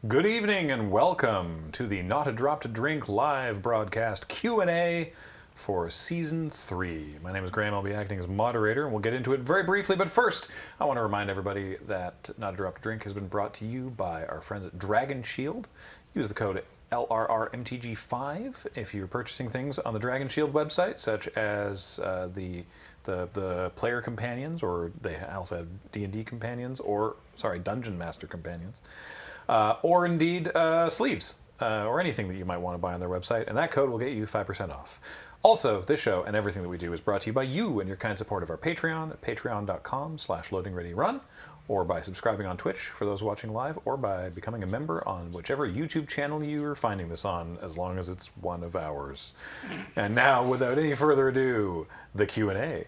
Good evening and welcome to the Not a Drop to Drink live broadcast Q&A for Season 3. My name is Graham. I'll be acting as moderator, and we'll get into it very briefly. But first, I want to remind everybody that Not a Drop to Drink has been brought to you by our friends at Dragon Shield. Use the code LRRMTG5 if you're purchasing things on the Dragon Shield website, such as the player companions, or they also have D&D companions, or, Dungeon Master companions. Or indeed sleeves, or anything that you might want to buy on their website, and that code will get you 5% off. Also, this show and everything that we do is brought to you by you and your kind support of our Patreon at patreon.com/loadingreadyrun, or by subscribing on Twitch for those watching live, or by becoming a member on whichever YouTube channel you're finding this on, as long as it's one of ours. And now, without any further ado, the Q&A.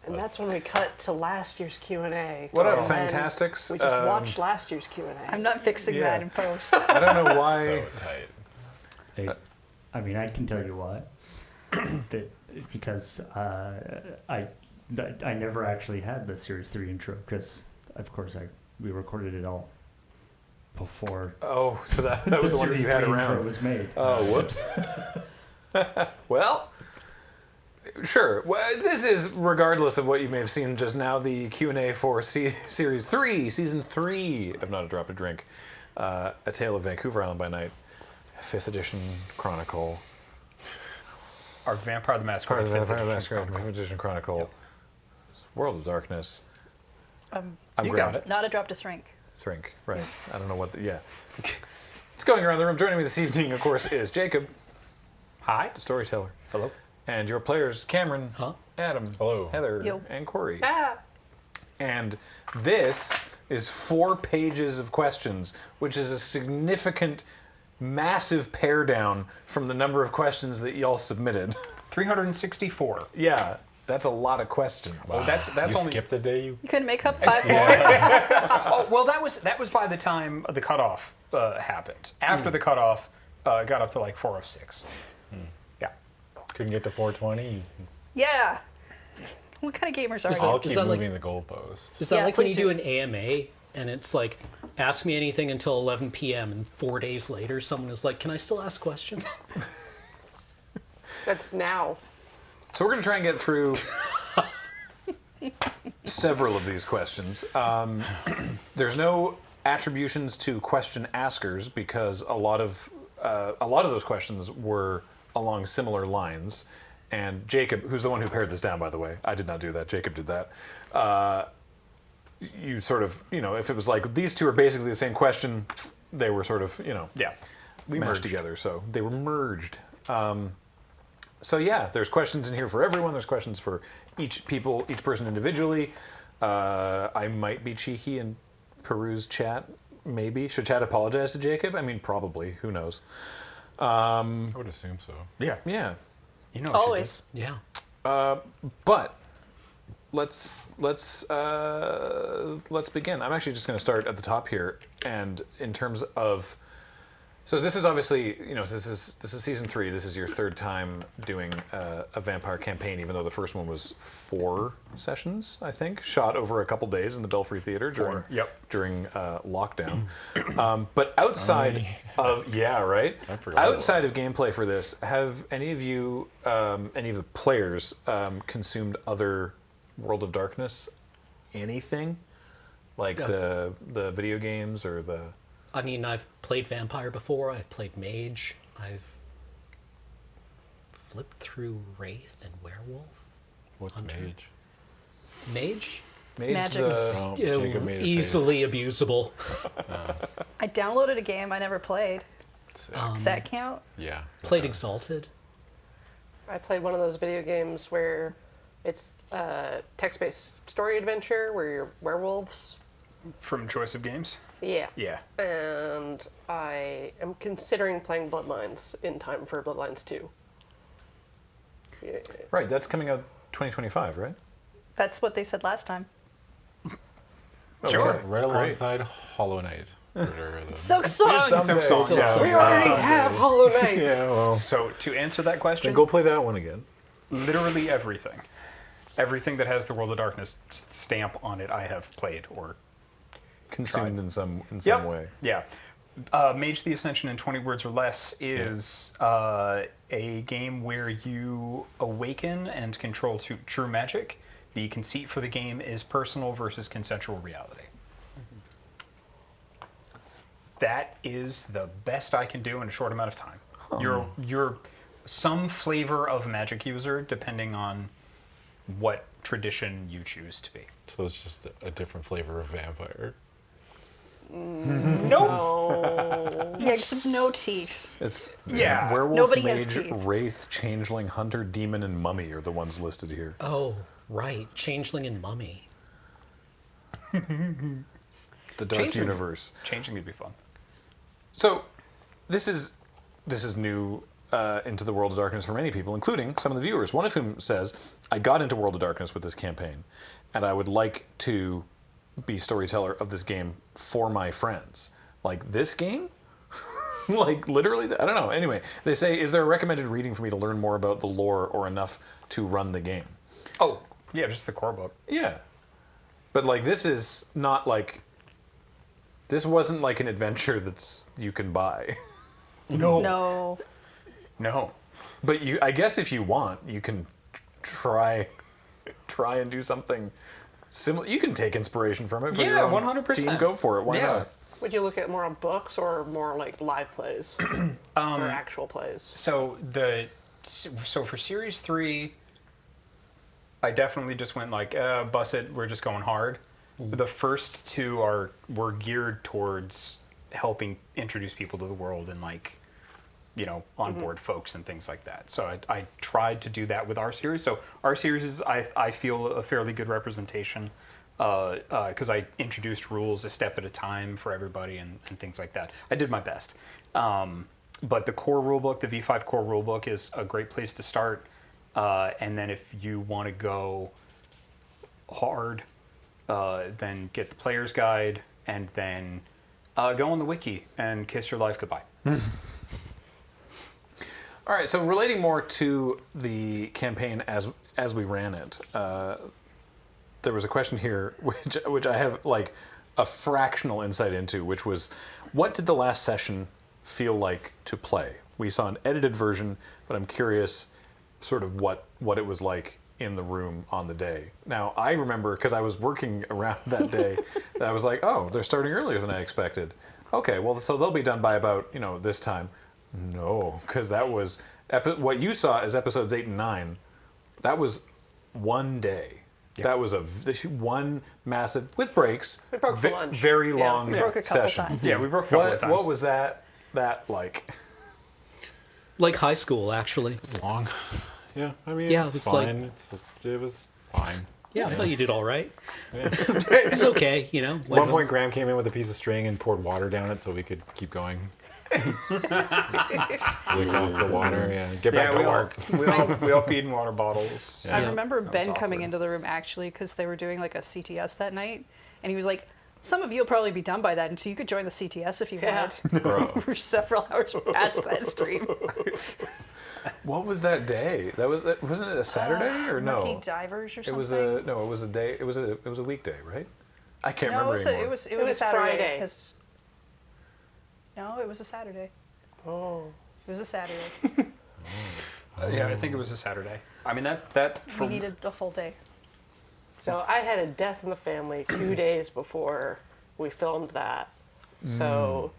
That's when we cut to last year's Q&A. What up, Fantastics? We just watched last year's Q&A. I'm not fixing that in post. I don't know why. So tight. I mean, I can tell you why. Because I never actually had the Series 3 intro, because, of course, we recorded it all before. Oh, so that was the one that you had around. Intro was made. Oh, whoops. Well, sure. Well, this is, regardless of what you may have seen just now, the Q&A for Series 3, Season 3 of Not a Drop to Drink. A Tale of Vancouver Island by Night, 5th edition Chronicle. Our Vampire the Masquerade. Vampire the Masquerade, 5th edition Chronicle. Yep. World of Darkness. I'm you got it. Not a Drop to Thrink. Thrink, right. Yeah. I don't know what yeah. It's going around the room. Joining me this evening, of course, is Jacob. Hi. The Storyteller. Hello. And your players, Cameron, Adam, hello, Heather, Yo. and Corey. Ah. And this is 4 pages of questions, which is a significant, massive pare down from the number of questions that y'all submitted. 364. Yeah, that's a lot of questions. Wow. That's you only skipped the day You couldn't make up 5 more? Oh, well, that was by the time the cutoff happened. After the cutoff, it got up to like 406. Yeah. couldn't get to 420. Yeah. What kind of gamers are I'll you? keep that like- moving the goalposts. Is that Yeah, like when you please do do. an AMA and it's like, ask me anything until 11 p.m. and 4 days later someone is like, can I still ask questions? That's now. So we're going to try and get through several of these questions. There's no attributions to question askers because a lot of those questions were along similar lines. And Jacob, who's the one who pared this down, by the way, I did not do that. Jacob did that. You sort of, if it was like these two are basically the same question, they were sort of, we mashed merged together. So they were merged. So yeah, there's questions in here for everyone. There's questions for each person individually. I might be cheeky and peruse chat. Maybe should chat apologize to Jacob? I mean, probably. Who knows? I would assume so. Yeah. Yeah. You know what Always. Yeah. But let's begin. I'm actually just going to start at the top here, and in terms of. So this is obviously, this is season 3. This is your 3rd time doing a vampire campaign, even though the first one was 4 sessions, I think, shot over a couple days in the Belfry Theater during lockdown. But outside of outside of gameplay for this, have any of you, any of the players, consumed other World of Darkness, anything like the video games or the? I mean, I've played Vampire before, I've played Mage, flipped through Wraith and Werewolf. What's Hunter. mage? Mage? Mage magic. the- Oh, Jacob made a Easily abusable. I downloaded a game I never played. Sick. Does that count? Yeah. Played that does. Exalted. I played one of those video games where it's a text-based story adventure where you're werewolves. From Choice of Games. Yeah. Yeah. And I am considering playing Bloodlines in time for Bloodlines 2. Yeah. Right, that's coming out 2025, right? That's what they said last time. Sure. Okay, Right great. alongside Hollow Knight. Silk Song! Someday. Silk Song. Yeah. We already have Hollow Knight. Yeah, well. So to answer that question, Then go play that one again. literally everything. Everything that has the World of Darkness stamp on it, I have played or Consumed Tried. in some Yep. way. Yeah. Mage the Ascension in 20 words or less is a game where you awaken and control true magic. The conceit for the game is personal versus consensual reality. That is the best I can do in a short amount of time. You're some flavor of magic user depending on what tradition you choose to be. So it's just a different flavor of vampire. Nope. Oh. Yeah, except no teeth. It's Yeah. Werewolf, Nobody has Mage, teeth. Wraith, Changeling, Hunter, Demon, and Mummy are the ones listed here. Oh, right. Changeling and Mummy. The Dark Changeling. Universe. Changing would be fun. So, this is new into the World of Darkness for many people, including some of the viewers. One of whom says, "I got into World of Darkness with this campaign, and I would like to be storyteller of this game for my friends." Like this game? Like literally? I don't know. Anyway, they say, "Is there a recommended reading for me to learn more about the lore or enough to run the game?" Oh, yeah, just the core book. Yeah. But like this is not like this wasn't like an adventure that's you can buy. No. No. But you I guess if you want, you can try and do something similar. You can take inspiration from it for your Yeah, own 100%. team. Go for it. Why Yeah. not? Would you look at more on books or more like live plays or actual plays? So for series 3, I definitely just went like, bus it, we're just going hard. The first 2 were geared towards helping introduce people to the world and like, onboard folks and things like that. So I tried to do that with our series. So our series is, I feel, a fairly good representation because I introduced rules a step at a time for everybody and things like that. I did my best. But the core rulebook, the V5 core rulebook, is a great place to start. And then if you want to go hard, then get the player's guide and then go on the wiki and kiss your life goodbye. All right, so relating more to the campaign as we ran it, there was a question here which I have like a fractional insight into, which was, what did the last session feel like to play? We saw an edited version, but I'm curious sort of what it was like in the room on the day. Now, I remember, because I was working around that day, that I was like, oh, they're starting earlier than I expected. Okay, well, so they'll be done by about, this time. No, because that was, what you saw as episodes 8 and 9, that was one day. Yeah. That was one massive, with breaks, We broke for lunch. very long We broke a couple session. times. Yeah, we broke a couple of times. What was that like? Like high school, actually. It's long. Yeah, I mean, Yeah, it's it's like- fine. It was fine. Yeah, I thought you did all right. Yeah. It's okay, At one point, Graham came in with a piece of string and poured water down it so we could keep going. Lick off the water, yeah. Get back to work. we all peed in water bottles. I Yeah. remember That Ben was coming awkward. into the room actually because they were doing like a CTS that night, and he was like, "Some of you will probably be done by that, and so you could join the CTS if you Yeah. wanted." Bro. We're several hours past that stream. What was that day? Wasn't it a Saturday or no? Rookie divers or something. It was a day. It was a weekday, right? I can't No, remember anymore. it was a was Saturday. Friday. 'Cause- No, it was a Saturday. Oh. It was a Saturday. Yeah, I think it was a Saturday. I mean, that We from, needed the full day. So I had a death in the family 2 days before we filmed that. So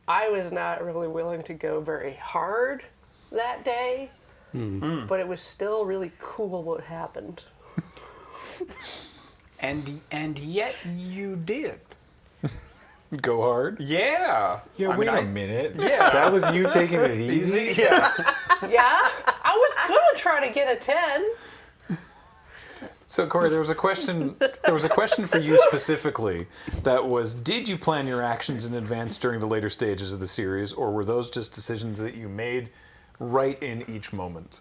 I was not really willing to go very hard that day. but it was still really cool what happened. And yet you did. Go hard. Yeah. Yeah, I wait mean, a minute. Yeah. That was you taking it easy? Yeah. Yeah, I was gonna try to get a 10. So Corey, there was a question. There was a question for you specifically. That was: did you plan your actions in advance during the later stages of the series, or were those just decisions that you made right in each moment?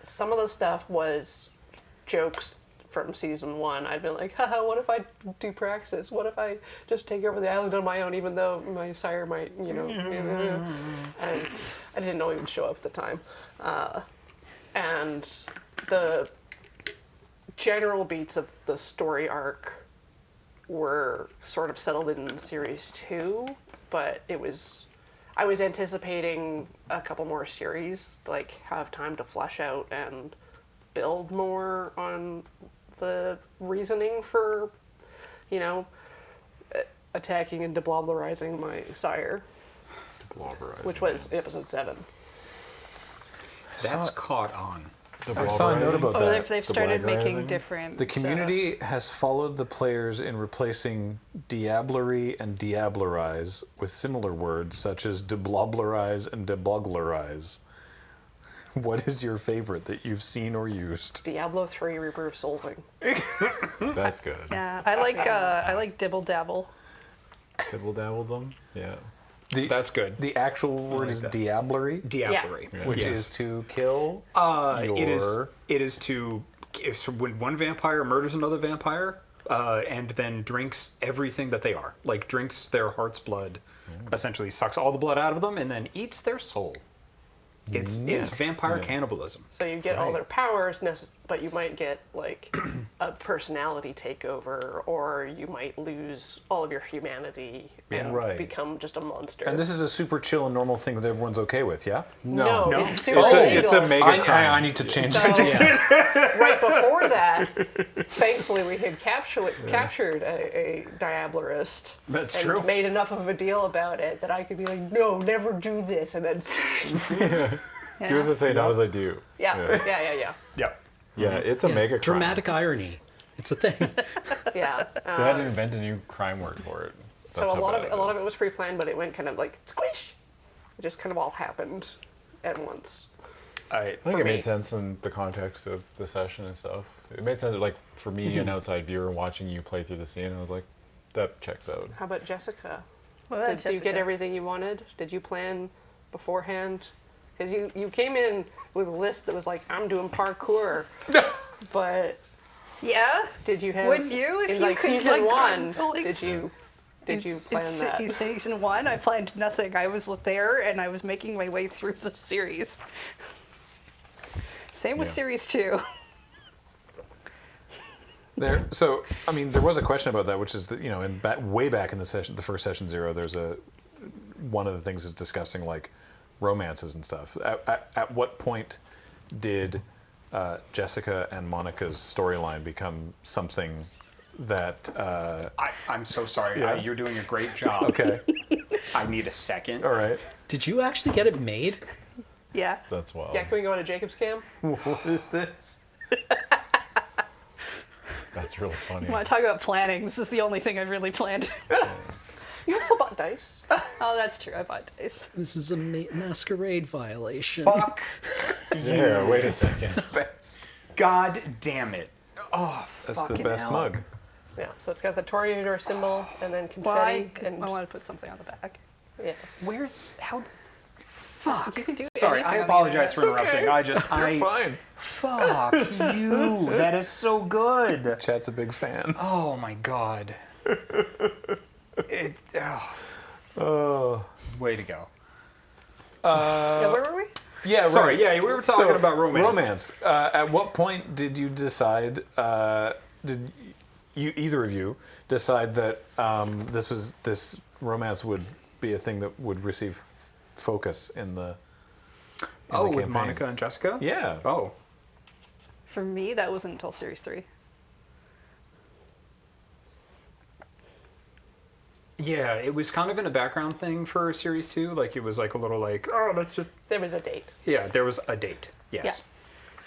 Some of the stuff was jokes from season 1. I'd been like, haha, what if I do Praxis? What if I just take over the island on my own, even though my sire might, and I didn't know he would show up at the time. And the general beats of the story arc were sort of settled in series 2, but I was anticipating a couple more series to like have time to flesh out and build more on the reasoning for, attacking and debloblerizing my sire, which was episode 7. That's caught on. I saw a note about Oh, that. they've started making different. The community has followed the players in replacing diablerie and diablerize with similar words such as debloblerize and deboglerize. What is your favorite that you've seen or used? Diablo 3 Reaper of Soulsing. That's good. Yeah, I like dibble dabble. Dibble dabble them? Yeah. That's good. The actual word is that. diablerie, Diablerie. Yeah. which Yes. is to kill. It is to if when one vampire murders another vampire, and then drinks everything that they are, like drinks their heart's blood, essentially sucks all the blood out of them, and then eats their soul. It's vampire cannibalism. So you get all their powers, but you might get like a personality takeover, or you might lose all of your humanity and Right. become just a monster. And this is a super chill and normal thing that everyone's okay with, yeah? no, No. it's super It's illegal. a mega crime. I need to change So, it. right before that, thankfully we had captured a diablerist. That's and true. made enough of a deal about it that I could be like, no, never do this, and then He was to say no as I do. yeah. Yeah, it's a mega crime. Dramatic irony. It's a thing. Yeah. They had to invent a new crime word for it. So That's a how lot bad of it is. was pre-planned, but it went kind of like squish. It just kind of all happened at once. I think for it me. made sense in the context of the session and stuff. It made sense, like, for me, an outside viewer watching you play through the scene, I was like, that checks out. How about Jessica? Well, Did you get everything you wanted? Did you plan beforehand? Because you came in with a list that was like, I'm doing parkour. But Yeah. did you have Would you, if in you like could, season like, 1? like- Did you plan that? In season 1, I planned nothing. I was there and I was making my way through the series. Same with Yeah. series 2. So, I mean, there was a question about that, which is that, way back in the first session 0, there's one of the things is discussing like romances and stuff. At what point did Jessica and Monica's storyline become something that? I'm so sorry. Yeah. You're doing a great job. Okay, I need a second. all right. Did you actually get it made? Yeah. That's wild. Yeah, can we go on a Jacob's cam? What is this? That's really funny. You want to talk about planning? This is the only thing I've really planned. You also bought dice. Oh, that's true. I bought dice. This is a masquerade violation. Fuck. Yeah, wait a second. God damn it. Oh, That's fucking the best hell. mug. Yeah, so it's got the Toreador symbol and then Well, I confetti. and want to put something on the back. yeah. Where? How? Fuck. You can do Sorry, I anything on the apologize for internet. interrupting. You're fine. Fuck you. That is so good. Chat's a big fan. Oh my god. Oh. Way to go. Yeah, where were we? Yeah, Sorry, right. yeah, we were talking about romance. Romance. At what point did you decide? Did you either of you decide that this romance would be a thing that would receive focus in the With campaign? Monica and Jessica? Yeah. Oh. For me, that wasn't until series 3. Yeah, it was kind of in a background thing for Series 2. Like, it was like a little like, oh, let's just... There was a date. Yeah, there was a date. Yes.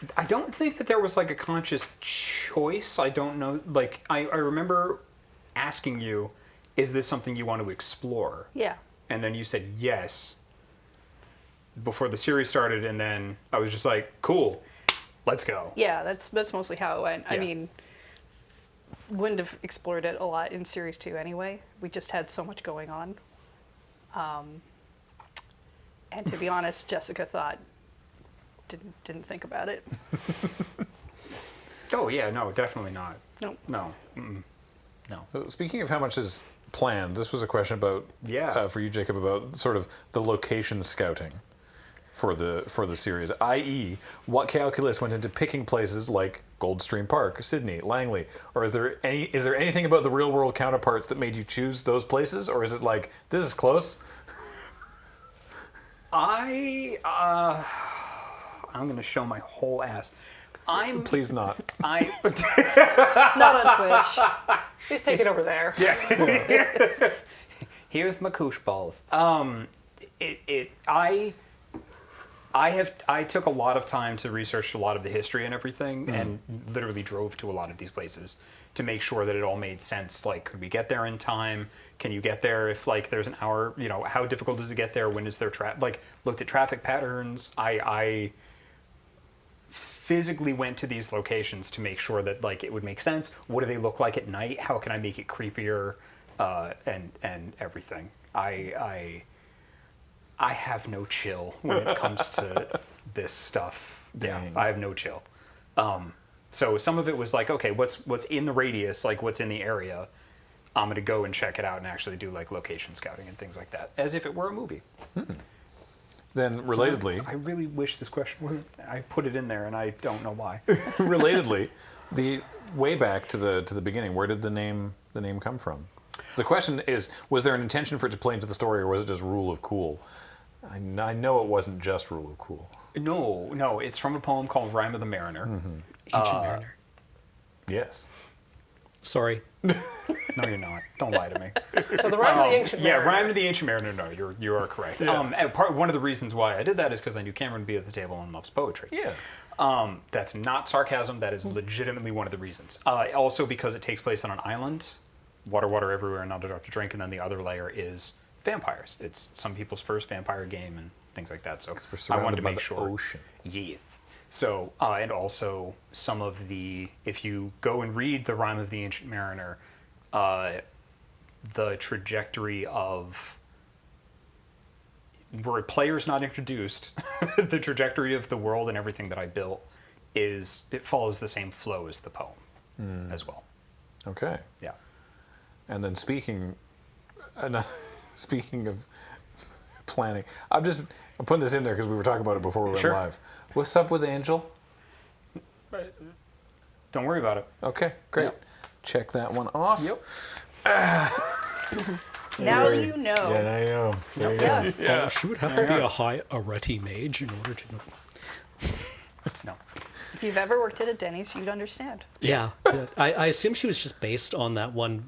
Yeah. I don't think that there was like a conscious choice. I don't know. Like, I remember asking you, is this something you want to explore? Yeah. And then you said yes before the series started, and then I was just like, cool, let's go. Yeah, that's mostly how it went. I Yeah. mean, wouldn't have explored it a lot in Series 2 anyway. We just had so much going on. And to be honest, Jessica thought, didn't think about it. Oh, yeah, no, definitely not. Nope. No. Mm-mm. No. So speaking of how much is planned, this was a question about for you, Jacob, about sort of the location scouting for the series, i.e., what calculus went into picking places like Goldstream Park, Sydney, Langley, or is there anything about the real world counterparts that made you choose those places, or is it like this is close? I'm going to show my whole ass. Please not. Not on Twitch. Please take it over there. Yeah. Here's my koosh balls. I took a lot of time to research a lot of the history and everything, and literally drove to a lot of these places to make sure that it all made sense. Like, could we get there in time? Can you get there if like there's an hour? You know, how difficult is it to get there? When is there traffic? Like, looked at traffic patterns. I physically went to these locations to make sure that like it would make sense. What do they look like at night? How can I make it creepier? And everything. I have no chill when it comes to this stuff. Dang. Yeah, I have no chill. So some of it was like, okay, what's in the radius, like what's in the area. I'm gonna go and check it out and actually do like location scouting and things like that, as if it were a movie. Then, relatedly, I really wish this question wasn't. I put it in there and I don't know why. relatedly, the way back to the beginning, where did the name come from? The question is, was there an intention for it to play into the story, or was it just rule of cool? I know it wasn't just rule of cool. No, it's from a poem called Rime of the Mariner. Ancient Mariner. Yes. Sorry. No, you're not. Don't lie to me. So the Rime of the Ancient Mariner. Yeah, Rime of the Ancient Mariner. No, you are correct. And one of the reasons why I did that is because I knew Cameron would be at the table and loves poetry. Yeah. That's not sarcasm. That is legitimately one of the reasons. Also because it takes place on an island, water everywhere, not a drop to drink, and then the other layer is vampires. It's some people's first vampire game and things like that. So I wanted to make sure. Ocean. Yes. So and also some of the, if you go and read the Rime of the Ancient Mariner, the trajectory of where a player's not introduced, the trajectory of the world and everything that I built it follows the same flow as the poem as well. Okay. Yeah. And then speaking of planning, I'm putting this in there because we were talking about it before we went Sure. live. What's up with Angel? Don't worry about it. Okay, great. Yep. Check that one off. Now you know. Yeah, now you know. There you go. Yeah. Oh, she would have to be a high Areti mage in order to know. No. If you've ever worked at a Denny's, you'd understand. Yeah. I assume she was just based on that one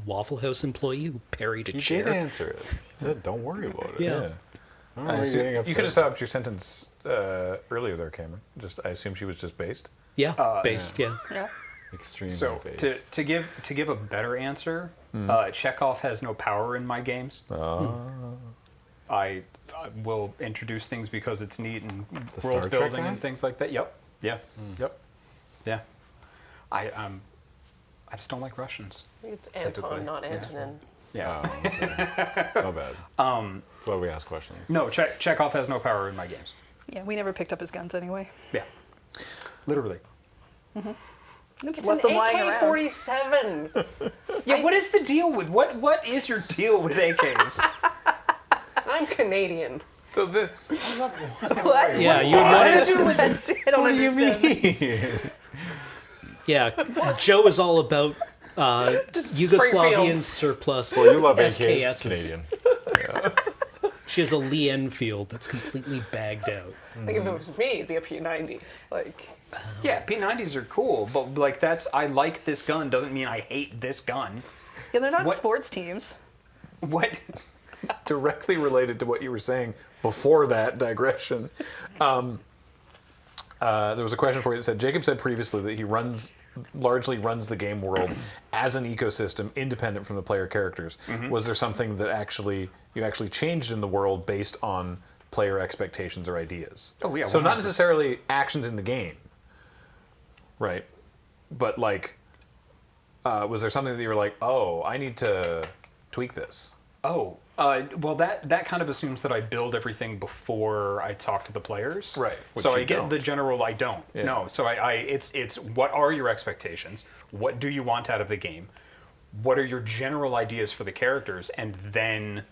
Waffle House employee who parried a He chair. did answer it. He said, "Don't worry about it." Yeah. I don't I know assume, getting you upset. could have stopped your sentence earlier there, Cameron. I assume she was just based. Yeah, based, yeah. Yeah. Extreme So base. to give a better answer, Chekhov has no power in my games. I will introduce things because it's neat and The Star world Trek building guy? and things like that. Yep. Yeah. Yep. Yeah. I just don't like Russians. I think it's Typically, Anton, not yeah. Antonin. Yeah. Oh, okay. My bad. That's why we ask questions. No, Chekhov has no power in my games. Yeah, we never picked up his guns anyway. Yeah. Literally. It's left an them lying around. AK-47. Yeah. What is the deal with what is your deal with AKs? I'm Canadian. So the What? Yeah, you would What want to to. do with that? I don't understand. Yeah, Joe is all about Yugoslavian surplus. Well, you love SKSs. AKs, Canadian. She has a Lee Enfield that's completely bagged out. Like if it was me, it'd be a P90. Like, Yeah, P90s are cool, but like I like this gun doesn't mean I hate this gun. Yeah, they're not What- sports teams. What? Directly related to what you were saying before that digression. There was a question for you that said, Jacob said previously that he largely runs the game world as an ecosystem independent from the player characters. Was there something that you actually changed in the world based on player expectations or ideas? Oh, yeah. So 100%. not necessarily actions in the game, right? But like, was there something that you were like, oh, I need to tweak this? Oh, well, that kind of assumes that I build everything before I talk to the players. Right, which So you I get don't. the general. I don't. Yeah. No. So it's what are your expectations? What do you want out of the game? What are your general ideas for the characters? And then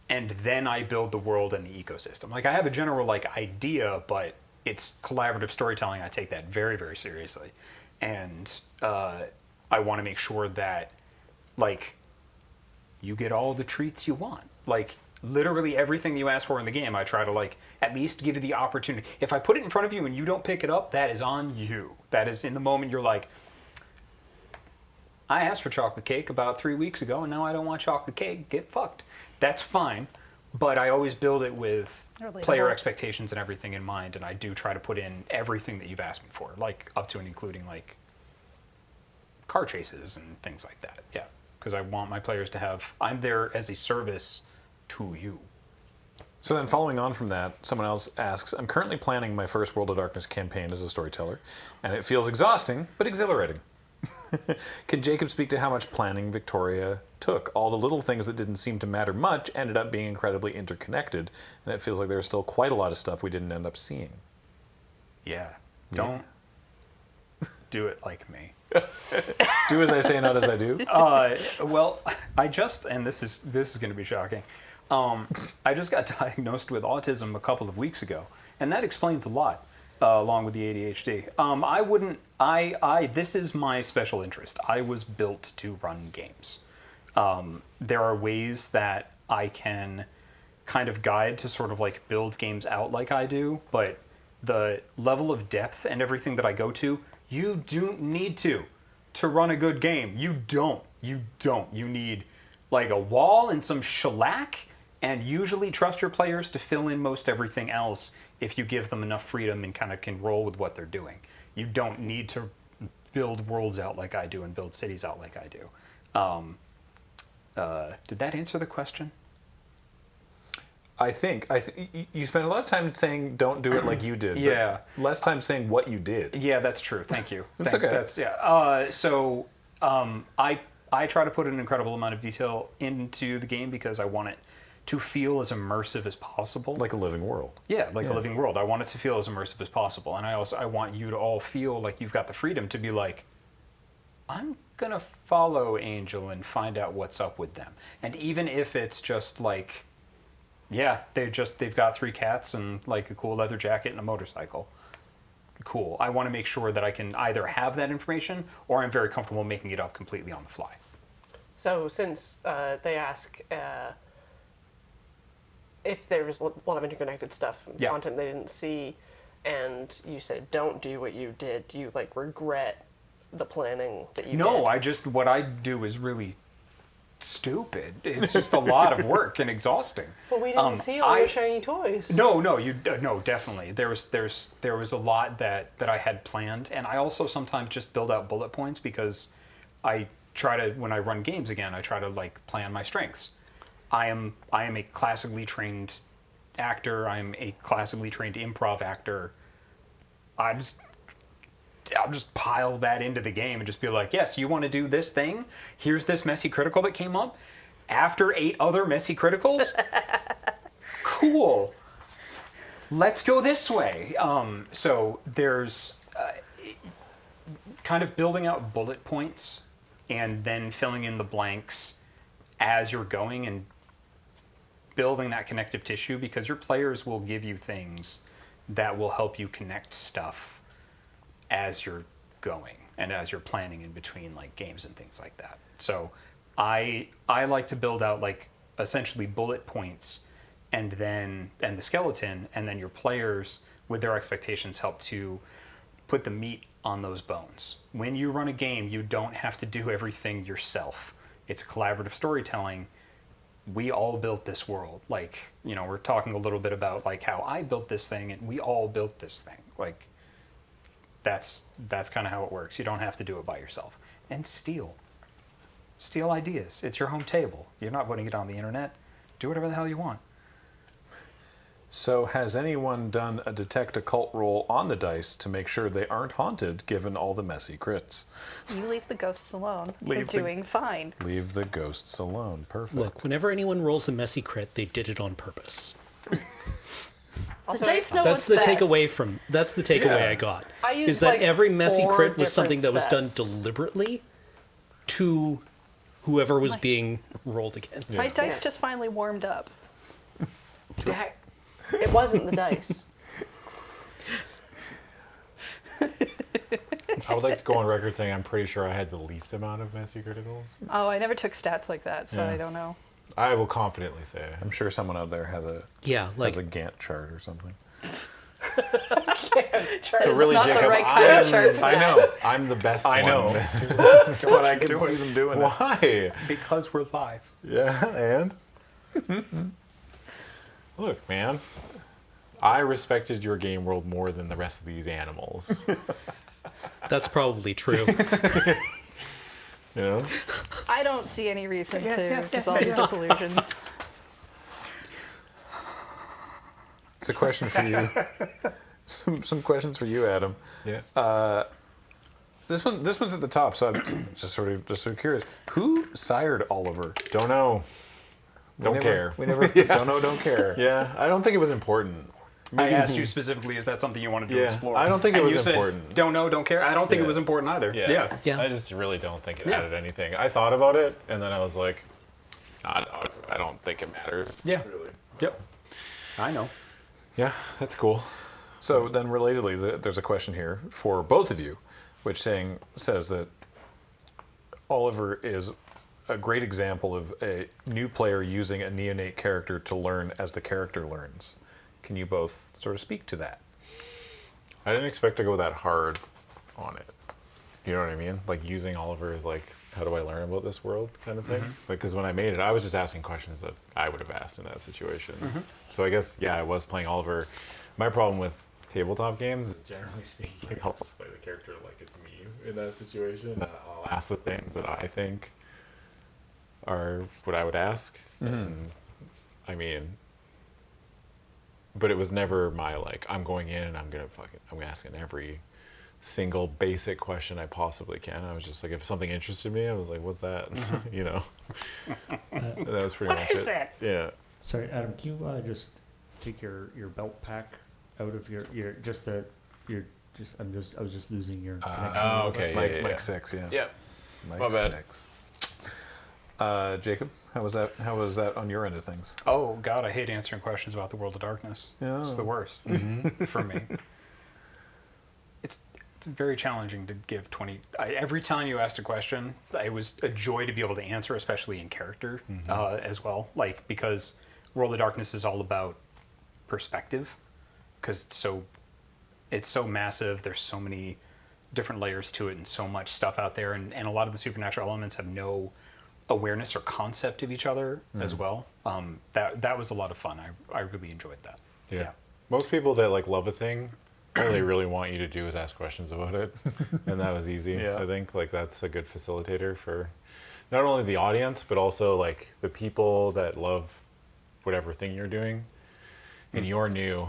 I build the world and the ecosystem. Like I have a general idea, but it's collaborative storytelling. I take that very, very seriously, and I want to make sure that you get all the treats you want. Like literally everything you ask for in the game, I try to at least give you the opportunity. If I put it in front of you and you don't pick it up, that is on you. That is in the moment you're like, I asked for chocolate cake about 3 weeks ago and now I don't want chocolate cake. Get fucked. That's fine. But I always build it with player expectations and everything in mind, and I do try to put in everything that you've asked me for, up to and including car chases and things like that. Yeah. Because I want my players to have, I'm there as a service to you. So then following on from that, someone else asks, I'm currently planning my first World of Darkness campaign as a storyteller, and it feels exhausting, but exhilarating. Can Jacob speak to how much planning Victoria took? All the little things that didn't seem to matter much ended up being incredibly interconnected, and it feels like there's still quite a lot of stuff we didn't end up seeing. Yeah. Don't do it like me. Do as I say, not as I do. Well, and this is going to be shocking. I just got diagnosed with autism a couple of weeks ago, and that explains a lot, along with the ADHD. This is my special interest. I was built to run games. There are ways that I can kind of guide to sort of build games out like I do, but the level of depth and everything that I go to, you don't need to run a good game. You don't. You need a wall and some shellac, and usually trust your players to fill in most everything else if you give them enough freedom and kind of can roll with what they're doing. You don't need to build worlds out like I do and build cities out like I do. Did that answer the question? I think you spent a lot of time saying don't do it like you did. Yeah. But less time saying what you did. Yeah, that's true. Thank you. That's okay. I try to put an incredible amount of detail into the game because I want it to feel as immersive as possible. Like a living world. Yeah, a living world. I want it to feel as immersive as possible. And I want you to all feel like you've got the freedom to be like, I'm going to follow Angel and find out what's up with them. And even if it's just they've got 3 cats and a cool leather jacket and a motorcycle. Cool. I want to make sure that I can either have that information or I'm very comfortable making it up completely on the fly. So since they ask if there was a lot of interconnected stuff, content they didn't see, and you said don't do what you did, do you regret the planning that you did? No, what I do is really stupid. It's just a lot of work and exhausting. But we didn't see all your shiny toys. No, definitely. There was a lot that I had planned, and I also sometimes just build out bullet points because I try to, when I run games again, I try to plan my strengths. I am a classically trained actor. I'm a classically trained improv actor. I'll just pile that into the game and just be like, yes, you want to do this thing? Here's this messy critical that came up after 8 other messy criticals? Cool. Let's go this way. So there's kind of building out bullet points and then filling in the blanks as you're going and building that connective tissue, because your players will give you things that will help you connect stuff as you're going and as you're planning in between games and things like that. So I like to build out essentially bullet points and the skeleton, and then your players with their expectations help to put the meat on those bones. When you run a game, you don't have to do everything yourself. It's collaborative storytelling. we all built this world. Like, we're talking a little bit about like how I built this thing and we all built this thing. Like, that's kind of how it works. You don't have to do it by yourself. And steal ideas. It's your home table. You're not putting it on the internet. Do whatever the hell you want. So has anyone done a detect occult roll on the dice to make sure they aren't haunted given all the messy crits? You leave the ghosts alone. Leave They're doing fine. Leave the ghosts alone. Perfect. Look, whenever anyone rolls a messy crit, they did it on purpose. Also, The dice know That's what's the best. takeaway That's the takeaway Yeah. I got. I used, is that like, every messy 4 crit was something that different was done sets. deliberately to whoever was being rolled against. My dice Yeah. just finally warmed up. Yeah, it wasn't the dice. I would like to go on record saying I'm pretty sure I had the least amount of messy criticals. Oh, I never took stats like that, so Yeah. I don't know. I will confidently say. I'm sure someone out there has a Yeah, like Gantt chart or something. So really, not the Jacob, right kind of chart for I that. know, I'm the best I one. know, but I can see them doing it. Why? Because we're live. Yeah, and? Look, man. I respected your game world more than the rest of these animals. that's probably true. You know? I don't see any reason to dissolve your disillusions. It's a question for you. Some questions for you, Adam. Yeah. This one's at the top, so I'm just sort of curious. Who sired Oliver? Don't know. Don't care. We never don't know, don't care. Yeah, I don't think it was important. I asked you specifically, is that something you wanted to Yeah, explore? I don't think it And was you said, important. Don't know, don't care. I don't think it Yeah. was important either. Yeah. Yeah. I just really don't think it Yeah. added anything. I thought about it, and then I was like, I don't think it matters. Yeah. Really. Yep. I know. Yeah, that's cool. So then, relatedly, there's a question here for both of you, which says that Oliver is a great example of a new player using a neonate character to learn as the character learns. Can you both sort of speak to that? I didn't expect to go that hard on it. You know what I mean? Like using Oliver as like, how do I learn about this world kind of thing? Like, because when I made it, I was just asking questions that I would have asked in that situation. So I guess, yeah, I was playing Oliver. My problem with tabletop games is generally speaking, like, I'll just play the character like it's me in that situation. I'll ask the things that I think are what I would ask. And, I mean, but it was never my like, I'm going in and I'm asking every single basic question I possibly can. I was just like, if something interested me, I was like, what's that? You know? That was pretty much it. is it? Yeah. Sorry, Adam, can you just take your belt pack out of your I was just losing your connection. Oh, okay. Mike, yeah. Mike 6, yeah. Yeah. Mike My bad. 6. Jacob, how was that on your end of things? Oh, God, I hate answering questions about the world of darkness. Yeah. It's the worst for me. It's very challenging to give 20... every time you asked a question, it was a joy to be able to answer, especially in character as well. Like, because World of Darkness is all about perspective, because it's so massive. There's so many different layers to it and so much stuff out there. And a lot of the supernatural elements have no awareness or concept of each other as well. That was a lot of fun. I really enjoyed that. Yeah. Most people that like love a thing, all they really want you to do is ask questions about it. And that was easy. Yeah. I think like that's a good facilitator for not only the audience, but also like the people that love whatever thing you're doing. And you're new.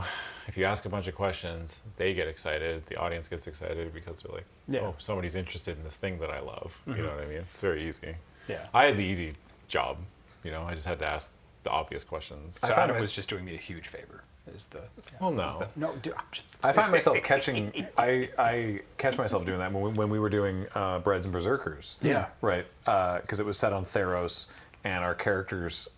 If you ask a bunch of questions, they get excited. The audience gets excited because they're like, oh, somebody's interested in this thing that I love. You know what I mean? It's very easy. Yeah. I had the easy job. You know, I just had to ask the obvious questions. So Adam was just doing me a huge favor. Well, no. No, dude, I'm just... I find myself I catch myself doing that when we were doing Breads and Berserkers. Yeah. Right. Because it was set on Theros, and our characters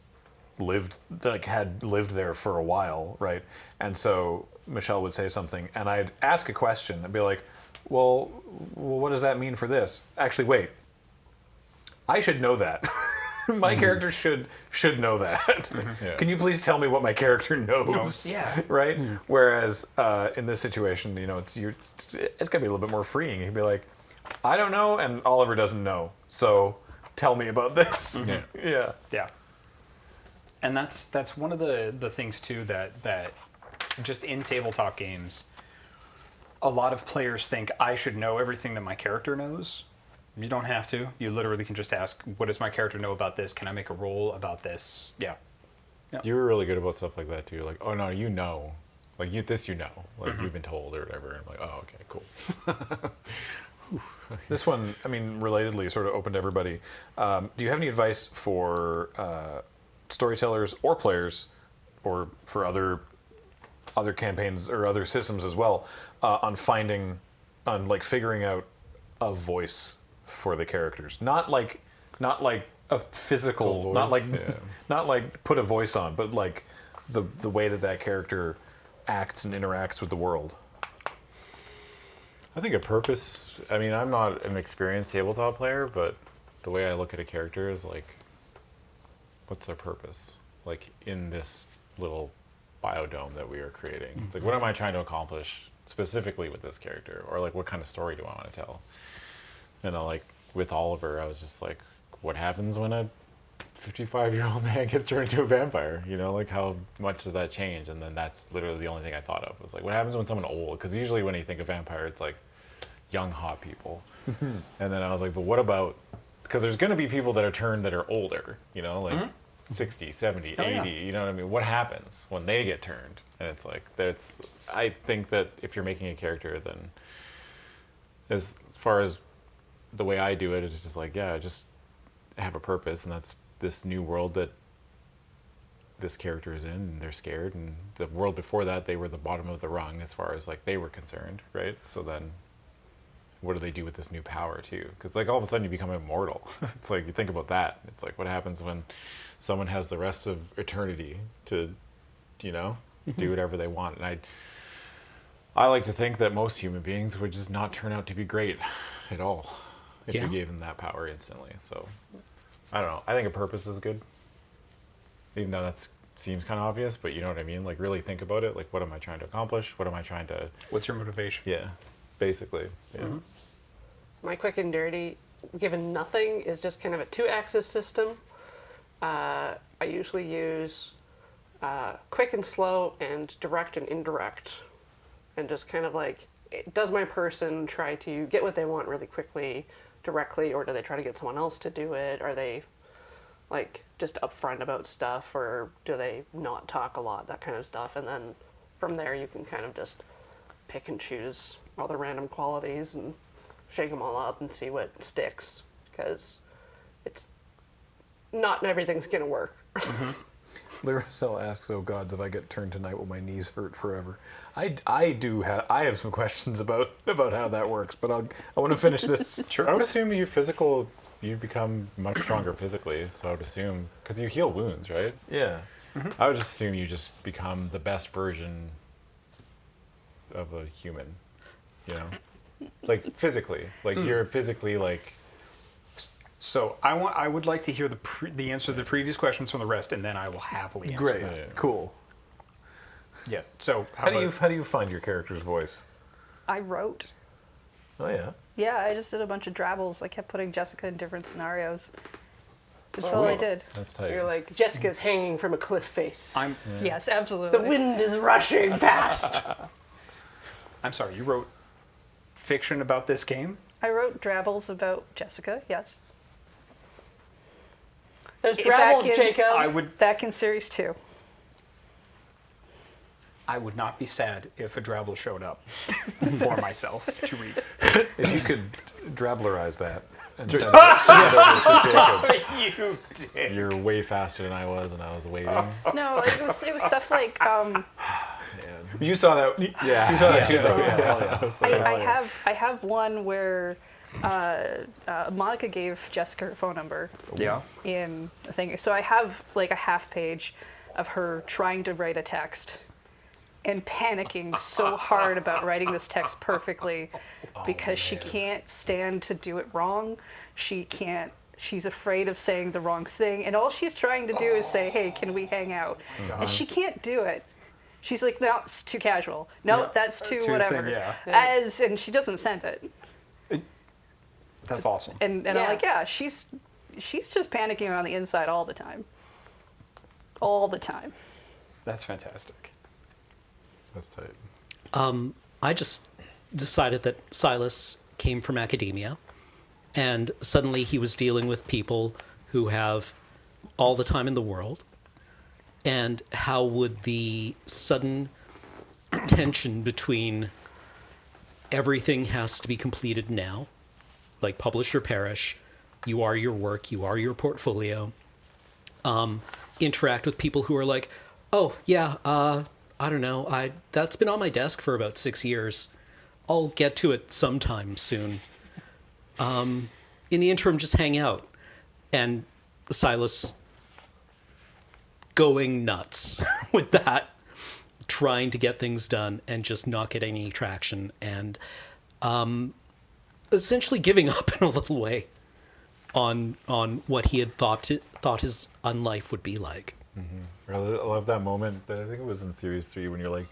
had lived there for a while, right? And so Michelle would say something, and I'd ask a question and be like, well, what does that mean for this? Actually, wait. I should know that. My character should know that. Yeah. Can you please tell me what my character knows? Yeah. Right? Whereas in this situation, you know, it's gotta be a little bit more freeing. You'd be like, I don't know, and Oliver doesn't know. So tell me about this. Yeah. Yeah. Yeah. And that's one of the things too that just in tabletop games, a lot of players think I should know everything that my character knows. You don't have to. You literally can just ask, what does my character know about this? Can I make a roll about this? Yeah. You were really good about stuff like that too. Like, oh no, you know, like you know, like you've been told or whatever. And I'm like, oh okay, cool. This one, I mean, relatedly, sort of open to everybody. Do you have any advice for storytellers or players, or for other campaigns or other systems as well, on figuring out a voice for the characters? Not like a physical, Voice, not like put a voice on, but like the way that character acts and interacts with the world. I think a purpose. I mean, I'm not an experienced tabletop player, but the way I look at a character is like, what's their purpose? Like in this little biodome that we are creating. It's like, what am I trying to accomplish specifically with this character? Or like, what kind of story do I want to tell? And like with Oliver, I was just like, what happens when a 55-year-old man gets turned into a vampire? You know, like how much does that change? And then that's literally the only thing I thought of was like, what happens when someone old? Because usually when you think of vampire, it's like young, hot people. And then I was like, but what about, because there's going to be people that are turned that are older, you know, like 60, 70, 80, you know what I mean? What happens when they get turned? And it's like, I think that if you're making a character, then as far as the way I do it, it's just like, yeah, just have a purpose, and that's this new world that this character is in, and they're scared, and the world before that, they were the bottom of the rung as far as like they were concerned, right? So then what do they do with this new power too? Because like all of a sudden you become immortal. It's like, you think about that, it's like, what happens when someone has the rest of eternity to, you know, do whatever they want? And I like to think that most human beings would just not turn out to be great at all if you gave them that power instantly. So I don't know, I think a purpose is good, even though that seems kind of obvious, but you know what I mean? Like really think about it, like what am I trying to accomplish? What am I trying to... What's your motivation? Yeah, basically. Yeah. My quick and dirty, given nothing, is just kind of a 2-axis system. I usually use quick and slow and direct and indirect. And just kind of like, does my person try to get what they want really quickly, directly, or do they try to get someone else to do it? Are they like just upfront about stuff, or do they not talk a lot, that kind of stuff? And then from there you can kind of just pick and choose all the random qualities and shake them all up and see what sticks, because it's not everything's gonna work. Laricel asks, "Oh gods, if I get turned tonight, will my knees hurt forever?" I have some questions about how that works, but I want to finish this. Sure. I would assume you become much stronger physically, so I would assume, because you heal wounds, right? Yeah. I would just assume you just become the best version of a human, you know? Like physically. Like you're physically like... So I would like to hear the answer to the previous questions from the rest, and then I will happily answer Great. them. Yeah. Cool. Yeah. So How do you find your character's voice? I wrote. Oh yeah. Yeah, I just did a bunch of drabbles. I kept putting Jessica in different scenarios. That's all I did. That's tight. You're like, Jessica's hanging from a cliff face. Yes, absolutely. The wind is rushing past. I'm sorry, you wrote fiction about this game? I wrote drabbles about Jessica, yes. There's Back drabbles, in- Jacob. Back in series 2. I would not be sad if a drabble showed up for myself to read. If you could drabblerize that and send it over to Jacob. You did. You're way faster than I was, and I was waiting. No, it was stuff like You saw that? Yeah. You saw that too, though. Yeah. I have one where Monica gave Jessica her phone number Yeah. in a thing. So I have like a half page of her trying to write a text and panicking so hard about writing this text perfectly because she can't stand to do it wrong. She's afraid of saying the wrong thing, and all she's trying to do is say, "Hey, can we hang out?" And she can't do it. She's like, "No, it's too casual. No, that's too whatever." thing, yeah. And she doesn't send it. That's awesome. And I'm like, yeah, she's just panicking on the inside all the time. all the time. That's fantastic. That's tight. I just decided that Silas came from academia, and suddenly he was dealing with people who have all the time in the world. And how would the sudden tension between everything has to be completed now, like publish or perish, you are your work, you are your portfolio, interact with people who are like, oh, yeah, I don't know, that's been on my desk for about 6 years. I'll get to it sometime soon. In the interim, just hang out. And Silas going nuts with that, trying to get things done and just not get any traction, and essentially giving up in a little way on what he had thought his unlife would be like. I love that moment. I think it was in series 3 when you're like,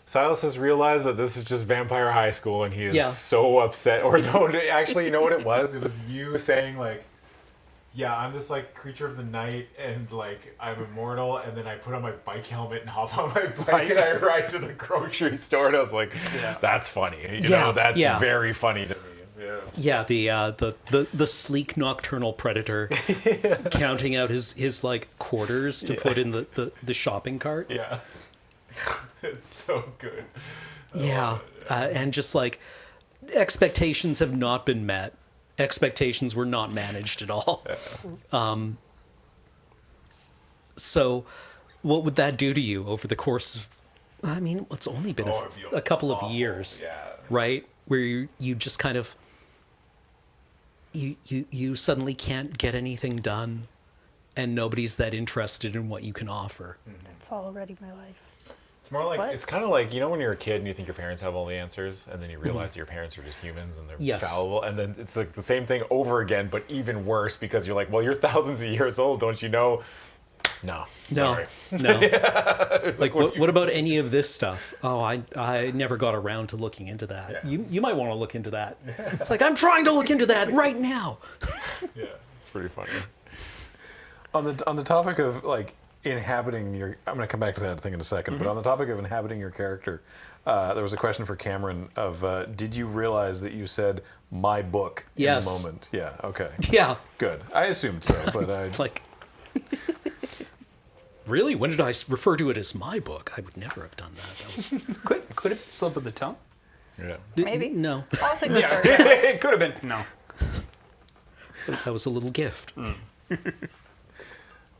Silas has realized that this is just Vampire High School, and he is so upset. Or no, actually, you know what it was? It was you saying like, yeah, I'm this like creature of the night, and like I'm immortal, and then I put on my bike helmet and hop on my bike and I ride to the grocery store, and I was like, that's funny. You know, that's very funny to me. Yeah, the sleek nocturnal predator counting out his like quarters to put in the shopping cart. Yeah. It's so good. And just like expectations have not been met. Expectations were not managed at all. So what would that do to you over the course of, I mean, it's only been a couple of years, right? Where you just kind of, you suddenly can't get anything done, and nobody's that interested in what you can offer. It's already my life. It's more like, What? it's kind of like, you know when you're a kid and you think your parents have all the answers, and then you realize that your parents are just humans and they're fallible, and then it's like the same thing over again, but even worse, because you're like, well, you're thousands of years old, don't you know? No. Sorry. No. Like, what about any of this stuff? Oh, I never got around to looking into that. You might want to look into that. It's like, I'm trying to look into that right now. Yeah, it's pretty funny. On the topic of like inhabiting your, I'm going to come back to that thing in a second, but on the topic of inhabiting your character, there was a question for Cameron of, did you realize that you said my book in the moment? Yeah, okay. Yeah. Good. I assumed so, but I... It's like, really? When did I refer to it as my book? I would never have done that. That was Could it slip of the tongue? Yeah. Maybe. No. All things are. It could have been. No. That was a little gift.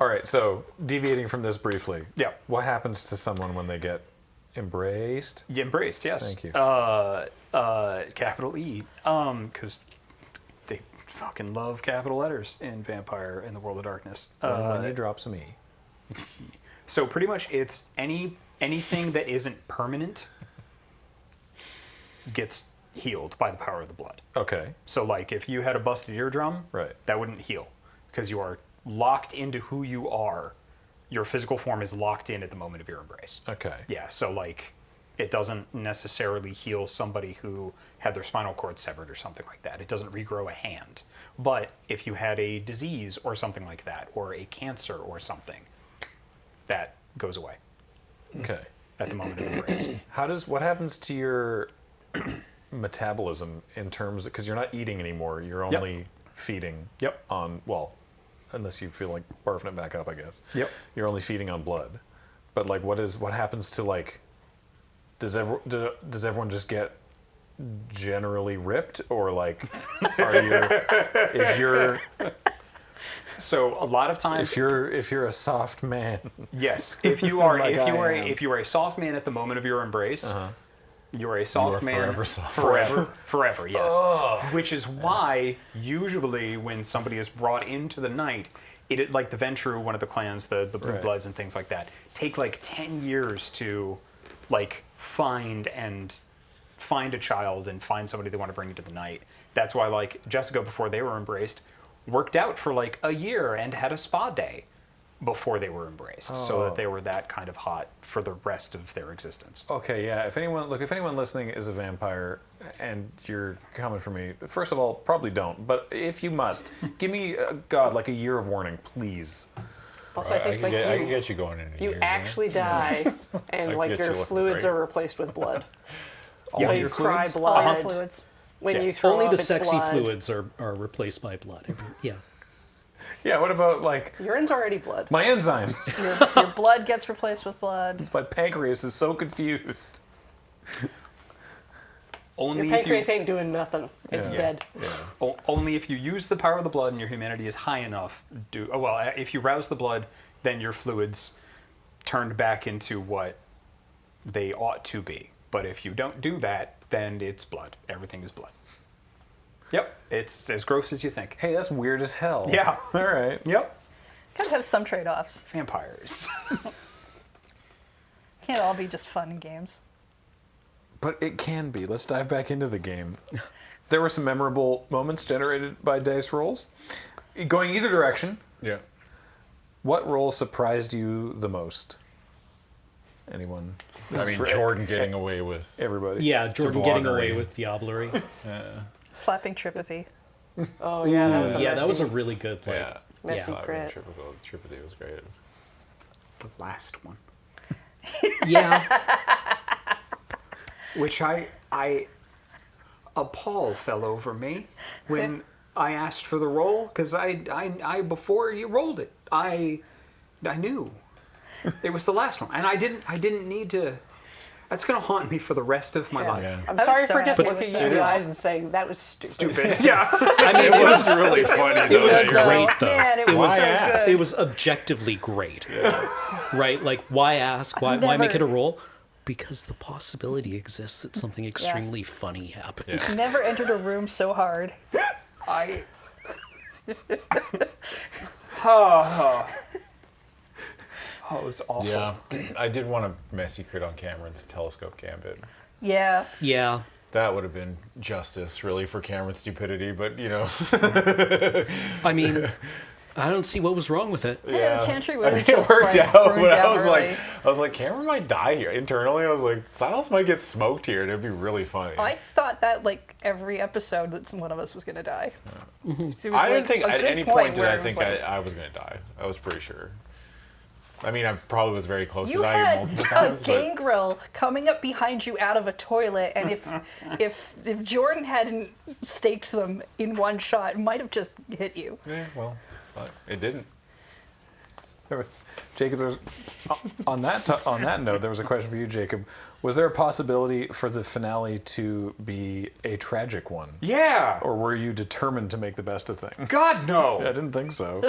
All right, so deviating from this briefly. Yeah. What happens to someone when they get embraced? You embraced, yes. Thank you. Capital E. Because they fucking love capital letters in Vampire in the World of Darkness. When you drop some E. So pretty much it's anything that isn't permanent gets healed by the power of the blood. Okay. So like if you had a busted eardrum, Right. that wouldn't heal because you are locked into who you are. Your physical form is locked in at the moment of your embrace. Okay. Yeah, so like it doesn't necessarily heal somebody who had their spinal cord severed or something like that. It doesn't regrow a hand. But if you had a disease or something like that, or a cancer or something, that goes away Okay. at the moment of embrace. What happens to your metabolism in terms, because you're not eating anymore, you're only feeding Yep. on, well, unless you feel like barfing it back up, I guess. Yep. You're only feeding on blood. But like, what happens to like, does everyone just get generally ripped, or like, So a lot of times, if you're a soft man, yes, if you are Like if you are a soft man at the moment of your embrace, you are a soft man forever soft. forever, yes. Which is why usually when somebody is brought into the night, it like the Ventru, one of the clans, the Blue Right. Bloods and things like that, take like 10 years to like find a child and find somebody they want to bring into the night. That's why like Jessica, before they were embraced, worked out for like a year and had a spa day before they were embraced, so that they were that kind of hot for the rest of their existence. okay, yeah. If anyone listening is a vampire and you're coming for me, first of all, probably don't. But if you must, give me like a year of warning, please. Also, I think I like can you, get you going in a you year, actually die, and I like get your you looking fluids great. are replaced with blood. All So your you cry fluids? All your blood fluids. when Yeah. you throw Only up, the it's sexy blood. fluids are replaced by blood. Yeah. Yeah, what about like Urine's already blood. my enzymes? Your blood gets replaced with blood. My pancreas is so confused. Only Your if you pancreas ain't doing nothing. It's Yeah. dead. only if you use the power of the blood and your humanity is high enough. If you rouse the blood, then your fluids turned back into what they ought to be. But if you don't do that, then it's blood. Everything is blood. Yep, it's as gross as you think. Hey, that's weird as hell. Yeah. All right. Yep, Gotta have some trade-offs. vampires. Can't all be just fun games. But it can be. Let's dive back into the game. There were some memorable moments generated by dice rolls. Going either direction, Yeah. what role surprised you the most? Anyone? This I is mean, for Jordan getting away with. everybody. Yeah, Jordan getting Diablerie. away with diablerie. Slapping Tripathy. Oh yeah, that was a Yeah, messy, that was a really good like. Yeah. messy yeah. crit. Triple was great. The last one. Yeah. Which a pall fell over me when I asked for the roll because I before you rolled it I knew it was the last one and I didn't need to. That's gonna haunt me for the rest of my life. Yeah. I'm was sorry so for just happy looking with you in the that. eyes and saying that was stupid. Stupid. Yeah. I mean, It was really funny though. it was that you're great like, though. Man, it was Why so ask? good. It was objectively great. Right? Like, why ask? Why make it a Never- roll? Because the possibility exists that something extremely funny happens. Never entered a room so hard. I. Oh, it was awful. Yeah. I did want a messy crit on Cameron's telescope gambit. Yeah. Yeah. That would have been justice, really, for Cameron's stupidity, but you know. I mean, I don't see what was wrong with it. Yeah, the Chantry would I have mean, it just worked like, out, burned but down I early. was like, Cameron might die here. Internally, I was like, Silas might get smoked here, and it'd be really funny. I thought that like every episode that one of us was gonna die. It was, I like, didn't think a at good any point did where I it was think like, I was gonna die. I was pretty sure. I mean, I probably was very close You to dying had multiple a times, but gangrel coming up behind you out of a toilet, and if Jordan hadn't staked them in one shot, it might have just hit you. yeah, well, but it didn't. Jacob, on that note, there was a question for you, Jacob. Was there a possibility for the finale to be a tragic one? Yeah. Or were you determined to make the best of things? God no. I didn't think so.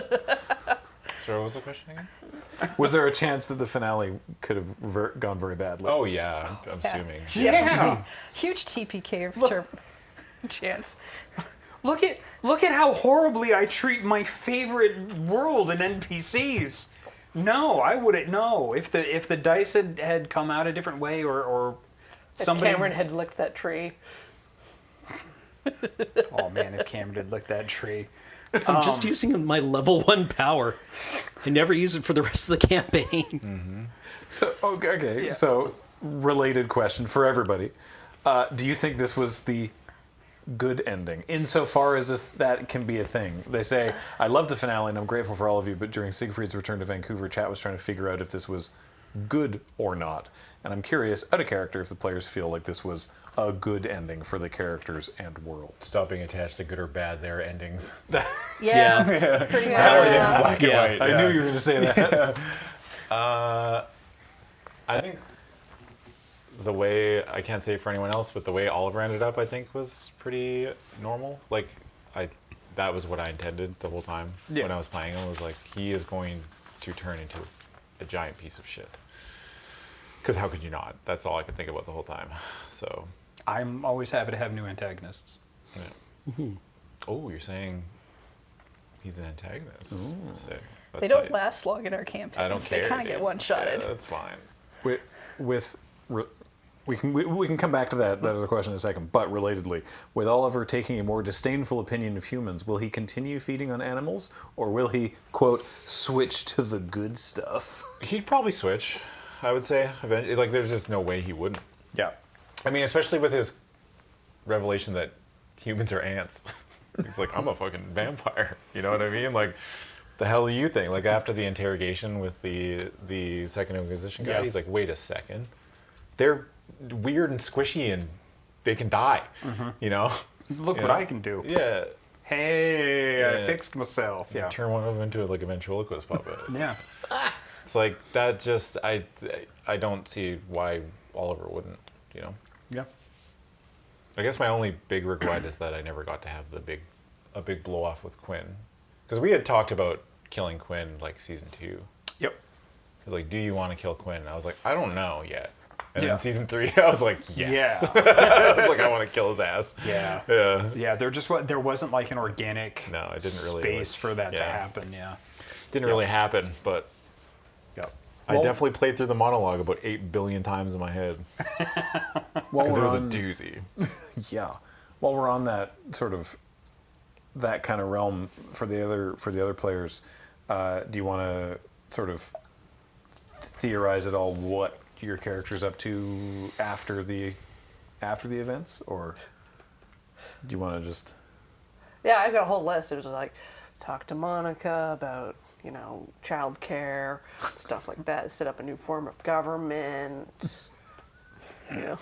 So what was the question again? Was there a chance that the finale could have gone very badly? Oh yeah, I'm Yeah. assuming. Yeah. Huge TPK chance. Look at how horribly I treat my favorite world and NPCs. No, I wouldn't. No, if the dice had come out a different way or If somebody. Cameron had licked that tree. Oh man, if Cameron had licked that tree. I'm just using my level 1 power. I never use it for the rest of the campaign. So okay. So related question for everybody: do you think this was the good ending, insofar as if that can be a thing? They say, "I love the finale and I'm grateful for all of you," but during Siegfried's return to Vancouver, chat was trying to figure out if this was good or not. And I'm curious, out of character, if the players feel like this was a good ending for the characters and world. Stop being attached to good or bad. There are endings. Yeah, pretty much. Everything's black and Yeah. white. I knew you were going to say that. I think the way, I can't say it for anyone else, but the way Oliver ended up, I think, was pretty normal. Like, that was what I intended the whole time Yeah. when I was playing him. Was like, he is going to turn into a giant piece of shit. Because how could you not? That's all I could think about the whole time. So, I'm always happy to have new antagonists. yeah. Oh, you're saying he's an antagonist. Sick. They That's don't tight. last long in our campaigns. I don't care. They kind of get dude. one-shotted. Yeah, that's fine. We can come back to that other question in a second, but relatedly, with Oliver taking a more disdainful opinion of humans, will he continue feeding on animals, or will he, quote, switch to the good stuff? He'd probably switch, I would say. Eventually, like, there's just no way he wouldn't. Yeah. I mean, especially with his revelation that humans are ants. He's like, I'm a fucking vampire. You know what I mean? Like, the hell do you think? Like after the interrogation with the Second Inquisition guy, Yeah. he's like, wait a second, they're weird and squishy and they can die. You know? Look You what know? I can do. Yeah. Hey, I Yeah. fixed myself. Yeah. Turn one of them into like a ventriloquist puppet. Yeah. It's like that. Just I don't see why Oliver wouldn't. You know. Yeah. I guess my only big regret is that I never got to have a big blow off with Quinn, because we had talked about killing Quinn like season 2. Yep. Like, do you want to kill Quinn? And I was like, I don't know yet. And Yeah. then season 3, I was like, yes. Yeah. I was like, I want to kill his ass. Yeah. Yeah. Yeah. There wasn't like an organic No, it didn't really, space like- for that to yeah. happen. Yeah. Didn't really happen, but Yep. I definitely played through the monologue about 8 billion times in my head While because it we're was a on- doozy. Yeah. While we're on that sort of that kind of realm for the other players, do you want to sort of theorize at all what your character's up to after the events, or do you want to just? Yeah, I've got a whole list. It was like, talk to Monica about, childcare, stuff like that. Set up a new form of government. Do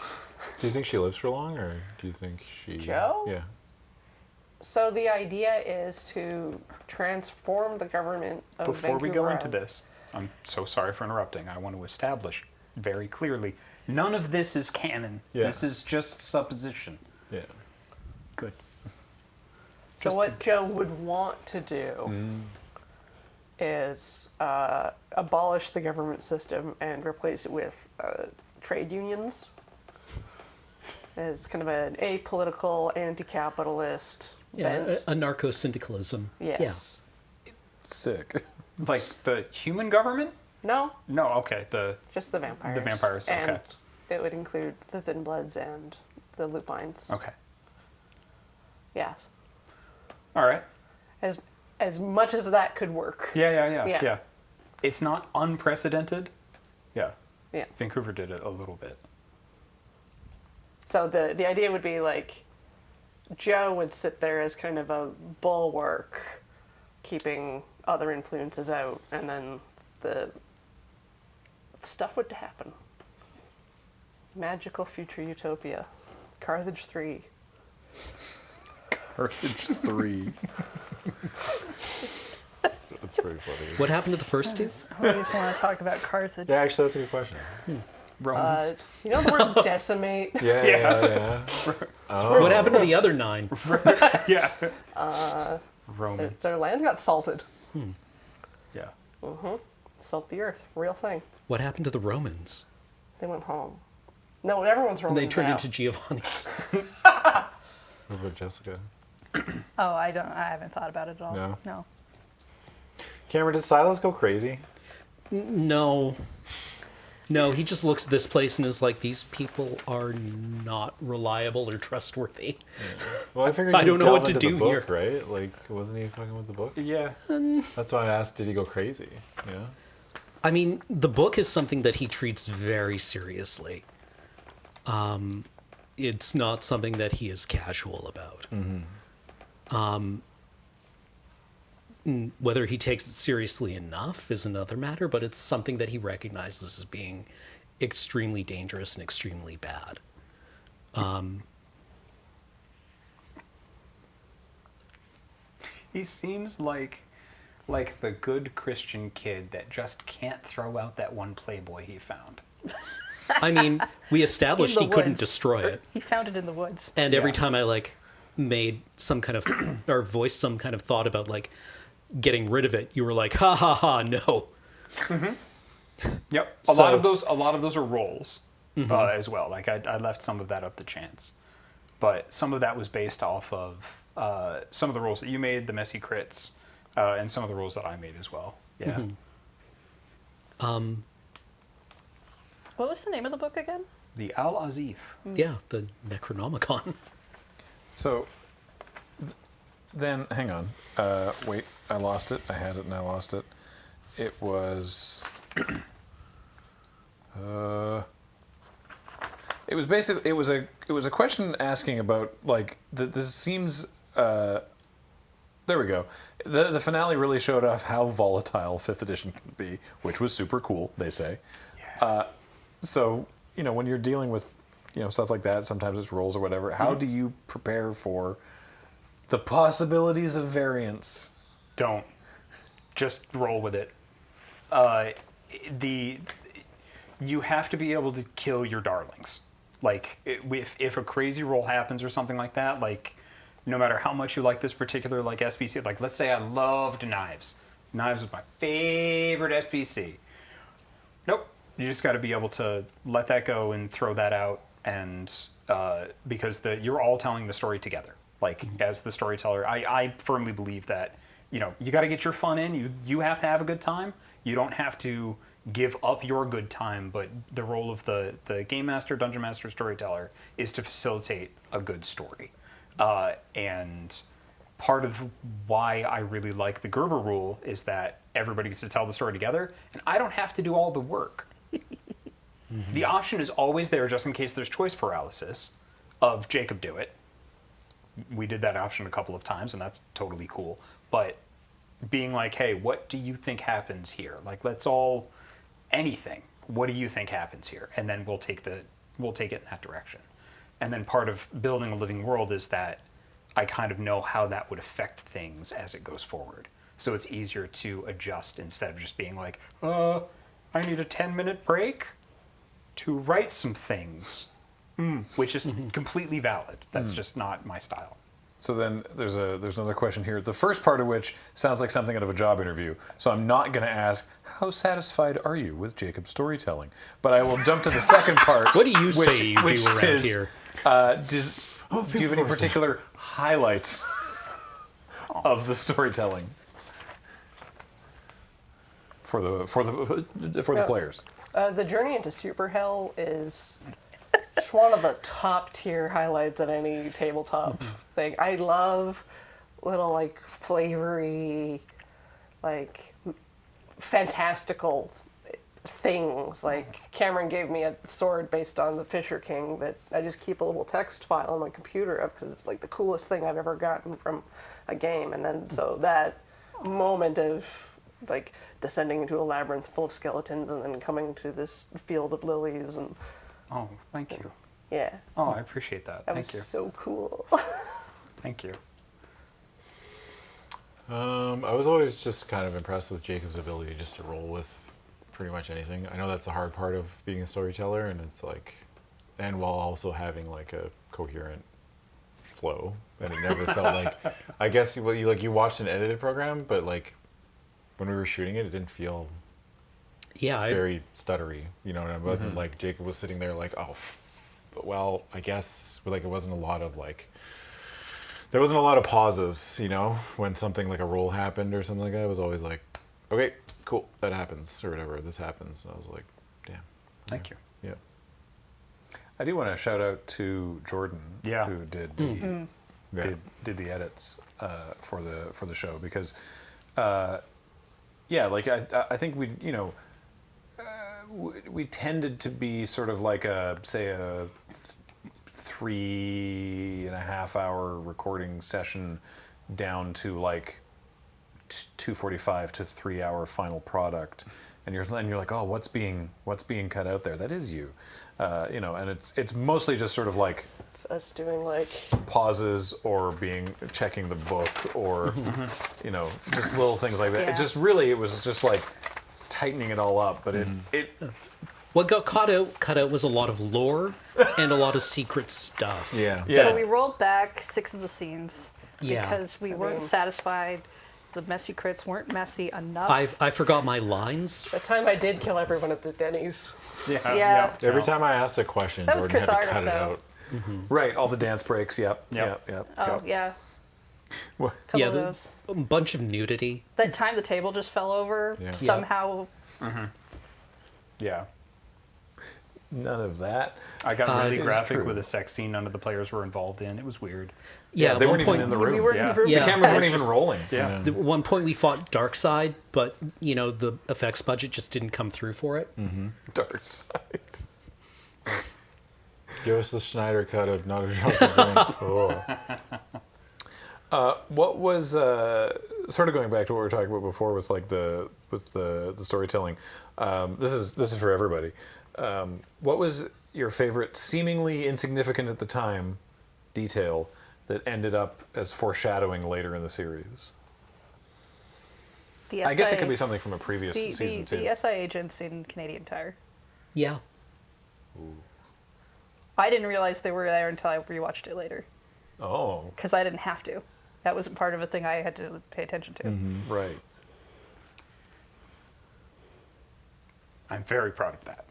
you think she lives for long, or do you think she? Jo? Yeah. So the idea is to transform the government of Before we go Vancouver into Island. this, I'm so sorry for interrupting. I want to establish very clearly, none of this is canon. Yeah. This is just supposition. Yeah. Good. So Just what Joe would want to do is abolish the government system and replace it with trade unions. As kind of an apolitical, anti-capitalist bent. a narco-syndicalism. Yes. Sick. Like the human government? No, No, okay. just the vampires. The vampires, And okay. it would include the Thin Bloods and the Lupines. Okay. Yes. All right. As much as that could work. Yeah. Yeah. It's not unprecedented. Yeah. Yeah. Vancouver did it a little bit. So the idea would be like Joe would sit there as kind of a bulwark, keeping other influences out, and then the stuff would happen. Magical future utopia. Carthage 3. Carthage 3. That's pretty funny. What happened to the first two? I always want to talk about Carthage. Yeah, actually, that's a good question. Romans. You know the word decimate? Yeah. What happened to the other 9? yeah. Romans. Their land got salted. Yeah. Salt the earth. Real thing. What happened to the Romans? They went home. No, everyone's And Romans they turned now. into Giovanni's. What about Jessica? Oh, I haven't thought about it at all. No? No. Cameron, did Silas go crazy? No. No, he just looks at this place and is like, these people are not reliable or trustworthy. Well, I figured I you'd don't know delve what to into the do book, here. right? Like, wasn't he fucking with the book? Yeah. That's why I asked, did he go crazy? Yeah. I mean, the book is something that he treats very seriously. It's not something that he is casual about. Whether he takes it seriously enough is another matter, but it's something that he recognizes as being extremely dangerous and extremely bad. He seems like the good Christian kid that just can't throw out that one Playboy he found. I mean, we established In he the couldn't woods. destroy it. He found it in the woods. And every Yeah. time I made some kind of or voiced some kind of thought about getting rid of it, you were like, ha ha ha, no. Yep. So- A lot of those are roles as well. Like I left some of that up to chance, but some of that was based off of some of the roles that you made, the messy crits, and some of the roles that I made as well. Yeah. What was the name of the book again? The Al Azif. Yeah, the Necronomicon. So then, hang on. Wait, I lost it. I had it and I lost it. It was. It was basically it was a question asking about this seems There we go. The finale really showed off how volatile 5th edition can be, which was super cool, they say. So, when you're dealing with, stuff like that, sometimes it's rolls or whatever, how do you prepare for the possibilities of variance? Don't. Just roll with it. You have to be able to kill your darlings. Like, if a crazy roll happens or something like that, like, no matter how much you like this particular, like, SPC, like, let's say I loved Knives. Knives was my favorite SPC. Nope. You just got to be able to let that go and throw that out, and because you're all telling the story together. Like, as the storyteller, I firmly believe that, you got to get your fun in. You have to have a good time. You don't have to give up your good time, but the role of the game master, dungeon master, storyteller is to facilitate a good story. And part of why I really like the Gerber rule is that everybody gets to tell the story together, and I don't have to do all the work. The option is always there just in case there's choice paralysis of Jacob do it. We did that option a couple of times, and that's totally cool. But being like, hey, what do you think happens here? Like, let's all, anything. What do you think happens here? And then we'll take it in that direction. And then part of building a living world is that I kind of know how that would affect things as it goes forward. So it's easier to adjust instead of just being like, I need a 10-minute break to write some things, which is completely valid. That's just not my style. So then there's another question here. The first part of which sounds like something out of a job interview. So I'm not going to ask, how satisfied are you with Jacob's storytelling? But I will jump to the second part. What do you say you do around here? Do you have any particular highlights of the storytelling for the players? The journey into Super Hell is just one of the top tier highlights of any tabletop thing. I love little like flavory, like fantastical things. Like Cameron gave me a sword based on the Fisher King that I just keep a little text file on my computer of because it's like the coolest thing I've ever gotten from a game. And then so that moment of like descending into a labyrinth full of skeletons and then coming to this field of lilies and Oh, thank you. yeah. Oh, I appreciate that. That Thank was you. so cool. Thank you. I was always just kind of impressed with Jacob's ability just to roll with pretty much anything. I know that's the hard part of being a storyteller, and it's like, and while also having like a coherent flow, and it never felt like, I guess you watched an edited program, but like when we were shooting it, it didn't feel very stuttery, and it wasn't like Jacob was sitting there like, well, I guess like it wasn't a lot of like, there wasn't a lot of pauses, when something like a roll happened or something like that. It was always like, okay, cool, that happens or whatever, this happens. And I was like, damn. Thank you. Yeah. I do want to shout out to Jordynne, Yeah. who did did the edits for the show because, I think we tended to be sort of like a 3.5 hour recording session down to like 2:45 to 3 hour final product, and you're like, oh, what's being cut out there? That is you, and it's mostly just sort of like It's us doing like pauses or checking the book or just little things like that. Yeah. It was just like tightening it all up, but it What got cut out was a lot of lore and a lot of secret stuff. yeah. So we rolled back 6 of the scenes Yeah. because we weren't satisfied. The messy crits weren't messy enough. I forgot my lines. the time I did kill everyone at the Denny's. Yeah. Every time I asked a question, That was Jordynne had to cathartic, cut it though. out. Right, all the dance breaks. Yep. Oh, yeah. What? Couple Yeah, of those. a bunch of nudity. That time the table just fell over Yeah. somehow. Yeah. None of that. I got really It's graphic true. with a sex scene none of the players were involved in. It was weird. Yeah, they at weren't one even in point, the room. We weren't in the room. Yeah. The cameras weren't even rolling. Yeah. at one point we fought Darkseid, but the effects budget just didn't come through for it. Dark side. Give us the Schneider cut of Not a Drop of Drink. What was sort of going back to what we were talking about before with like the storytelling? This is for everybody. What was your favorite, seemingly insignificant at the time, detail that ended up as foreshadowing later in the series? The I guess it SI could be something from a previous season too. The SI agents in Canadian Tire. Yeah. I didn't realize they were there until I rewatched it later. Oh, Because I didn't have to. That wasn't part of a thing I had to pay attention to. right. I'm very proud of that.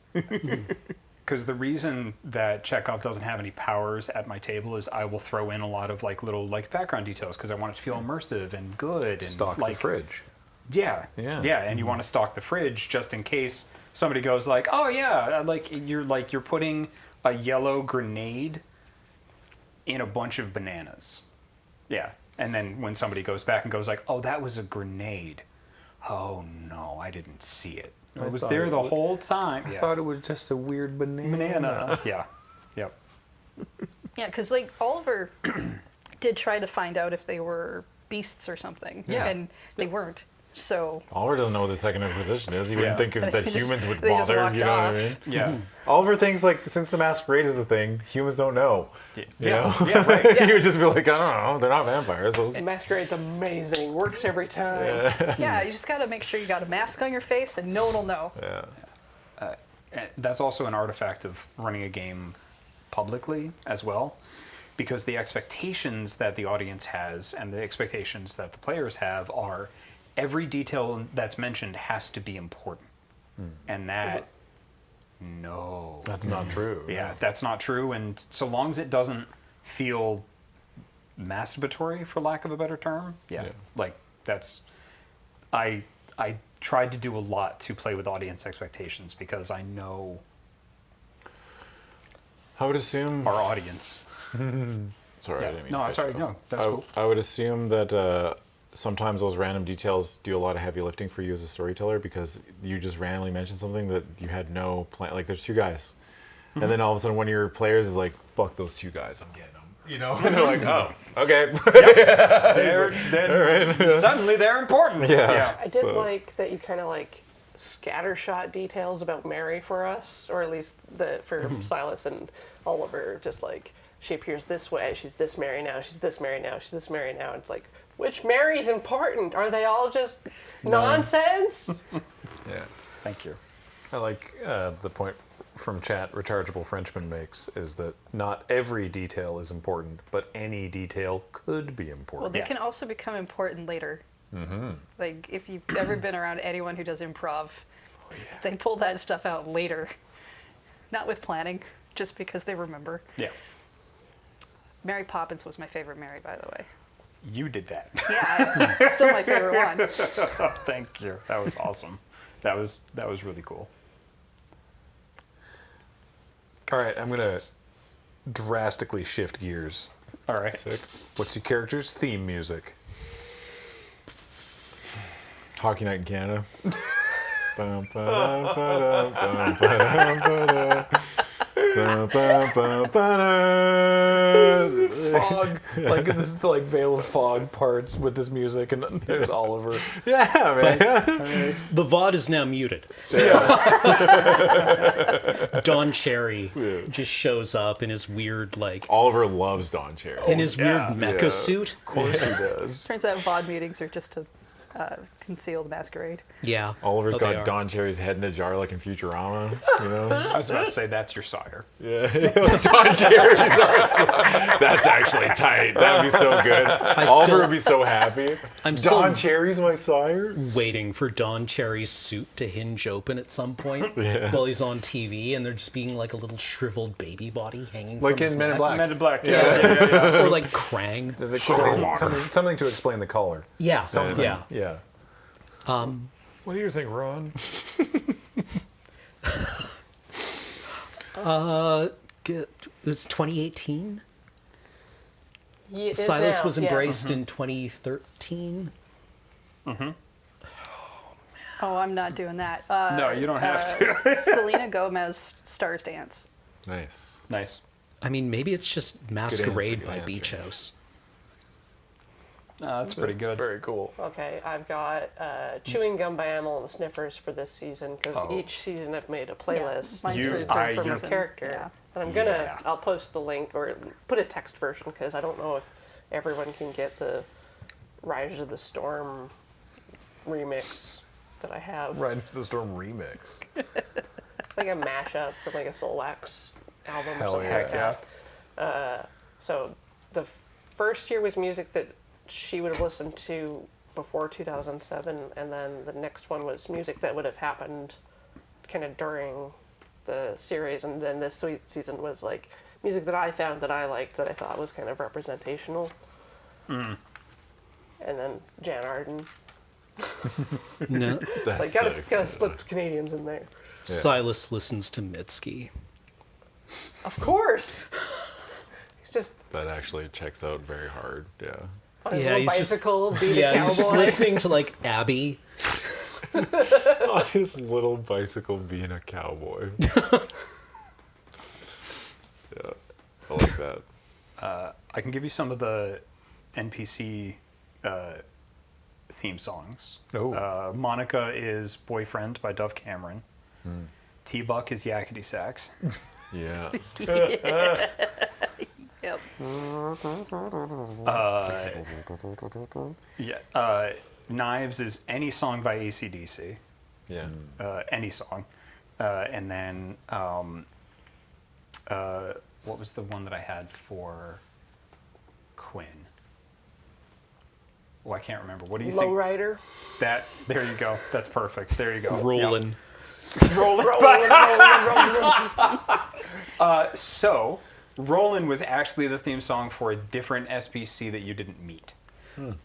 Because the reason that Chekhov doesn't have any powers at my table is I will throw in a lot of like little like background details because I want it to feel immersive and good. And Stock like, the fridge. Yeah. Yeah. And you want to stock the fridge just in case somebody goes like, oh yeah, you're putting a yellow grenade in a bunch of bananas. Yeah. And then when somebody goes back and goes like, oh, that was a grenade. Oh no, I didn't see it. It was thought there it the was- whole time. I Yeah. thought it was just a weird banana. Banana. Yeah. Yep. Yeah, because like Oliver did try to find out if they were beasts or something. Yeah. And they weren't. So Oliver doesn't know what the second Inquisition is. He wouldn't think that They just- humans would they just bother. walked You know what I off. mean? Yeah. Oliver thinks like since the Masquerade is a thing, humans don't know. You know? Yeah, right. He would just be like, I don't know, they're not vampires. So- Masquerade's amazing. Works every time. yeah, you just got to make sure you got a mask on your face and no one will know. yeah. And that's also an artifact of running a game publicly as well, because the expectations that the audience has and the expectations that the players have are every detail that's mentioned has to be important. And that, no. That's not true. Yeah, that's not true. And so long as it doesn't feel masturbatory, for lack of a better term, Yeah. like that's, I tried to do a lot to play with audience expectations because I know I would assume. our audience. Sorry, I Yeah. didn't mean No, to I'm cut sorry. you No, off. that's cool. I would assume that sometimes those random details do a lot of heavy lifting for you as a storyteller because you just randomly mention something that you had no plan. Like, there's two guys. And then all of a sudden one of your players is like, fuck those two guys, I'm getting them. You know? And they're like, oh, okay. Suddenly they're important. Yeah. I did So- like that you kind of like scattershot details about Mary for us, or at least for Silas and Oliver. Just like she appears this way, she's this Mary now, she's this Mary now, she's this Mary now. It's like, which Mary's important? Are they all just nonsense? Yeah. Thank you. I like the point from chat Rechargeable Frenchman makes is that not every detail is important, but any detail could be Well, important. they Yeah. can also become important later. Like, if you've ever been around anyone who does improv, they pull that stuff out later. Not with planning, just because they remember. Yeah. Mary Poppins was my favorite Mary, by the way. You did that. Yeah, still my favorite one. Thank you. That was awesome. That was really cool. All right, I'm going to drastically shift gears. All right. Sick. What's your character's theme music? Hockey Night in Canada. Bum, ba-dum, ba-dum, bum, ba-dum, ba-dum. Bum, bum, bum, ba-dum. Fog, like this is the like Veil of Fog parts with this music, and there's Oliver. Yeah, man. The VOD is now muted. Don Cherry just shows up in his weird, like, Oliver loves Don Cherry. in his weird mecha Yeah. suit. Of course he does. Turns out VOD meetings are just to conceal the masquerade. Yeah. Oliver's Oh, they got are. Don Cherry's head in a jar like in Futurama, you know? I was about to say that's your sire. Yeah. Don Cherry's our son. That's actually tight. That'd be so good. Oliver still- would be so happy. I'm Don still Cherry's my sire? waiting for Don Cherry's suit to hinge open at some point while he's on TV, and there just being like a little shriveled baby body hanging Like from his in Men in neck. Black. Men in Black. Yeah. Or like Krang. Something to explain the color. Yeah. Something. Yeah. Yeah. What do you think, Ron? It was 2018. It is Silas now, was yeah. embraced in 2013. Oh, I'm not doing that. No, you don't have to. Selena Gomez, Stars Dance. Nice. Nice. I mean, maybe it's just Masquerade good by answer. Beach House. That's pretty good. Very cool. Okay, I've got Chewing Gum by Amel and the Sniffers for this season because each season I've made a playlist mine's You- for the I- third for my season. character. Yeah. And I'm gonna, Yeah. I'll post the link or put a text version because I don't know if everyone can get the Rise of the Storm remix that I have. Ride into the Storm remix. It's like a mashup from like a Soulwax album Hell or something yeah. like that. So the first year was music that she would have listened to before 2007, and then the next one was music that would have happened kind of during the series, and then this season was like music that I found that I liked that I thought was kind of representational. And then Jan Arden. No. That's Like gotta slip Canadians in there. Silas listens to Mitski. Of course. He's just That actually checks out very hard. Yeah. on his Yeah, little he's just- bicycle, being a Yeah, he's just cowboy. listening to like Abby. On his little bicycle being a cowboy. Yeah. I like that. I can give you some of the NPC theme songs. Oh. Monica is Boyfriend by Dove Cameron. T-Buck is Yakety Sax. Yeah. Yep. Yeah. Knives is any song by AC/DC. Yeah. Any song. And then, what was the one that I had for Quinn? Oh, I can't remember. What do you think? Lowrider. That, there you go. That's perfect. There you go. Rollin'. Rollin'. Rolling. So, Rollin' was actually the theme song for a different SPC that you didn't meet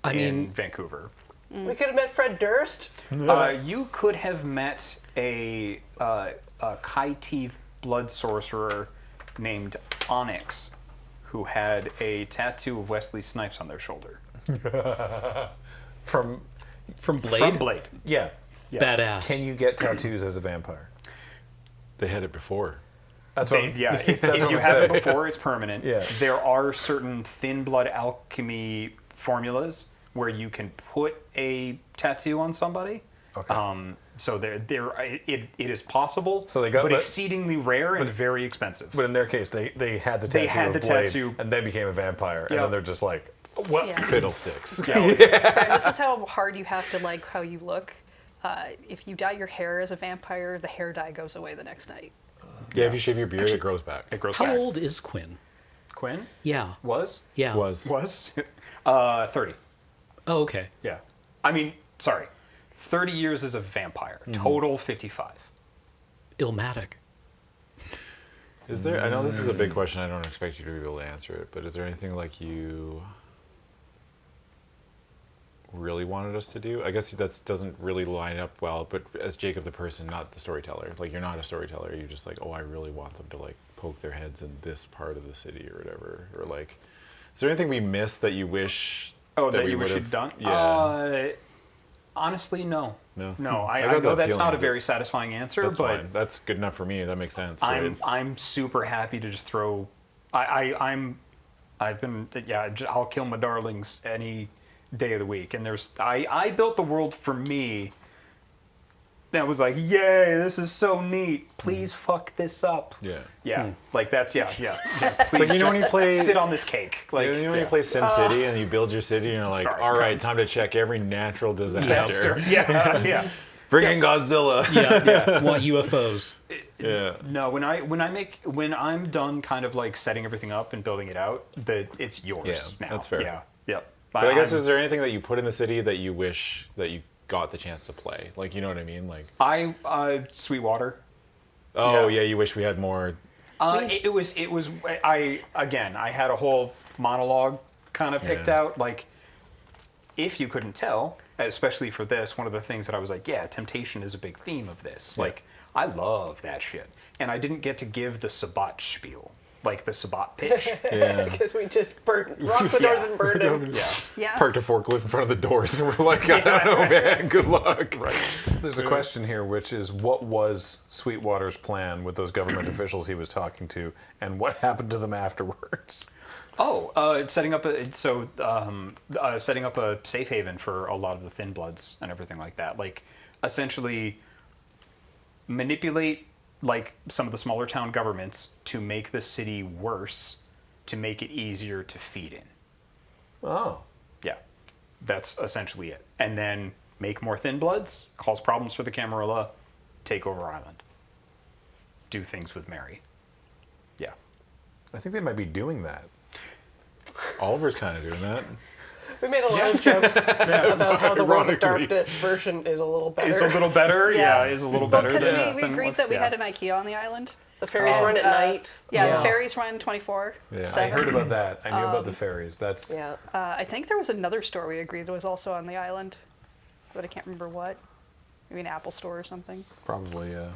I in mean, Vancouver. We could have met Fred Durst. You could have met a Kai-T blood sorcerer named Onyx who had a tattoo of Wesley Snipes on their shoulder. From from Blade. From Blade. yeah. Badass. Can you get tattoos as a vampire? They had it before. That's what. If That's what you I'm have it saying. before, it's permanent. Yeah. There are certain thin blood alchemy formulas where you can put a tattoo on somebody. Okay. So it is possible, So they got- but but- exceedingly rare and very expensive. But in their case, they had the tattoo. They had of the Blade, tattoo. and then became a vampire, and Yeah. then they're just like, well, Yeah. Fiddlesticks. And this is how hard you have to like how you look. If you dye your hair as a vampire, the hair dye goes away the next night. Yeah, if you shave your beard, it grows back. It grows How back. old is Quinn? Quinn Yeah. was Yeah. Was. 30. Oh, okay. Yeah, I mean, sorry, 30 years as a vampire. Total 55. Illmatic. Is there? I know this is a big question. I don't expect you to be able to answer it, but is there anything like you really wanted us to do? I guess that doesn't really line up well. But as Jacob the person, not the storyteller. Like you're not a storyteller. You're just like, oh, I really want them to like poke their heads in this part of the city or whatever. Or like, is there anything we missed that you wish? Oh, that we you wish would've- you'd done? Yeah. Honestly, no. No. No, I got know that that's not feeling, a very satisfying answer, That's but fine. That's good enough for me. That makes sense. I'm super happy to just throw. I've been I'll kill my darlings any day of the week, and I built the world for me. That was like, yay, this is so neat. Please fuck this up. Yeah. Yeah, like that's yeah. Please Like you know when you just play. sit on this cake. Like You know when you play SimCity and you build your city and you're like, Sorry, all right, guys. time to check every natural disaster. disaster. Yeah. Bring in Godzilla. Yeah. Want UFOs? Yeah. No, when I'm done kind of like setting everything up and building it out, it's yours Yeah, now. that's fair. Yeah. Yep. But I guess is there anything that you put in the city that you wish that you got the chance to play? Like, you know what I mean? Like, Sweetwater. oh Yeah. yeah, you wish we had more. It was I had a whole monologue kind of picked Yeah. out. Like, if you couldn't tell, especially for this, one of the things that I was like, yeah, temptation is a big theme of this. Yeah. Like, I love that shit, and I didn't get to give the Sabat spiel, like the Sabat pitch. Yeah. Because we just rocked the doors and burned him. Yeah. Yeah. Parked a forklift in front of the doors and we're like, I don't know, man. Good luck. Right. there's a question here, which is, what was Sweetwater's plan with those government officials he was talking to, and what happened to them afterwards? Setting up a safe haven for a lot of the Thin Bloods and everything like that. Like, essentially manipulate like some of the smaller town governments to make the city worse, to make it easier to feed in. Oh. Yeah, that's essentially it. And then make more Thin Bloods, cause problems for the Camarilla, take over Island, do things with Mary. Yeah. I think they might be doing that. Oliver's kind of doing that. We made a lot of jokes about how the World of Ironically. Darkness version is a little better. It's a little better. Yeah. Is a little better Because than we than agreed what's- that we yeah. had an IKEA on the island. The ferries run at night. Yeah, the ferries run 24. Yeah. I heard about that. I knew about the ferries. That's Yeah. I think there was another store we agreed that was also on the island, but I can't remember what. Maybe an Apple store or something. probably You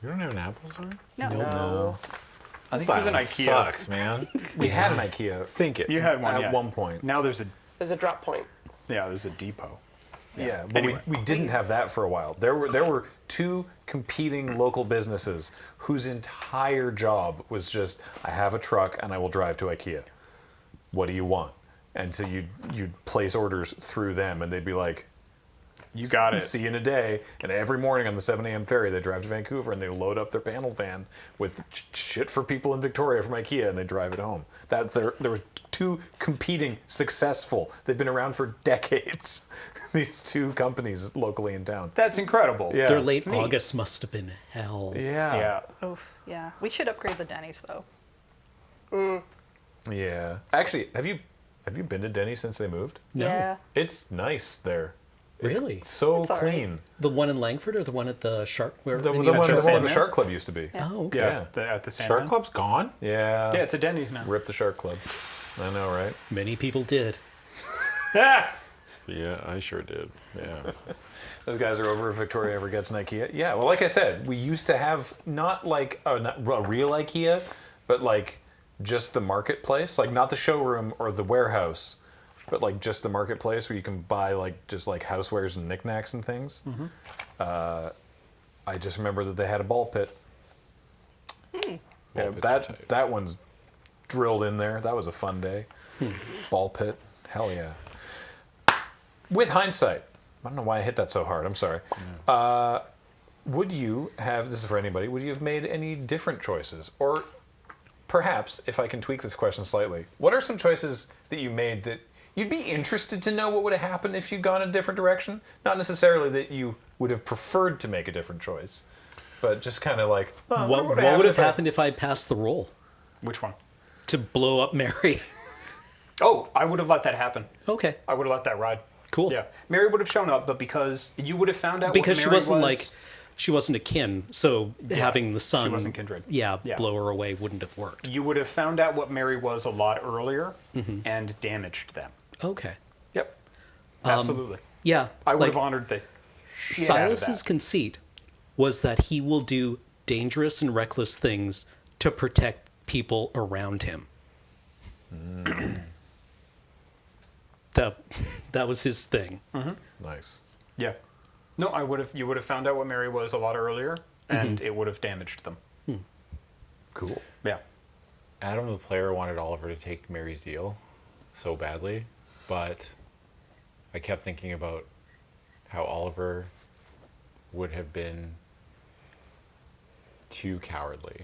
don't have an Apple store? No. No. I think it was an Silent IKEA. Sucks, man. we had an IKEA Think it. You had one at yeah. one point. Now there's There's a drop point. a depot. Yeah, but Anyway. we didn't have that for a while. There were two competing local businesses whose entire job was just, I have a truck and I will drive to IKEA. What do you want? And so you'd place orders through them, and they'd be like, You got it. see you in a day. And every morning on the 7 a.m. ferry, they drive to Vancouver and they load up their panel van with shit for people in Victoria from IKEA, and they drive it home. There were two competing, successful. They've been around for decades. These two companies locally in town. That's incredible. Yeah. Their late August must have been hell. Yeah. Yeah. Oof. Yeah. We should upgrade the Denny's though. Yeah. Actually, have you been to Denny's since they moved? No. Yeah. It's nice there. It's Really? so It's all right. clean. The one in Langford or the one at the Shark? Where The in one where the Sandman? Shark Club used to be. Yeah. Oh, okay. Yeah. Yeah. At the Sandman. Shark Club's gone? Yeah. Yeah, it's a Denny's now. Rip the Shark Club. I know, right? Many people did. Ah! Yeah, I sure did. Yeah. Those guys are over if Victoria ever gets an IKEA. Yeah, well, like I said, we used to have not like not a real IKEA, but like just the marketplace, like not the showroom or the warehouse, but like just the marketplace where you can buy like just like housewares and knickknacks and things. I just remember that they had a ball pit. Yeah, Ball pits are tight. that one's drilled in there. That was a fun day. Ball pit, hell yeah. With hindsight, I don't know why I hit that so hard. I'm sorry. Would you have, this is for anybody, would you have made any different choices? Or perhaps, if I can tweak this question slightly, what are some choices that you made that you'd be interested to know what would have happened if you'd gone a different direction? Not necessarily that you would have preferred to make a different choice, but just kind of like, oh, What would have happened if I passed the roll Which one? to blow up Mary? Oh, I would have let that happen. Okay, I would have let that ride. cool. Yeah. Mary would have shown up, but because you would have found out Because what she Mary wasn't was, like, she wasn't a kin, so having the son, wasn't kindred. Yeah, Yeah. blow her away wouldn't have worked. you would have found out what Mary was a lot earlier Mm-hmm. and damaged them. Okay. Yep. Absolutely. Yeah. I would like, have honored the shit out of Silas's that. conceit was that he will do dangerous and reckless things to protect people around him. That was his thing. nice. Yeah. No, you would have found out what Mary was a lot earlier and it would have damaged them. Cool. Yeah. Adam, the player, wanted Oliver to take Mary's deal so badly, but I kept thinking about how Oliver would have been too cowardly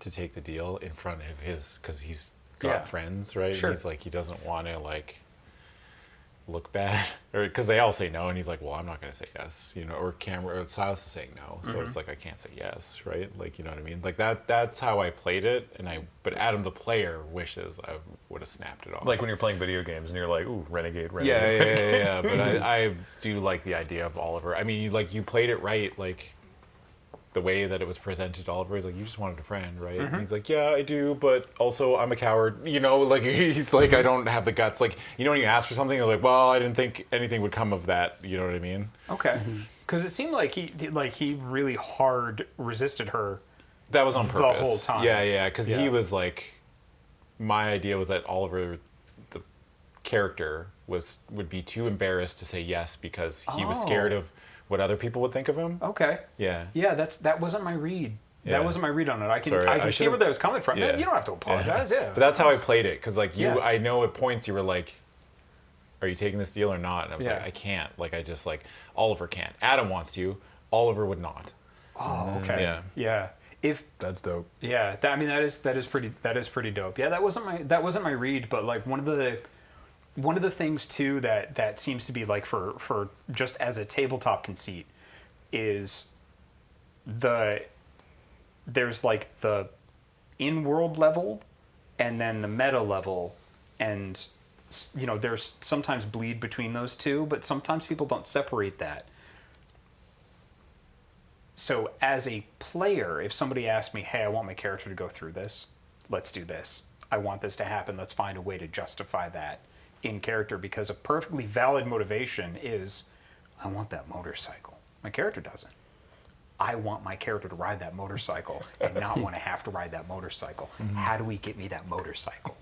to take the deal in front of his, because he's got Yeah. friends, right? Sure. And he's like, he doesn't want to like look bad, or because they all say no, and he's like, well, I'm not going to say yes, you know, or Silas is saying no, so it's like I can't say yes, right? Like, you know what I mean? Like that's how I played it, but Adam the player wishes I would have snapped it off. Like when you're playing video games and you're like, ooh, renegade. yeah. But I do like the idea of Oliver. I mean, you played it right, like the way that it was presented to Oliver is like, you just wanted a friend, right? And he's like, yeah, I do, but also I'm a coward, you know, like he's like, I don't have the guts. Like, you know, when you ask for something, you're like, well, I didn't think anything would come of that, you know what I mean? Okay. Because it seemed like he really hard resisted her. That was on The purpose. whole time. Yeah, because Yeah. he was like, my idea was that Oliver, the character, would be too embarrassed to say yes because he was scared of what other people would think of him. Okay. Yeah. Yeah, that wasn't my read. Yeah. That wasn't my read on it. I can Sorry, I I can see should've- where that was coming from. Yeah. You don't have to apologize. Yeah. But that's how I played it, because like Yeah. I know at points you were like, "Are you taking this deal or not?" And I was Yeah. like, "I can't." Like I just like Oliver can't. Adam wants to. Oliver would not. Oh, okay. Yeah. Yeah. If That's dope. yeah, that, I mean that is pretty dope. Yeah, that wasn't my read, but like one of the things too that seems to be like for just as a tabletop conceit is there's like the in-world level and then the meta level, and you know there's sometimes bleed between those two, but sometimes people don't separate that. So as a player, if somebody asked me, hey, I want my character to go through this, let's do this. I want this to happen. Let's find a way to justify that in character, because a perfectly valid motivation is, I want that motorcycle. My character doesn't. I want my character to ride that motorcycle and not want to have to ride that motorcycle. How do we get me that motorcycle?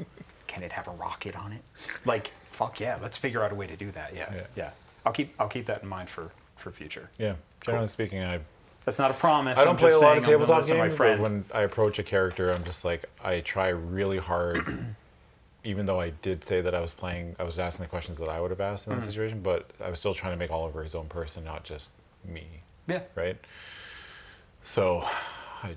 Can it have a rocket on it? Like, fuck yeah, let's figure out a way to do that. Yeah. I'll keep that in mind for future. Yeah. Generally speaking, That's not a promise. I don't I'm play a just lot of saying I'm gonna tabletop listen to games, my but friend. when I approach a character, I'm just like, I try really hard, even though I did say that I was asking the questions that I would have asked in that situation, but I was still trying to make Oliver his own person, not just me. Yeah. Right? So I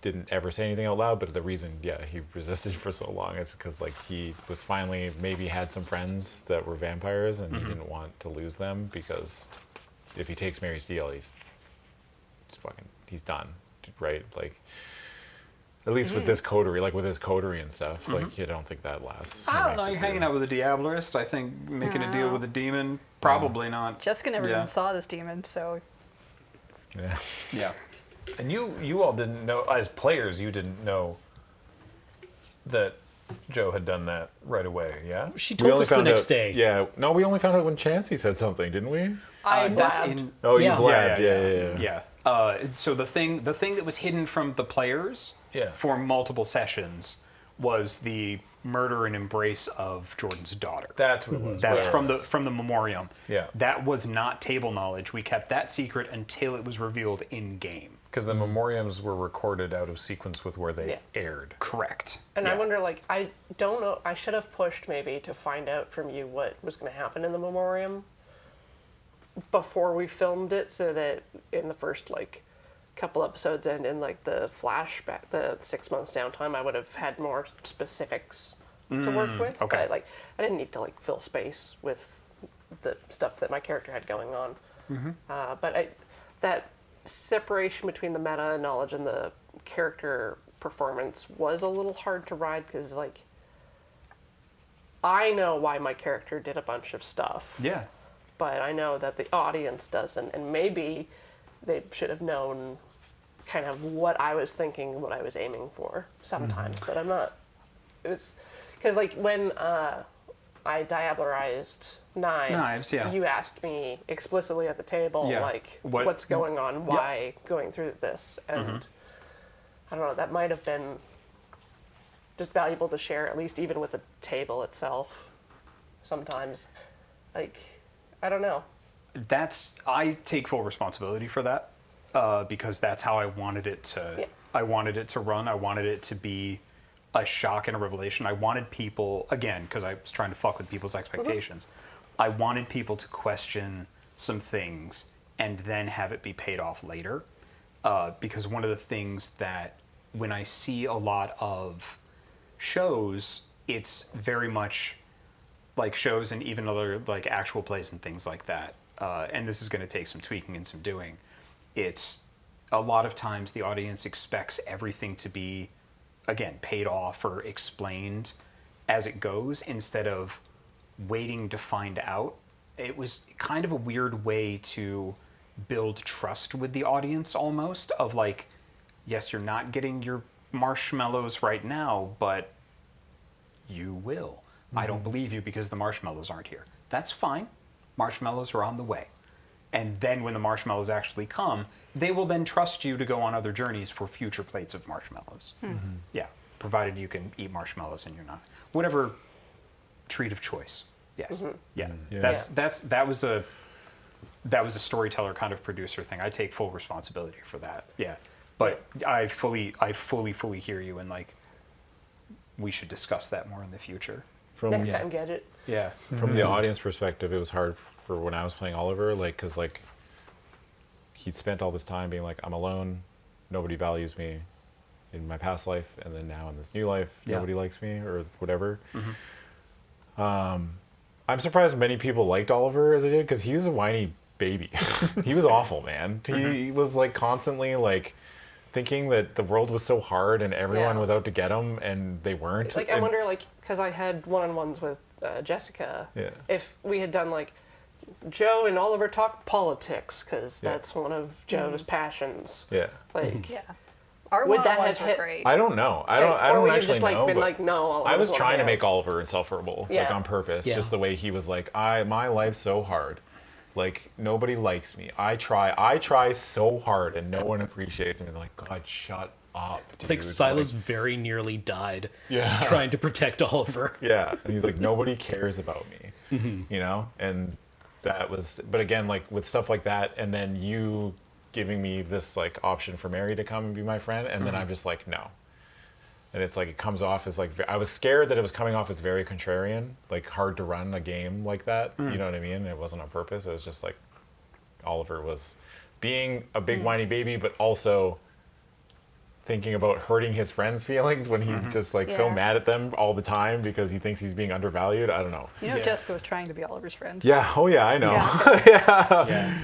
didn't ever say anything out loud, but the reason, he resisted for so long is because like he was finally maybe had some friends that were vampires and he didn't want to lose them, because if he takes Mary's deal, he's done, right? Like, at least with this coterie, like with his coterie and stuff, like I don't think that lasts. I don't know. You're hanging out with a Diablerist. I think making a deal with a demon, probably not. Jessica never Yeah. even saw this demon, so Yeah. Yeah. And you all didn't know, as players, you didn't know that Joe had done that right away, yeah? She We told only us the found next out- day. Yeah. No, we only found out when Chansey said something, didn't we? I That's blabbed. in. Oh, you Yeah. blabbed. Yeah. So the thing that was hidden from the players Yeah. for multiple sessions was the murder and embrace of Jordan's daughter. That's what it was. That's right. from the memoriam. Yeah. That was not table knowledge. We kept that secret until it was revealed in game. Because the memoriams were recorded out of sequence with where they Yeah. aired. Correct. And Yeah. I wonder, like, I don't know, I should have pushed maybe to find out from you what was going to happen in the memoriam before we filmed it, so that in the first, like, couple episodes and in, like, the flashback, the 6 months downtime, I would have had more specifics to work with. okay. But, like, I didn't need to, like, fill space with the stuff that my character had going on. But that separation between the meta knowledge and the character performance was a little hard to ride, because like I know why my character did a bunch of stuff, Yeah. but I know that the audience doesn't, and maybe they should have known kind of what I was thinking, what I was aiming for sometimes, but I'm not. It's because like when I diablerized knives, yeah. you asked me explicitly at the table, Yeah. like, What- what's going on, why going through this, and I don't know, that might have been just valuable to share, at least even with the table itself sometimes. Like, I don't know. I take full responsibility for that, because that's how I wanted it to. Yeah. I wanted it to run. I wanted it to be a shock and a revelation. I wanted people, again, because I was trying to fuck with people's expectations. I wanted people to question some things and then have it be paid off later. Because one of the things that when I see a lot of shows, it's very much like shows and even other like actual plays and things like that. And this is going to take some tweaking and some doing. It's a lot of times the audience expects everything to be, again, paid off or explained as it goes instead of waiting to find out. It was kind of a weird way to build trust with the audience almost, of like, yes, you're not getting your marshmallows right now, but you will. I don't believe you because the marshmallows aren't here. That's fine. Marshmallows are on the way. And then when the marshmallows actually come, they will then trust you to go on other journeys for future plates of marshmallows. Yeah, provided you can eat marshmallows and you're not. Whatever treat of choice. Yes. Yeah. Yeah. That was a that was a storyteller kind of producer thing. I take full responsibility for that. Yeah. But I fully hear you, and like, we should discuss that more in the future. Next time, Gadget. Yeah. From the audience perspective, it was hard for when I was playing Oliver, like, because like he'd spent all this time being like, I'm alone, nobody values me in my past life, and then now in this new life, nobody likes me or whatever. I'm surprised many people liked Oliver as they did, because he was a whiny baby. He was awful, man. He was like constantly like thinking that the world was so hard and everyone was out to get him, and they weren't. Like, I wonder, like, because I had one-on-ones with Jessica, if we had done, like, Joe and Oliver talk politics, because that's one of Joe's passions. Yeah. Like, Yeah. Our Would that one-on-ones have were hit- great. I don't know. I or don't would you actually just, like, know. been but like, no, Oliver I was doesn't trying to wanna make Oliver insufferable, like Yeah. on purpose. Yeah. Just the way he was like, my life's so hard. Like, nobody likes me. I try so hard and no one appreciates me. And they're like, God, shut up, dude. Like Silas very nearly died Yeah. trying to protect Oliver. Yeah, and he's like, nobody cares about me, you know? And that was, but again, like with stuff like that, and then you giving me this like option for Mary to come and be my friend, and then I'm just like, no. And it's like, it comes off as like, I was scared that it was coming off as very contrarian, like hard to run a game like that, you know what I mean? And it wasn't on purpose, it was just like, Oliver was being a big whiny baby, but also thinking about hurting his friends' feelings when he's just like so Yeah. mad at them all the time because he thinks he's being undervalued. I don't know. You know, Jessica was trying to be Oliver's friend. Yeah. Oh yeah, I know. Yeah.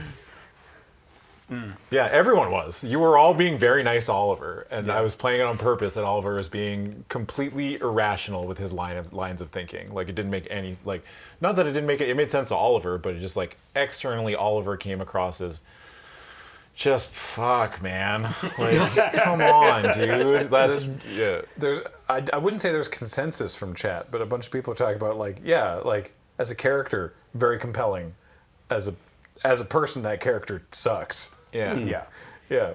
Yeah, everyone was. You were all being very nice to Oliver, and I was playing it on purpose that Oliver was being completely irrational with his lines of thinking. Like, it didn't make any, like, not that it didn't make it, it made sense to Oliver, but it just like externally Oliver came across as just fuck, man. Like, come on, dude. That's I wouldn't say there's consensus from chat, but a bunch of people are talking about like, like as a character, very compelling. As a person, that character sucks. Yeah.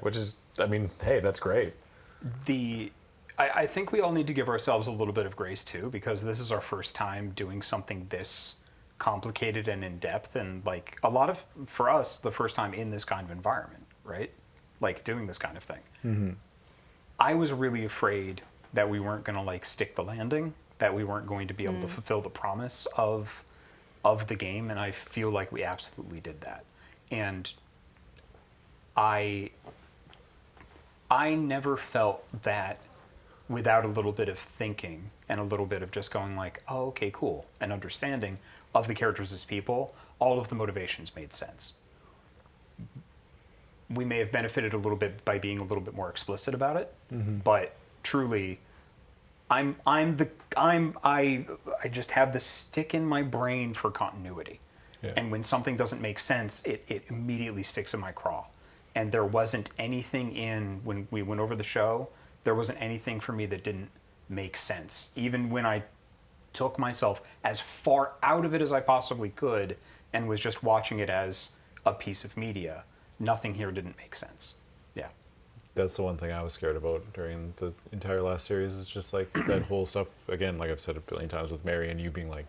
Which is, I mean, hey, that's great. I think we all need to give ourselves a little bit of grace too, because this is our first time doing something this complicated and in depth, and like for us, the first time in this kind of environment, right? Like doing this kind of thing. I was really afraid that we weren't going to like stick the landing, that we weren't going to be able to fulfill the promise of the game, and I feel like we absolutely did that. And I never felt that without a little bit of thinking and a little bit of just going like, oh, okay, cool, and understanding of the characters as people, all of the motivations made sense. We may have benefited a little bit by being a little bit more explicit about it, but truly, I just have this stick in my brain for continuity. Yeah. And when something doesn't make sense, it immediately sticks in my craw. And there wasn't anything when we went over the show, there wasn't anything for me that didn't make sense. Even when I took myself as far out of it as I possibly could and was just watching it as a piece of media, nothing here didn't make sense. Yeah. That's the one thing I was scared about during the entire last series, is just like that whole stuff, again, like I've said a billion times with Mary, and you being like,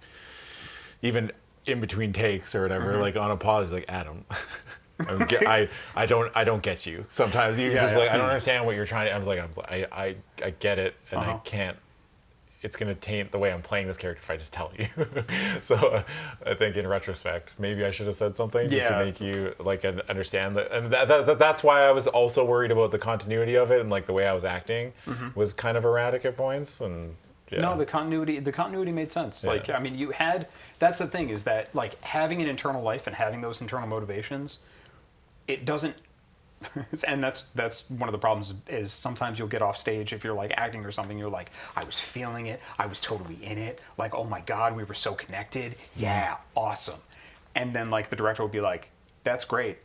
even in between takes or whatever, like on a pause, like, Adam, I don't get you. Sometimes you just like, I don't understand what you're trying to, I was like, I get it, and I can't, it's going to taint the way I'm playing this character if I just tell you. So I think in retrospect, maybe I should have said something just to make you like understand that. And that's why I was also worried about the continuity of it, and like the way I was acting was kind of erratic at points. And no, the continuity made sense. Like, I mean, that's the thing, is that like having an internal life and having those internal motivations, it doesn't, and that's one of the problems, is sometimes you'll get off stage if you're like acting or something, you're like, I was feeling it, I was totally in it, like, oh my God, we were so connected, yeah, awesome. And then like the director will be like, that's great,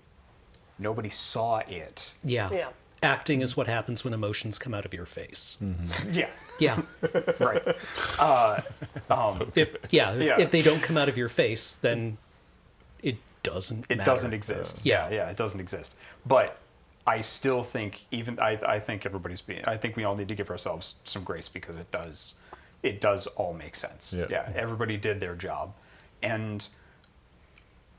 nobody saw it. Yeah. Acting is what happens when emotions come out of your face. Yeah, right. If they don't come out of your face, then it doesn't matter. It doesn't exist. Yeah, it doesn't exist. But I still think, I think I think we all need to give ourselves some grace, because it does all make sense. Yeah. Everybody did their job. And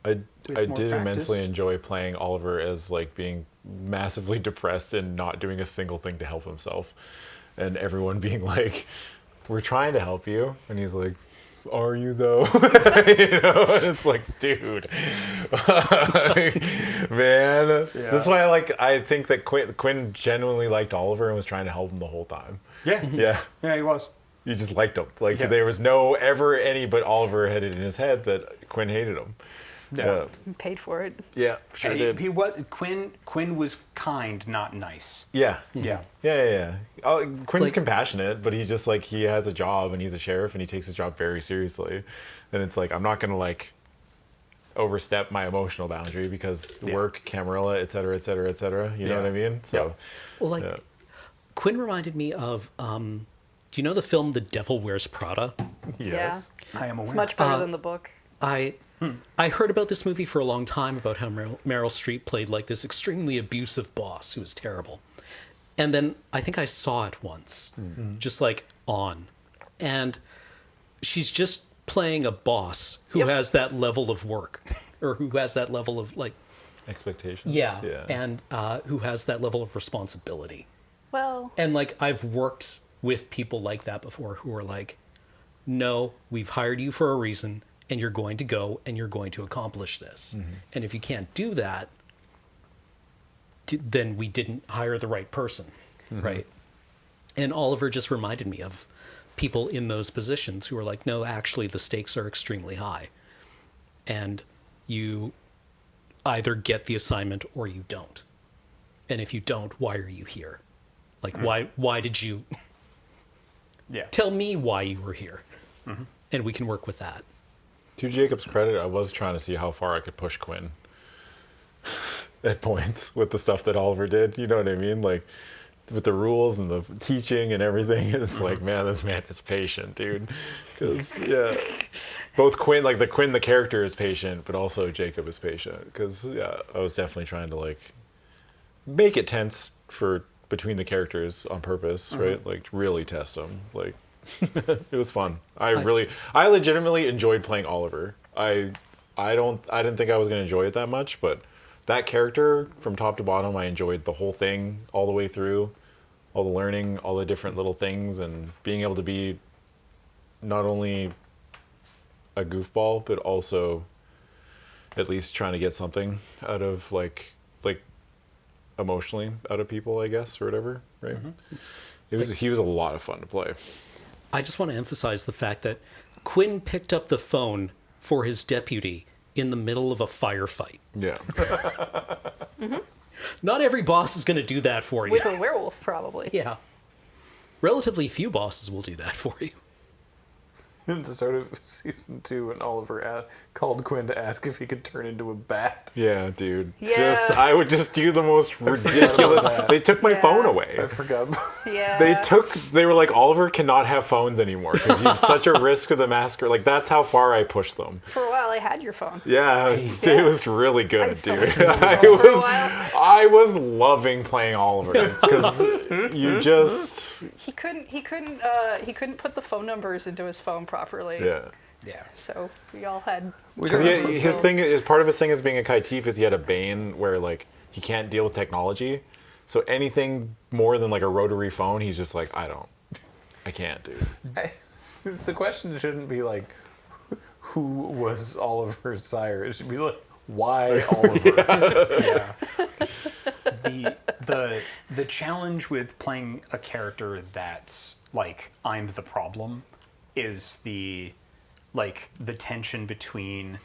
I more did practice. immensely enjoy playing Oliver as like being massively depressed and not doing a single thing to help himself, and everyone being like, "We're trying to help you," and he's like, "Are you though?" You know, and it's like, dude, man. This is why I think that Quinn genuinely liked Oliver and was trying to help him the whole time. Yeah. Yeah. Yeah, he was. You just liked him. Like Yeah. there was no ever any but Oliver had it in his head that Quinn hated him. Yeah. Paid for it. Yeah, sure He, did. he was Quinn was kind, not nice. Yeah. Yeah. Yeah. Oh, Quinn's Like- compassionate, but he just like he has a job and he's a sheriff and he takes his job very seriously. And it's like I'm not gonna like overstep my emotional boundary because work, Camarilla, et cetera, et cetera, et cetera. You know what I mean? So Well, like yeah. Quinn reminded me of. Do you know the film The Devil Wears Prada? yes. I am aware. It's much better than the book. I heard about this movie for a long time about how Meryl Streep played like this extremely abusive boss who was terrible. And then I think I saw it once, just like on. And she's just playing a boss who has that level of work or who has that level of like, Expectations. yeah. Yeah. And who has that level of responsibility. Well, And like I've worked with people like that before who are like, no, we've hired you for a reason and you're going to go and you're going to accomplish this. And if you can't do that, then we didn't hire the right person, right? And Oliver just reminded me of people in those positions who are like, no, actually the stakes are extremely high. And you either get the assignment or you don't. And if you don't, why are you here? Like, why did you... Yeah. Tell me why you were here. And we can work with that. To Jacob's credit, I was trying to see how far I could push Quinn at points with the stuff that Oliver did. You know what I mean? Like with the rules and the teaching and everything. It's like, man, this man is patient, dude. Because both Quinn, like the Quinn, the character is patient, but also Jacob is patient. Because I was definitely trying to like make it tense for between the characters on purpose, right? Like really test them. Like it was fun. I legitimately enjoyed playing Oliver. I didn't think I was gonna enjoy it that much, but that character from top to bottom, I enjoyed the whole thing all the way through, all the learning, all the different little things, and being able to be not only a goofball, but also at least trying to get something out of like emotionally out of people, I guess, or whatever, right? He was a lot of fun to play. I just want to emphasize the fact that Quinn picked up the phone for his deputy in the middle of a firefight. Yeah. Not every boss is going to do that for you. with a werewolf, probably. Yeah. Relatively few bosses will do that for you. At the start of season 2, when Oliver called Quinn to ask if he could turn into a bat. Yeah, dude. Yeah. I would just do the most ridiculous. They took my phone away. I forgot. Yeah. They were like, Oliver cannot have phones anymore because he's such a risk to the massacre. Like, that's how far I pushed them. For a while, I had your phone. Yeah, it was really good, sold dude. your phone for a while. I was loving playing Oliver because you just, He couldn't put the phone numbers into his phone properly. yeah. Yeah. So we all had. Because his thing is part of his thing as being a Kaitif is he had a bane where like he can't deal with technology, so anything more than like a rotary phone, he's just like I can't, dude. The question shouldn't be like, who was Oliver's sire? It should be like, why Oliver? The challenge with playing a character that's like I'm the problem is the tension between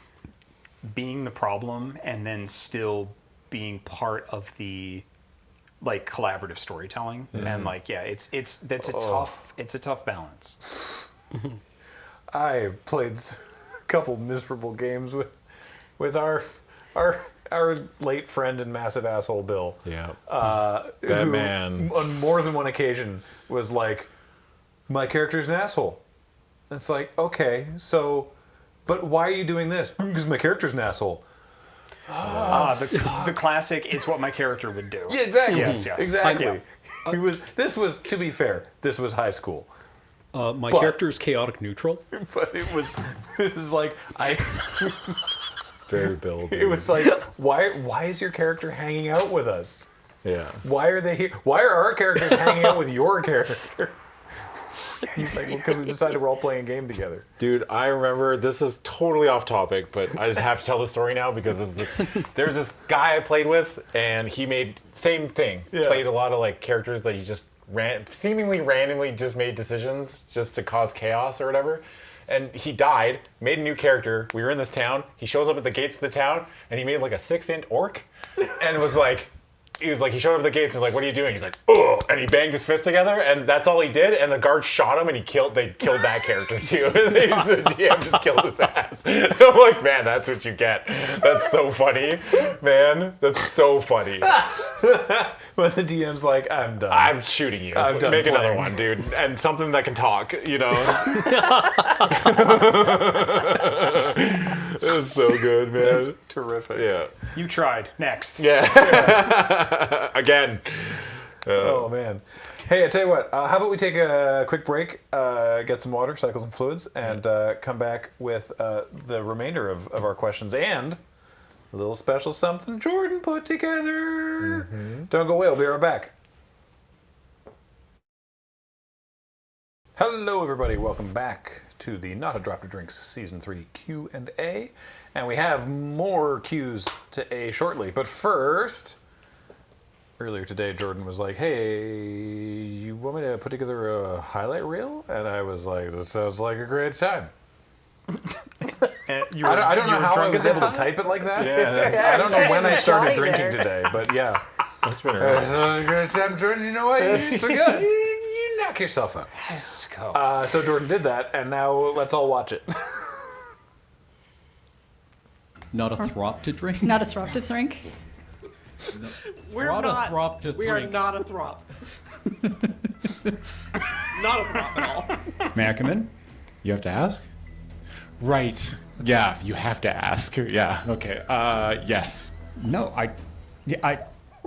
being the problem and then still being part of the like collaborative storytelling. And like it's a tough balance. I played a couple miserable games with our late friend and massive asshole Bill. Yeah. That That man. on more than one occasion was like, my character's an asshole. It's like, okay, so, but why are you doing this? Because my character's an asshole. The classic, it's what my character would do. Yeah, exactly. Yes. Exactly. This was, to be fair, this was high school. My But- character is chaotic neutral. But it was like, Very Bill. It was like, why is your character hanging out with us? yeah. Why are they here? Why are our characters hanging out with your character? He's like, well, because we decided we're all playing a game together. Dude, I remember, this is totally off topic, but I just have to tell the story now because there's this guy I played with, and he made same thing. Yeah. Played a lot of like characters that he just seemingly randomly just made decisions just to cause chaos or whatever. And he died, made a new character. We were in this town. He shows up at the gates of the town, and he made like a 6-inch orc, and was like. He showed up at the gates and was like, what are you doing? He's like, oh, and he banged his fists together, and that's all he did, and the guards shot him, and they killed that character too. The DM just killed his ass. I'm like, man, that's what you get. That's so funny. Man, that's so funny. But the DM's like, I'm done. I'm shooting you. I'm done Make another playing. one, dude. And something that can talk, you know? It's so good, man. That's terrific. Yeah. You tried. Next. Yeah. Again. Oh, man. Hey, I tell you what, how about we take a quick break, get some water, cycle some fluids, and come back with the remainder of our questions and a little special something Jordynne put together. Don't go away, we'll be right back. Hello, everybody. Welcome back to the Not a Drop to Drink Season 3 Q&A. And we have more Q's to A shortly. But first, earlier today, Jordynne was like, hey, you want me to put together a highlight reel? And I was like, that sounds like a great time. I don't know how I was able to type it like that. Yeah. I don't know when I started Johnny drinking there. today, but yeah. It's been It's a great time, Jordynne. You know what? You're so good. You knock yourself out. Let's go. So Jordynne did that, and now let's all watch it. Not a throp to drink? Not a throp to drink. We're Not not. a throp to We are drink. not a throp. Not a throp at all. May I come in? You have to ask? Right. Yeah, you have to ask. Yeah, okay. Yes. No, I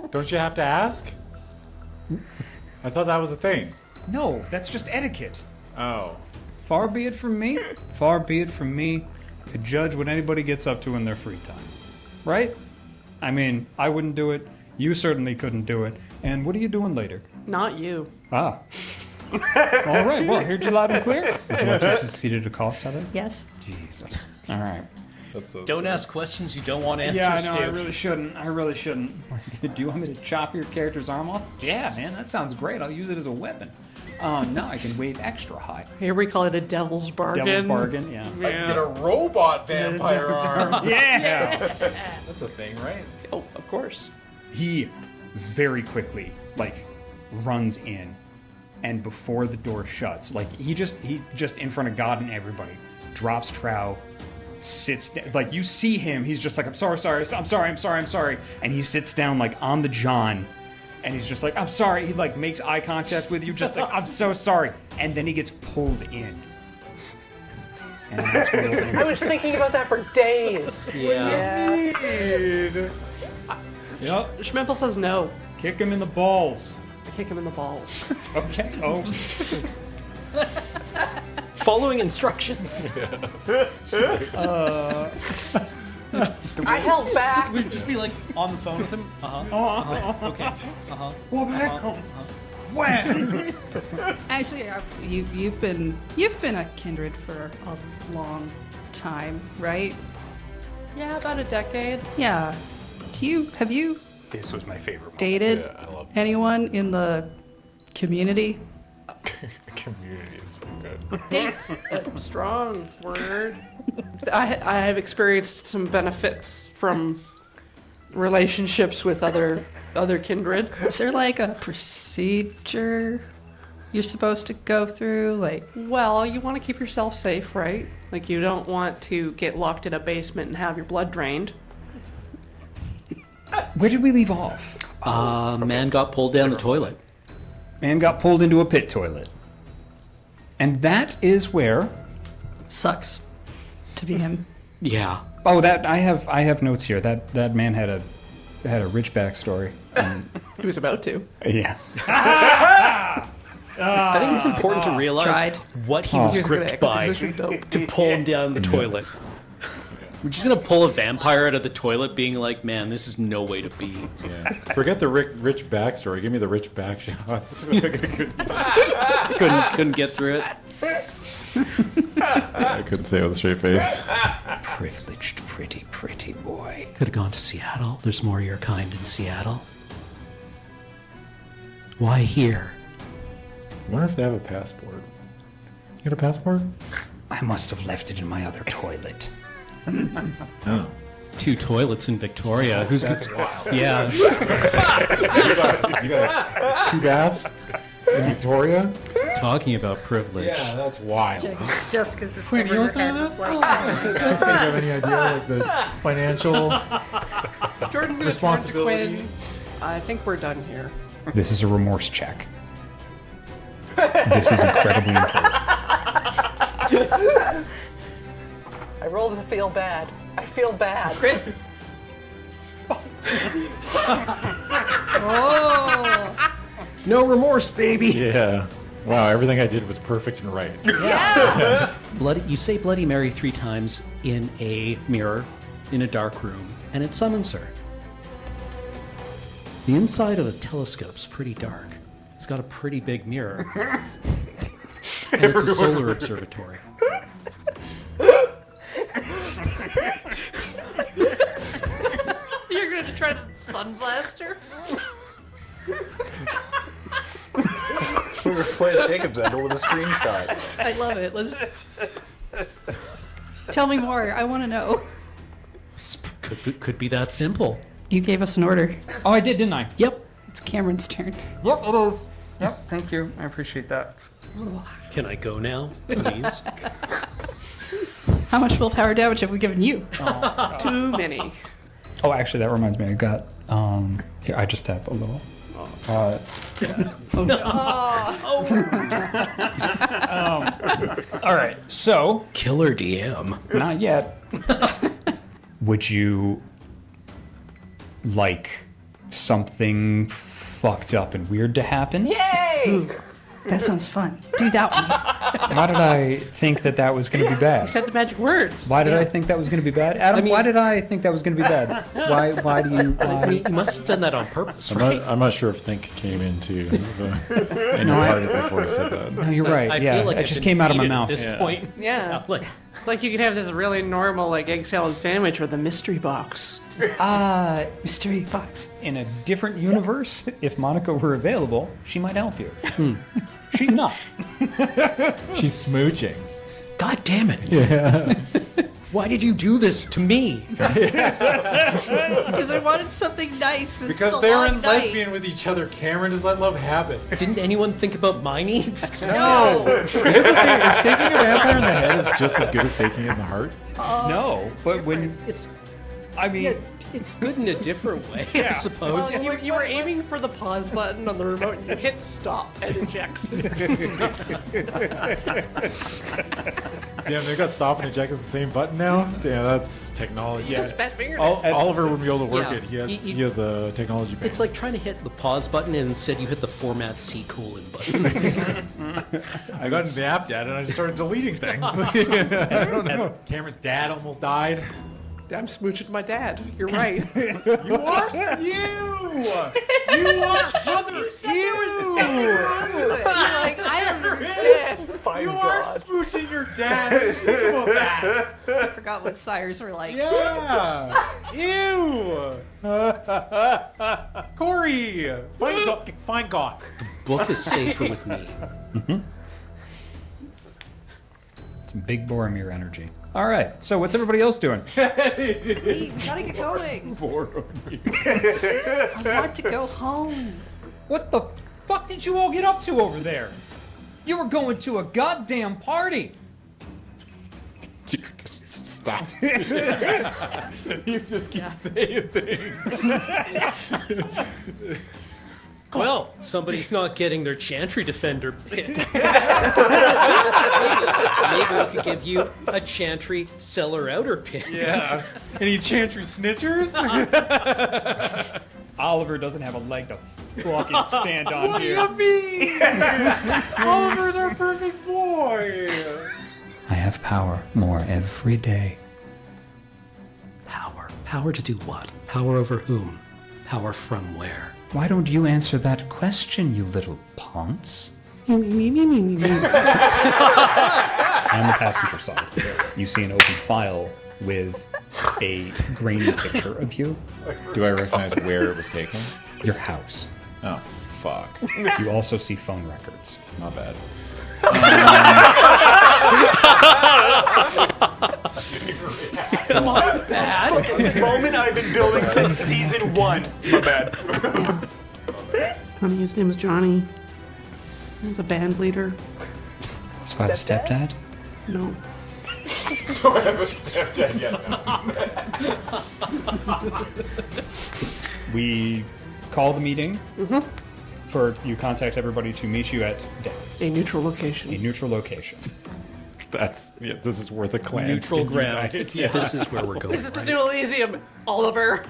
Don't you have to ask? I thought that was a thing. no, that's just etiquette. Oh. Far be it from me to judge what anybody gets up to in their free time. Right? I mean, I wouldn't do it. You certainly couldn't do it. And what are you doing later? Not you. Ah. All right, well, here's you loud and clear. Would you like to secede at a cost, Heather? Yes. Jesus. All right. That's so Don't silly. ask questions you don't want answers Yeah, I know, to. I really shouldn't. Do you want me to chop your character's arm off? Yeah, man, that sounds great. I'll use it as a weapon. No, I can wave extra high. Here we call it a devil's bargain. Devil's bargain, yeah. I can get a robot vampire arm. Yeah! That's a thing, right? Oh, of course. He very quickly, runs in, and before the door shuts, he just in front of God and everybody, drops trowel, sits down, you see him, he's just like, I'm sorry, and he sits down, on the john, and he's just like, I'm sorry, he, makes eye contact with you, just like, I'm so sorry, and then he gets pulled in. And that's where it I was thinking about that for days. Yeah. Yep, Schmempel says no. kick him in the balls. I kick him in the balls. Okay, oh. Following instructions. I held back. We'd just be on the phone with him. Okay. When? Actually, you've been a kindred for a long time, right? Yeah, about a decade. Yeah. Have you This was my favorite one. dated Yeah, I love anyone in the community? Community is so good. Dates. A strong word. I have experienced some benefits from relationships with other kindred. Is there a procedure you're supposed to go through? Well, you want to keep yourself safe, right? You don't want to get locked in a basement and have your blood drained. Where did we leave off? Man got pulled down the toilet. Man got pulled into a pit toilet. And that is where... Sucks to be him. Yeah. Oh, that I have notes here. That man had a rich backstory. And, He was about to. yeah. I think it's important to realize Tried. what he was He was gonna gripped by exposition dope. to pull him down the toilet. We're just gonna pull a vampire out of the toilet, being like, "Man, this is no way to be." Yeah. Forget the rich backstory. Give me the rich back shots. Couldn't get through it. I couldn't say it with a straight face. Privileged, pretty boy. Could have gone to Seattle. There's more of your kind in Seattle. Why here? I wonder if they have a passport. You got a passport? I must have left it in my other toilet. Oh. 2 toilets in Victoria. Who's That's wild. Yeah. You got 2 baths in Victoria? Talking about privilege. Yeah, that's wild. Jessica's just Wait, you listen to this? Do you have any idea, like, the financial Jordan's gonna turn to Quinn. I think we're done here. This is a remorse check. This is incredibly important. I rolled to feel bad. I feel bad. Crit. Oh. No remorse, baby. Yeah. Wow, everything I did was perfect and right. Yeah. You say Bloody Mary 3 times in a mirror in a dark room, and it summons her. The inside of a telescope's pretty dark. It's got a pretty big mirror. And it's a solar observatory. You're going to try to sunblast her? We were playing Jacob's Angle with a screenshot. I love it. Let's tell me more. I want to know. Could be that simple. You gave us an order. Oh, I did, didn't I? Yep. It's Cameron's turn. Yep, it is. Yep, thank you. I appreciate that. Can I go now, please? How much willpower damage have we given you? Too many. Oh, actually, that reminds me. I got. Here, I just have a little. All right, so. Killer DM. Not yet. Would you like something fucked up and weird to happen? Yay! Ooh, that sounds fun. Do that one. Why did I think that was going to be bad? You said the magic words. Why did I think that was going to be bad? Adam, why did I think that was going to be bad? Why do you... You must have done that on purpose, I'm right? not sure if think came into any part of it before I said that. No, you're right. I yeah, feel like it I've just been came out of my eaten mouth. At this Yeah. point. Yeah. Like, It's like you could have this really normal like egg salad sandwich with a mystery box. Mystery box. In a different universe, if Monica were available, she might help you. She's not. She's smooching. God damn it. Yeah. Why did you do this to me? Because I wanted something nice. It's Because been a they're long in night. lesbian with each other. Cameron, just let love happen. Didn't anyone think about my needs? No. Is staking a vampire in the head is just as good as staking it in the heart? No, but when... It's I mean... it's good in a different way, I suppose. Well, you were aiming for the pause button on the remote and you hit stop and eject. Damn, they got stop and eject as the same button now? Damn, that's technology. Just fast fingernails. Oliver wouldn't be able to work Yeah. it. He has, You- he has a technology band. It's like trying to hit the pause button and instead you hit the format C colon button. I got napped at it and I just started deleting things. I don't know. Cameron's dad almost died. I'm smooching my dad. You're right. You are brother. Like, I understand. Fine You are God. smooching your dad. Think about that. I forgot what sires were like. Yeah. Ew. Corey. Fine God. Book is safer with me. Some big Boromir energy. All right, so what's everybody else doing? Please, gotta get going. I want to go home. What the fuck did you all get up to over there? You were going to a goddamn party. Stop. You just keep saying things. Well, somebody's not getting their Chantry Defender pin. Maybe we could give you a Chantry Cellar Outer pin. Yeah. Any Chantry snitchers? Oliver doesn't have a leg to fucking stand on What do here. you mean? Oliver's our perfect boy. I have power more every day. Power to do what? Power over whom? Power from where? Why don't you answer that question, you little ponce? Me, me, me, me, me, me. On the passenger side, you see an open file with a grainy picture of you. Do I recognize where it was taken? Your house. Oh, fuck. You also see phone records. Not bad. The moment I've been building since season 1. My bad. Honey, his name is Johnny. He's a band leader. So I have a stepdad? No. So I have a stepdad yet. We call the meeting for you contact everybody to meet you at A neutral location. a neutral location. This is worth a clan. Neutral to ground. unite. Yeah, this is where we're going. This is the new Elysium, Oliver.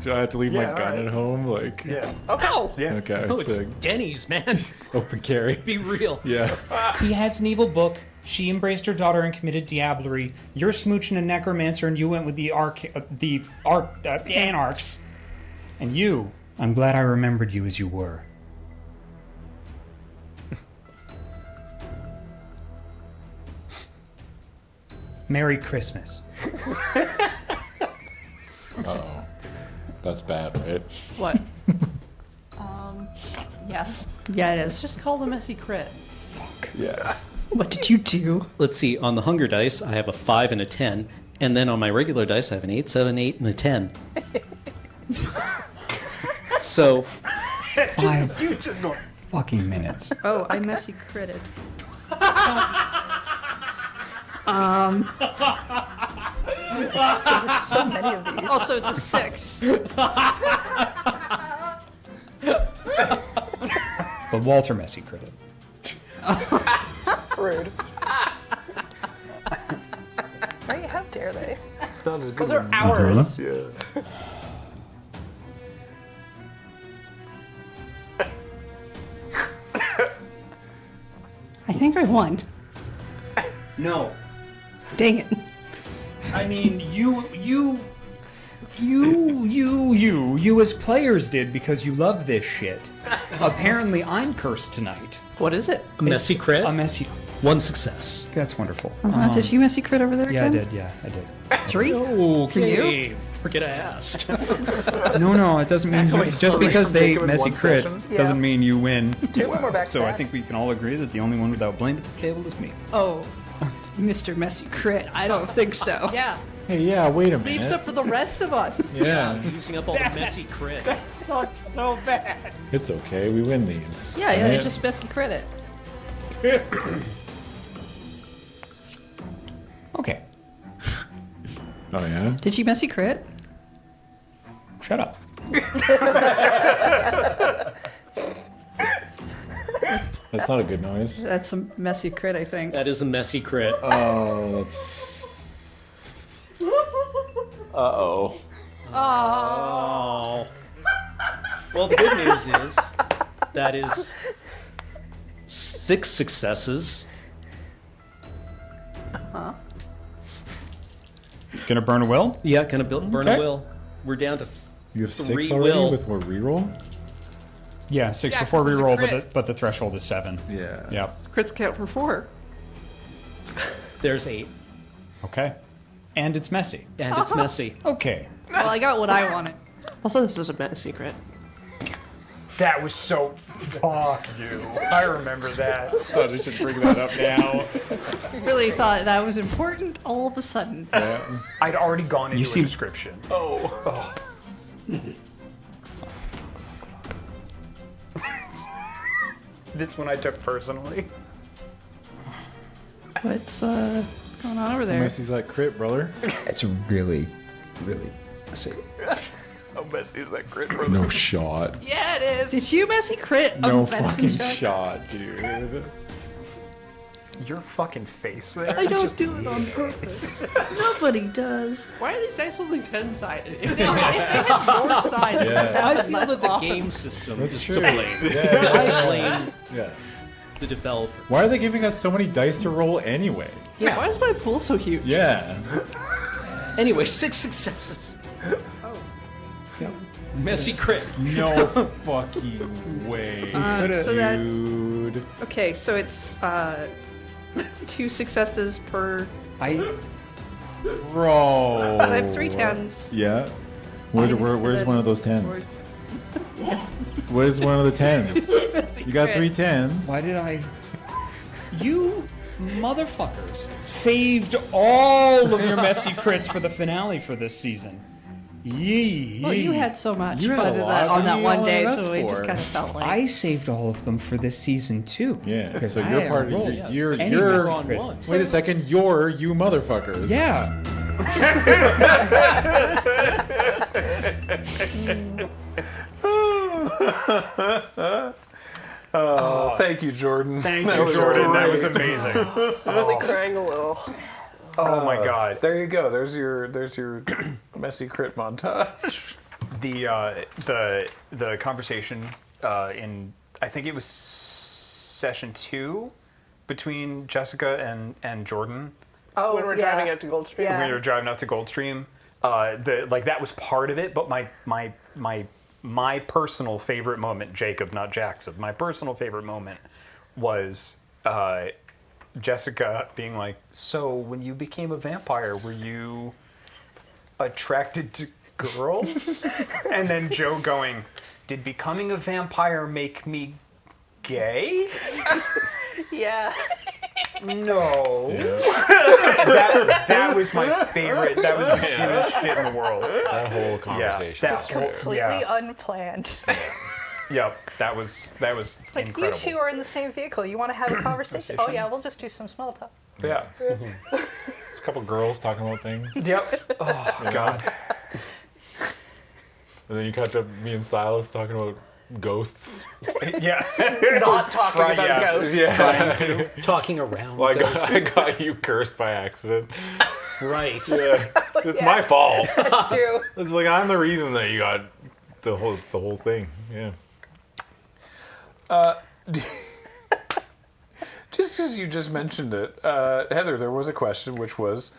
Do I have to leave Yeah, my gun alright. at home? Like, Yeah. Oh. Yeah. okay, Oh, it's sick. Denny's, man. Open carry. Be real. Yeah. He has an evil book. She embraced her daughter and committed diablerie. You're smooching a necromancer, and you went with the anarchs. And you, I'm glad I remembered you as you were. Merry Christmas. Uh-oh. That's bad, right? What? Yeah. Yeah, it is. It's just called a messy crit. Yeah. What did you do? Let's see. On the hunger dice, I have a 5 and a 10, and then on my regular dice, I have an 8, 7, 8, and a 10. So 5 You just going. fucking minutes. Oh, I messy critted. There's so many of these. Also, it's a 6. But Walter Messy critted. Rude. Right? How dare they? It's not as good. Those are ours. Yeah. I think I won. No. Dang it. I mean, you as players did because you love this shit. Apparently, I'm cursed tonight. What is it? a messy crit, A messy. 1 success. That's wonderful. Did you messy crit over there Yeah, I again? did. Yeah, I did. 3? Okay. Forget I asked. No, it doesn't mean just because they Jacob in messy one crit session? doesn't mean you win. More back So I think we can all agree that the only one without blame at this table is me. Oh, Mr. Messy Crit. I don't think so. Yeah. Hey, yeah, wait a Leaves minute. up for the rest of us. Yeah. Using up all the messy crits. Sucks so bad. It's okay. We win these. Yeah, you right? just messy crit it. Okay, Oh, yeah? Did you messy crit? shut up. That's not a good noise. That's a messy crit, I think. That is a messy crit. Oh, that's. Uh-oh. Oh. Well, the good news is that is 6 successes. Gonna burn a will? Yeah, gonna burn Okay. a will. We're down to You have 3 6 already will. with more reroll? Yeah, 6 Yeah, before 'cause it's a reroll, crit. but the threshold is 7. Yeah. Yep. Crits count for 4. There's 8, Okay. And it's messy. and it's messy. Okay. Well, I got what I wanted. Also, this is a bad secret. That was so. Fuck you. I remember that. Thought I should bring that up now. Really thought that was important all of a sudden. I'd already gone into seem- a description. Oh. This one I took personally. What's going on over there? Messy's that crit, brother. It's really messy. How messy is that crit, brother? No shot. Yeah, it is. Did you messy crit? No a medicine fucking check? shot, dude. Your fucking face there. I don't just- do it on purpose. Nobody does. Why are these dice only 10-sided? If they had more sides, this would I happen feel less that the often. game system That's is true. to blame. Yeah. I blame Yeah. the developer. Why are they giving us so many dice to roll anyway? Why is my pool so huge? Yeah. Anyway, 6 successes. Messy crit. No fucking way. So that's Dude. okay. So it's 2 successes per. Bro. I have 3 10s. Yeah. Where's one of those 10s? Where's one of the 10s? You got 3 10s. Why did I? You motherfuckers saved all of your messy crits for the finale for this season. Yee. Well, you had so much You had fun a on lot. that, What on are that you one yelling day, at us so it just for? kind of felt like. I saved all of them for this season too. Yeah. Because So I you're am part of rolled you're any you're messy on crits. one. Wait a second, you're you motherfuckers. Yeah. Oh, thank you, Jordan. Thank That you, was Jordan. That great. was amazing. I'm only crying a little. Oh my god. There you go. There's your messy crit montage. The conversation in I think it was session 2 between Jessica and Jordan Oh, when we're driving out to Goldstream. Yeah. when we were driving out to Goldstream. That was part of it, but my personal favorite moment, Jacob, not Jackson, my personal favorite moment was Jessica being like, so when you became a vampire, were you attracted to girls? And then Joe going, did becoming a vampire make me gay? Yeah. No. That was my favorite. That was the cutest shit in the world. That whole conversation. that was whole- great. Completely Yeah. unplanned. Yep, that was Like, incredible. you two are in the same vehicle. You want to have a conversation? Oh, yeah, we'll just do some small talk. Yeah. There's a couple girls talking about things. Yep. Oh God. And then you cut to me and Silas talking about ghosts. Yeah. Not talking Try- about yeah. ghosts. Yeah. Talking around. Well, ghosts. I got you cursed by accident. Right. Yeah. It's my fault. That's true. It's like I'm the reason that you got the whole thing. Yeah. Just because you just mentioned it, Heather, there was a question which was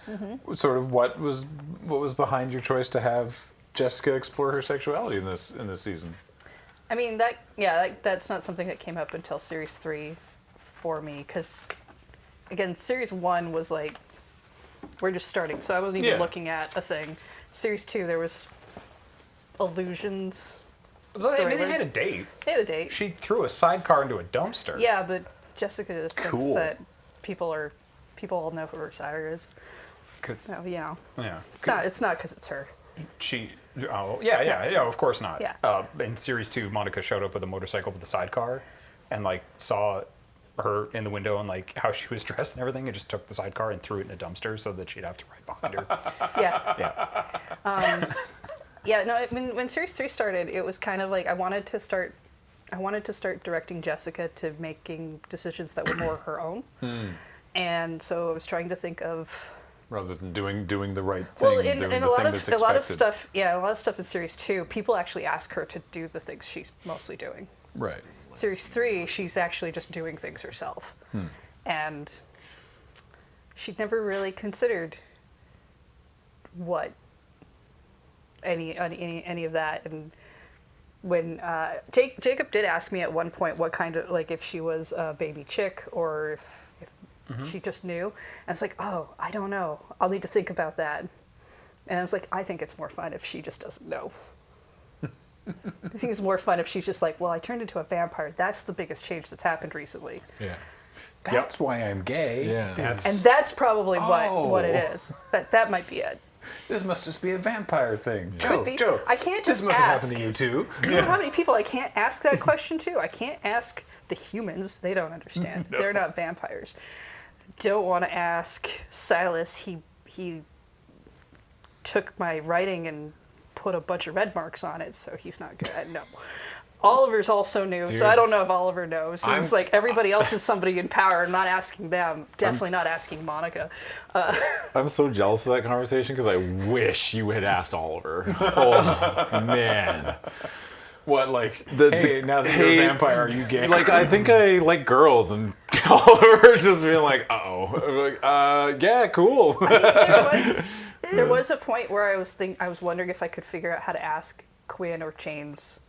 sort of what was behind your choice to have Jessica explore her sexuality in this season. I mean, that's not something that came up until Series 3 for me, because, again, Series 1 was like, we're just starting, so I wasn't even looking at a thing. Series 2, there was illusions. Well, I mean, they had a date. They had a date. She threw a sidecar into a dumpster. Yeah, but Jessica just thinks Cool. that people all know who her sire is. Could- No, you know, Yeah. it's not because it's her. Of course not. Yeah. In Series 2, Monica showed up with a motorcycle with a sidecar and, like, saw her in the window and, like, how she was dressed and everything, and just took the sidecar and threw it in a dumpster so that she'd have to ride behind her. Yeah. Yeah. No. I mean, when Series 3 started, it was kind of like I wanted to start directing Jessica to making decisions that were more her own, and so I was trying to think of. Rather than doing the right thing, Well, doing and the a lot thing of that's a lot of expected. stuff in Series 2, people actually ask her to do the things she's mostly doing. Right. Series 3, she's actually just doing things herself, and she'd never really considered what any of that. And when Jacob did ask me at one point what kind of, like, if she was a baby chick or if she just knew, and I was like, oh, I don't know, I'll need to think about that. And I was like, I think it's more fun if she just doesn't know. I think it's more fun if she's just like, well, I turned into a vampire. That's the biggest change that's happened recently. Yeah. That's why I'm gay. Yeah. And that's probably Oh. what it is. That might be it. This must just be a vampire thing. Could be. Joe, I can't this just must ask. have happened to you too. You know how many people I can't ask that question to? I can't ask the humans. They don't understand. They're not vampires. Don't want to ask Silas. He took my writing and put a bunch of red marks on it, so he's not good. No. Oliver's also new, so I don't know if Oliver knows. It's like everybody else is somebody in power. I'm not asking them. Definitely not asking Monica. I'm so jealous of that conversation because I wish you had asked Oliver. Oh man. What, like, hey, now that you're a vampire, are you gay? Like, I think I like girls, and Oliver just being like, uh-oh. I'm like, yeah, cool. I mean, There was a point where I was wondering if I could figure out how to ask Quinn or Chains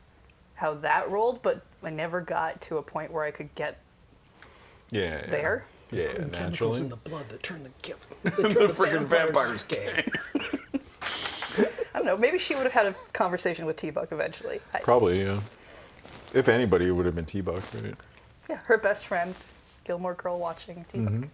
how that rolled, but I never got to a point where I could get there. Yeah, Chemicals naturally. in the blood that turn the Freaking vampires gay. I don't know. Maybe she would have had a conversation with T-Buck eventually. Probably, yeah. If anybody, it would have been T-Buck, right? Yeah, her best friend, Gilmore Girl watching T-Buck.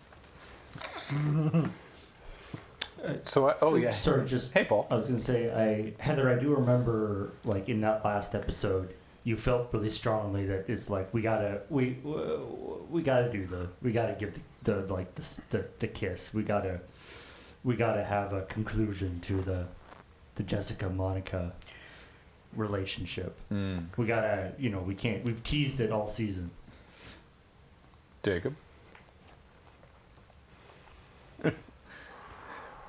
So, yeah. Sorry, just Hey, Paul. I was gonna say, Heather, I do remember, like in that last episode, you felt really strongly that it's like we gotta give the kiss. We gotta have a conclusion to the Jessica Monica relationship. We gotta, we've teased it all season. Jacob.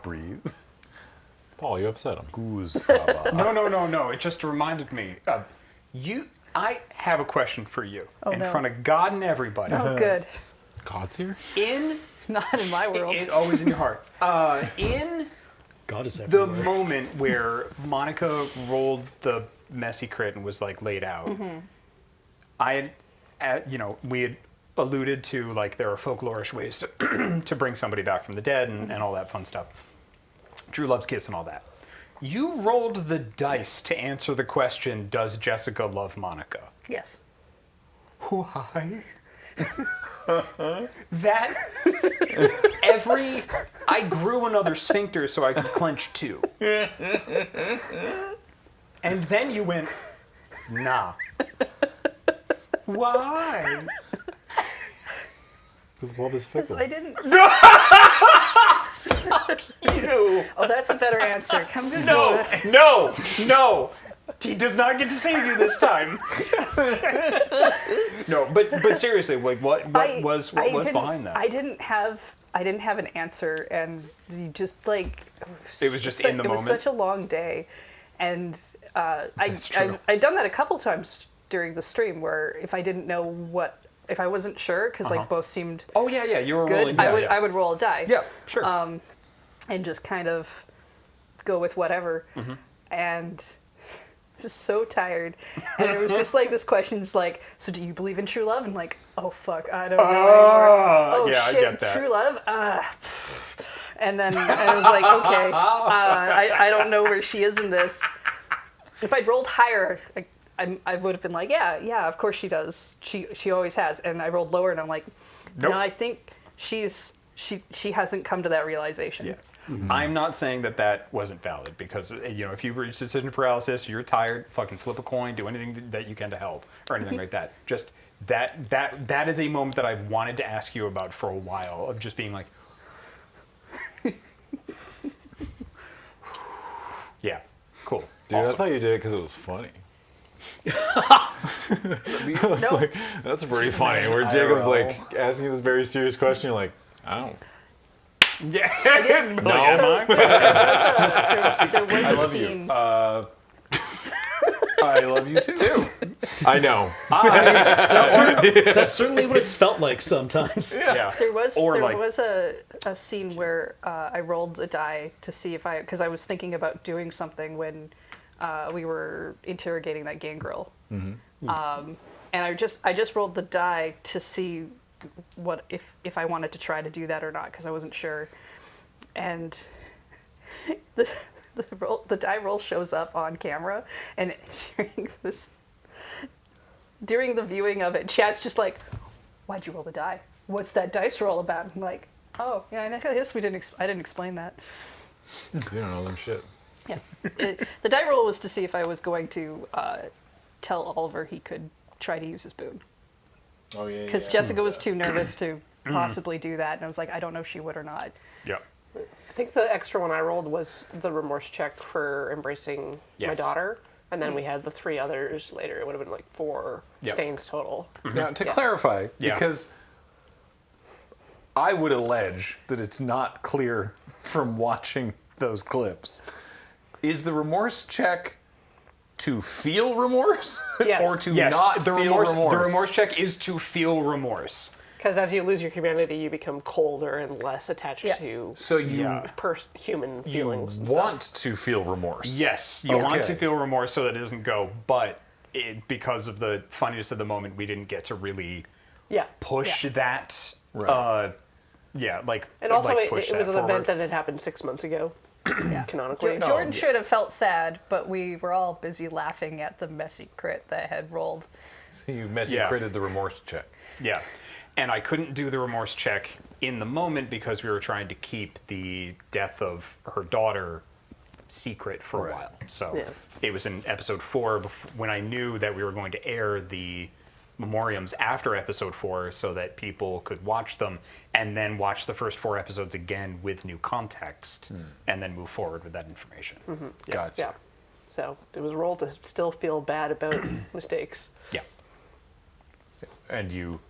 Breathe. Paul, you upset him. No. It just reminded me. I have a question for you in no. front of God and everybody. Oh, good. God's here? Not in my world. Always in your heart. In God is the everywhere. moment where Monica rolled the messy crit and was like laid out, I had, we had alluded to like there are folklorish ways to bring somebody back from the dead and all that fun stuff. True love's kiss and all that. You rolled the dice to answer the question, does Jessica love Monica? Yes. Why? I grew another sphincter so I could clench two. And then you went, nah. Why? Because love is fickle. I didn't. You. Oh, that's a better answer. Come good. No. He does not get to save you this time. No, but seriously, like what was behind that? I didn't have an answer, and you just like it was just in the moment. It was such a long day, and That's true. I'd done that a couple times during the stream where if I didn't know if I wasn't sure because like both seemed oh yeah you were good, rolling. I would roll a die. Yeah, sure. And just kind of go with whatever, and just so tired, and it was just like this question's like, so do you believe in true love? And like, oh fuck, I don't know anymore. Oh yeah, shit, I get that. true love. And then I was like, okay, I don't know where she is in this. If I'd rolled higher, I would have been like, yeah, of course she does. She always has. And I rolled lower, and I'm like, nope. No, I think she hasn't come to that realization. Yeah. I'm not saying that wasn't valid because if you reach decision paralysis, you're tired, fucking flip a coin, do anything that you can to help or anything like that. Just that is a moment that I've wanted to ask you about for a while of just being like, yeah, cool. Dude, awesome. I thought you did it because it was funny. No. That's pretty funny. Where Jacob's like asking you this very serious question, you're like, I don't. Yeah. No. There was a scene. I love you too. I know. That's certainly what it's felt like sometimes. Yeah. There was Or was a scene where I rolled the die to see because I was thinking about doing something when we were interrogating that gang girl, and I just rolled the die to see what if I wanted to try to do that or not because I wasn't sure, and the die roll shows up on camera, and during the viewing of it, Chad's just like, "Why'd you roll the die? What's that dice roll about?" I'm like, "Oh, yeah, I guess I didn't explain that." You don't know them shit. Yeah, the die roll was to see if I was going to tell Oliver he could try to use his boon. Oh yeah. Because Jessica was too nervous to possibly do that, and I was like, I don't know if she would or not. Yeah. I think the extra one I rolled was the remorse check for embracing my Yes. daughter, and then we had the 3 others later. It would have been like 4 stains total. Now, to clarify, Yeah. because I would allege that it's not clear from watching those clips, is the remorse check to feel remorse Yes. or to Yes. not the feel remorse. remorse? The remorse check is to feel remorse. Because as you lose your humanity, you become colder and less attached Yeah. to So you Yeah. human feelings. and want stuff. to feel remorse. Yes, you want Okay. to feel remorse so that it doesn't go, but because of the funniness of the moment, we didn't get to really Yeah. push that. Right. Like And also, like push it was an that event forward. that had happened 6 months ago, canonically. Jordan should have felt sad, but we were all busy laughing at the messy crit that had rolled. You messy Yeah. critted the remorse check. Yeah. And I couldn't do the remorse check in the moment because we were trying to keep the death of her daughter secret for Right. a while. So Yeah. it was in episode 4 when I knew that we were going to air the memoriams after episode 4 so that people could watch them and then watch the first 4 episodes again with new context and then move forward with that information. Gotcha. Yeah. So it was rolled to still feel bad about mistakes. Yeah. And you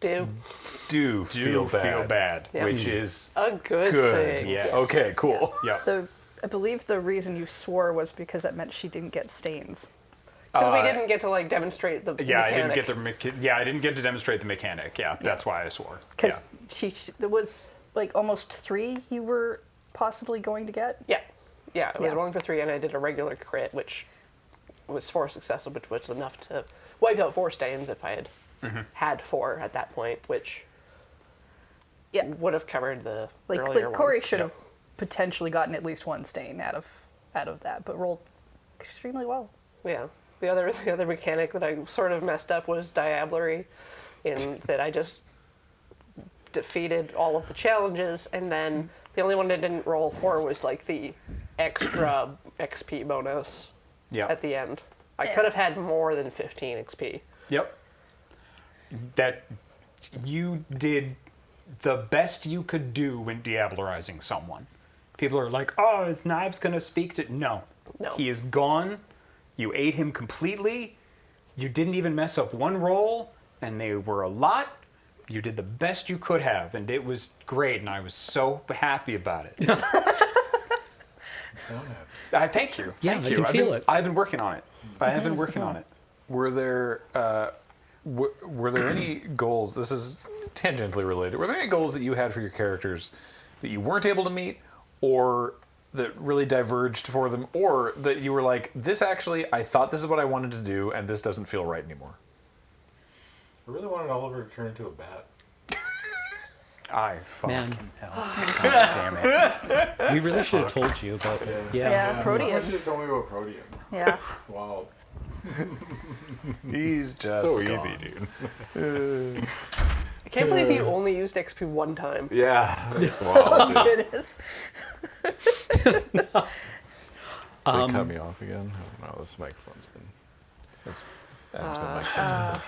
Do do feel bad. Yeah. Which is a good good. thing. Yeah. Okay, cool. Yeah. I believe the reason you swore was because that meant she didn't get stains. Because we didn't get to like demonstrate the Yeah, mechanic. I didn't get to demonstrate the mechanic. Yeah, that's why I swore. Because there was like almost 3 you were possibly going to get. Yeah. Yeah, I was Yeah. rolling for 3 and I did a regular crit, which was 4 successes, which was enough to wipe out 4 stains if I had had 4 at that point, which Yeah. would have covered the Like earlier Corey one. should have potentially gotten at least 1 stain out of that, but rolled extremely well. Yeah. The other mechanic that I sort of messed up was diablerie, in that I just defeated all of the challenges, and then the only one I didn't roll for was like the extra XP bonus Yeah. at the end. I could have had more than 15 XP. Yep. That you did the best you could do when diablerizing someone. People are like, "Oh, his knife's gonna speak to." No. He is gone. You ate him completely. You didn't even mess up one roll, and they were a lot. You did the best you could have, and it was great, and I was so happy about it. Thank you. Yeah, Thank I you. can feel it. I've been working on it. I have been working on it. Were there were there any goals? This is tangentially related. Were there any goals that you had for your characters that you weren't able to meet, or that really diverged for them, or that you were like, "This actually, I thought this is what I wanted to do, and this doesn't feel right anymore"? I really wanted Oliver to turn into a bat. I fucking Man. hell. God damn it. We really should have told you about Yeah, Someone Protean. should have told me about Protean. Yeah. Wow. He's just So gone. easy, dude. I can't believe you only used XP 1 time. Yeah, that's wild, dude. It is. They cut me off again. I don't know. This microphone's been. It's been mic sensitive,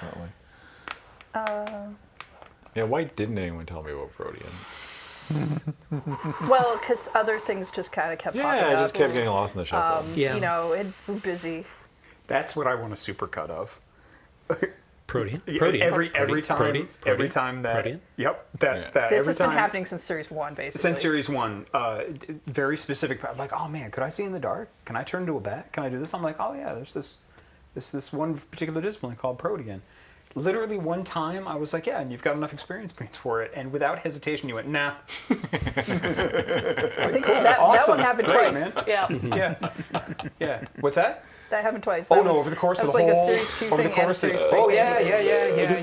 unfortunately. Yeah, why didn't anyone tell me about Protean? Well, because other things just kind of kept popping Yeah, I up. just kept getting lost in the shuffle. Yeah. You know, we're busy. That's what I want a supercut of. Protean. Yeah, Protean. Every time, Protean. every time that. Protean. Yep. Yeah. That This every has been time. happening since series 1, basically. Since series 1, very specific. Like, oh man, could I see in the dark? Can I turn into a bat? Can I do this? I'm like, oh yeah, there's this one particular discipline called Protean. Literally one time, I was like, yeah, and you've got enough experience points for it. And without hesitation, you went, nah. I think that Awesome. one happened Great, twice. man. Yeah. Yeah. What's that? That happened twice. Oh That no, was- over the course that of was the like whole. a series 2 over thing the course and a of. series 3 Oh thing.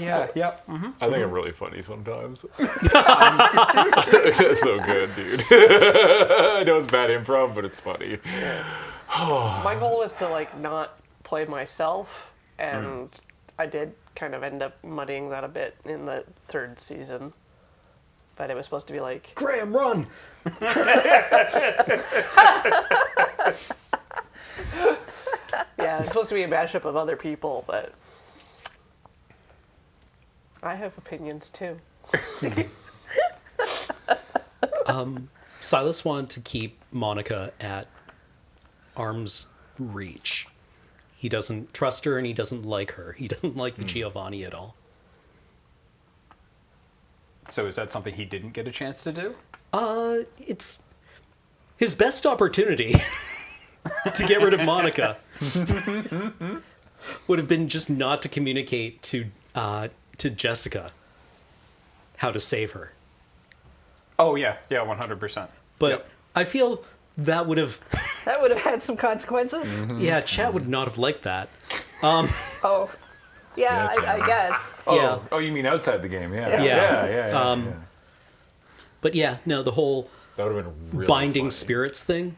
yeah. Yep. I think I'm really funny sometimes. That's so good, dude. I know it's bad improv, but it's funny. My goal was to like not play myself, and I did kind of end up muddying that a bit in the 3rd season. But it was supposed to be like, Graham, run! yeah, it's supposed to be a mashup of other people, but I have opinions too. Silas wanted to keep Monica at arm's reach. He doesn't trust her and he doesn't like her. He doesn't like the Giovanni at all. So is that something he didn't get a chance to do? It's his best opportunity to get rid of Monica. Would have been just not to communicate to Jessica. how to save her. Oh yeah, 100%. But Yep. I feel that would have, That would have had some consequences. yeah, Chat would not have liked that. Oh, yeah, I guess. Yeah. Oh, you mean outside the game? Yeah. Yeah. Yeah. But yeah, no, the whole That would have been really binding funny. spirits thing,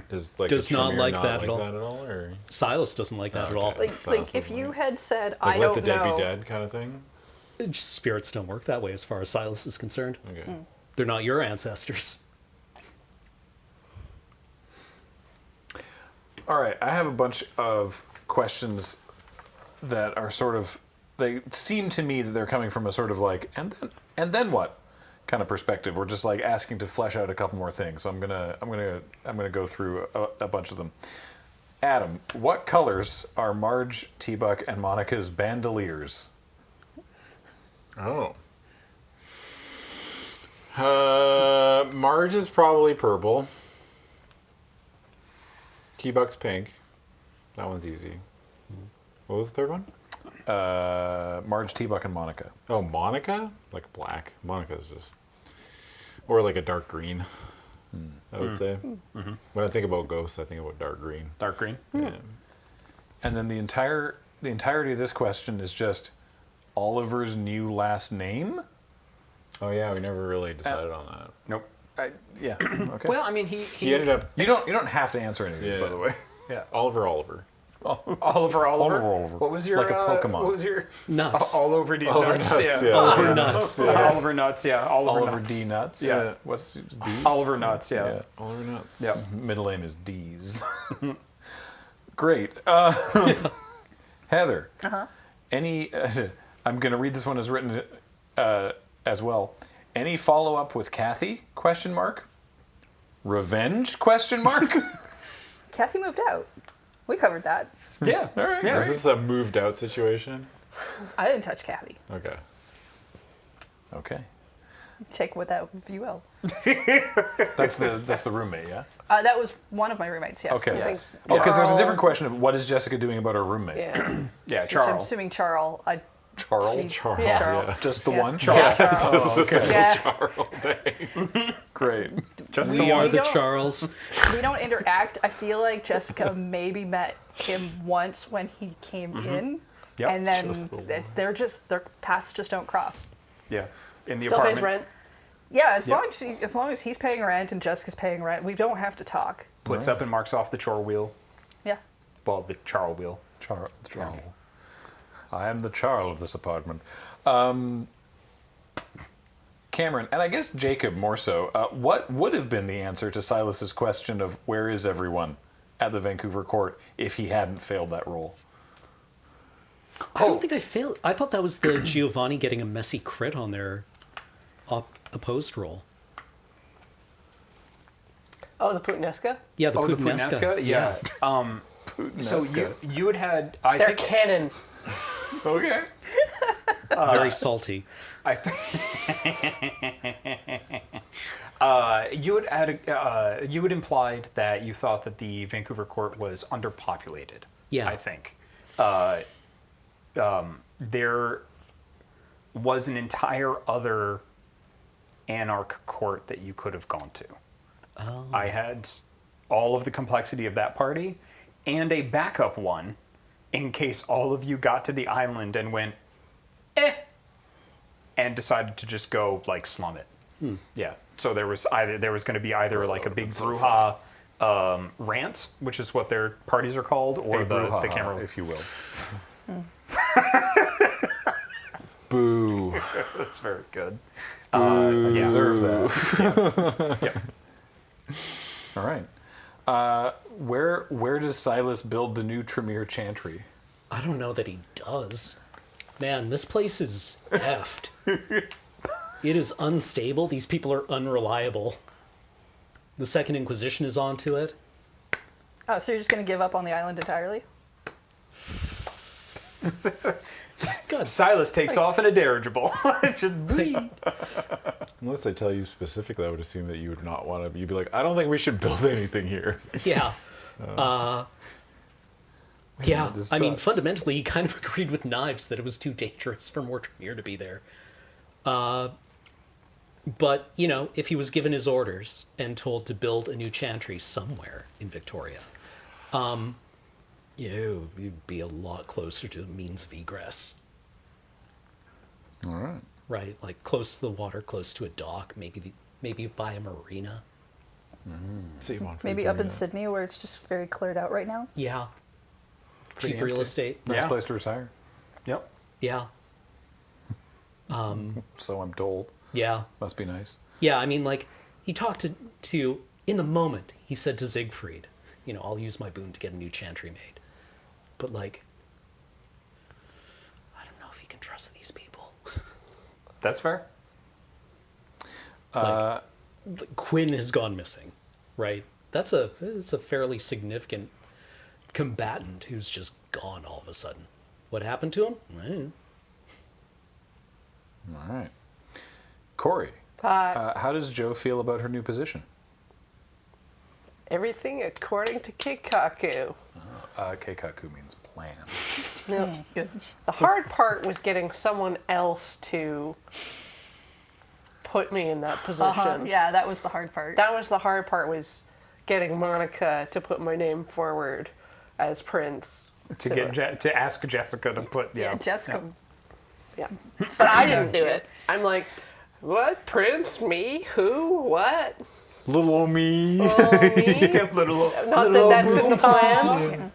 Does, like, Does the not Tremere like that at all. or? Silas doesn't like that at all. Okay. Like if you had said, Like, I let don't the dead know. be dead kind of thing? Spirits don't work that way as far as Silas is concerned. Okay. They're not your ancestors. All right, I have a bunch of questions that are sort of, they seem to me that they're coming from a sort of like, and then what kind of perspective. We're just like asking to flesh out a couple more things. So I'm gonna go through a bunch of them. Adam, what colors are Marge, T-Buck, and Monica's bandoliers? Oh. Marge is probably purple. T-Buck's pink. That one's easy. What was the third one? Marge, T-Buck, and Monica. Oh, Monica? Like black. Monica's just... Or like a dark green, I would say. Mm-hmm. When I think about ghosts, I think about dark green. Dark green. Yeah. And then the entirety of this question is just Oliver's new last name? Oh yeah, we never really decided on that. Nope. Yeah. Okay. Well, I mean, He ended up... you don't have to answer any of these, Yeah. by the way. Yeah. Oliver. Oliver. Oliver. What was your Like a Pokemon. What was your Nuts. all over these Oliver nuts? Nuts, Yeah. yeah. Oliver Nuts. Oliver Nuts. Yeah. Oliver Oliver Nuts. D. Nuts? Yeah. What's D's? Oliver Nuts. Yeah. Oliver Nuts. Yep. Middle name is D's. Great. Heather. Uh-huh. Any? I'm going to read this one as written as well. Any follow up with Kathy? Question mark. Revenge? Question mark. Kathy moved out. We covered that. Yeah. All right. Yeah. Is this a moved out situation? I didn't touch Kathy. Okay. Okay. Take what that if you will. That's the roommate. Yeah. That was one of my roommates. Yes. Okay. Yes. Oh, because there's a Charles- different question of what is Jessica doing about her roommate? Yeah. Yeah. Which I'm Charles. assuming Charles. Charles. Charles. Yeah. Yeah. Just the one. Yeah, Charles. Oh, okay. Yeah. Great. Just We the are one. the don't- Charles. We don't interact. I feel like Jessica maybe met him once when he came in, Yep. and then Just the one. their paths just don't cross. Yeah. In the Still pays apartment. rent. Yeah, as Yep. long as he's paying rent and Jessica's paying rent, we don't have to talk. Puts up and marks off the chore wheel. Yeah. Well, the Charles wheel. Charles. I am the Charles of this apartment. Cameron, and I guess Jacob more so, what would have been the answer to Silas's question of where is everyone at the Vancouver court if he hadn't failed that role? I don't think I failed. I thought that was the Giovanni getting a messy crit on their opposed roll. Oh, the Puttanesca? Yeah, the Oh, the Puttanesca. Puttanesca? Yeah. So you had had I They're think canon. Okay. Very salty. I you had implied that you thought that the Vancouver court was underpopulated. Yeah. I think there was an entire other anarch court that you could have gone to. Oh. I had all of the complexity of that party and a backup one in case all of you got to the island and went, and decided to just go like slum it. Yeah. So there was going to be either like a big brouhaha rant, which is what their parties are called, or the camera, if you will. Boo. That's very good. I deserve that. Yeah. All right. Where does Silas build the new Tremere Chantry? I don't know that he does. Man, this place is effed. It is unstable. These people are unreliable. The Second Inquisition is onto it. Oh, so you're just going to give up on the island entirely? God, Silas takes off in a dirigible. Just bleed. Unless they tell you specifically, I would assume that you would not want to. You'd be like, I don't think we should build anything here. yeah. Yeah, This I mean, sucks. fundamentally, he kind of agreed with Knives that it was too dangerous for Mortonier to be there. But, you know, if he was given his orders and told to build a new chantry somewhere in Victoria, you'd be a lot closer to a means of egress. All right. Right, like close to the water, close to a dock, maybe by a marina. Maybe up in Sydney where it's just very cleared out right now. Yeah. Pretty Cheap real empty. estate. Nice Yeah. place to retire. Yep. Yeah. So I'm told. Yeah. Must be nice. Yeah, I mean, like, he talked to in the moment, he said to Siegfried, you know, I'll use my boon to get a new chantry made. But, like, I don't know if you can trust these people. That's fair. Quinn has gone missing, right? It's a fairly significant combatant who's just gone all of a sudden. What happened to him? I don't know. All right. Corey, how does Joe feel about her new position? Everything according to Keikaku. Keikaku means plan. No. The hard part was getting someone else to put me in that position. Yeah, that was the hard part. That was the hard part, was getting Monica to put my name forward as Prince. To ask Jessica to put Yeah, Jessica. Yeah. But I didn't do it. I'm like, what? Prince? Me? Who? What? Little old me. Oh, me? little. Not that that's been the plan.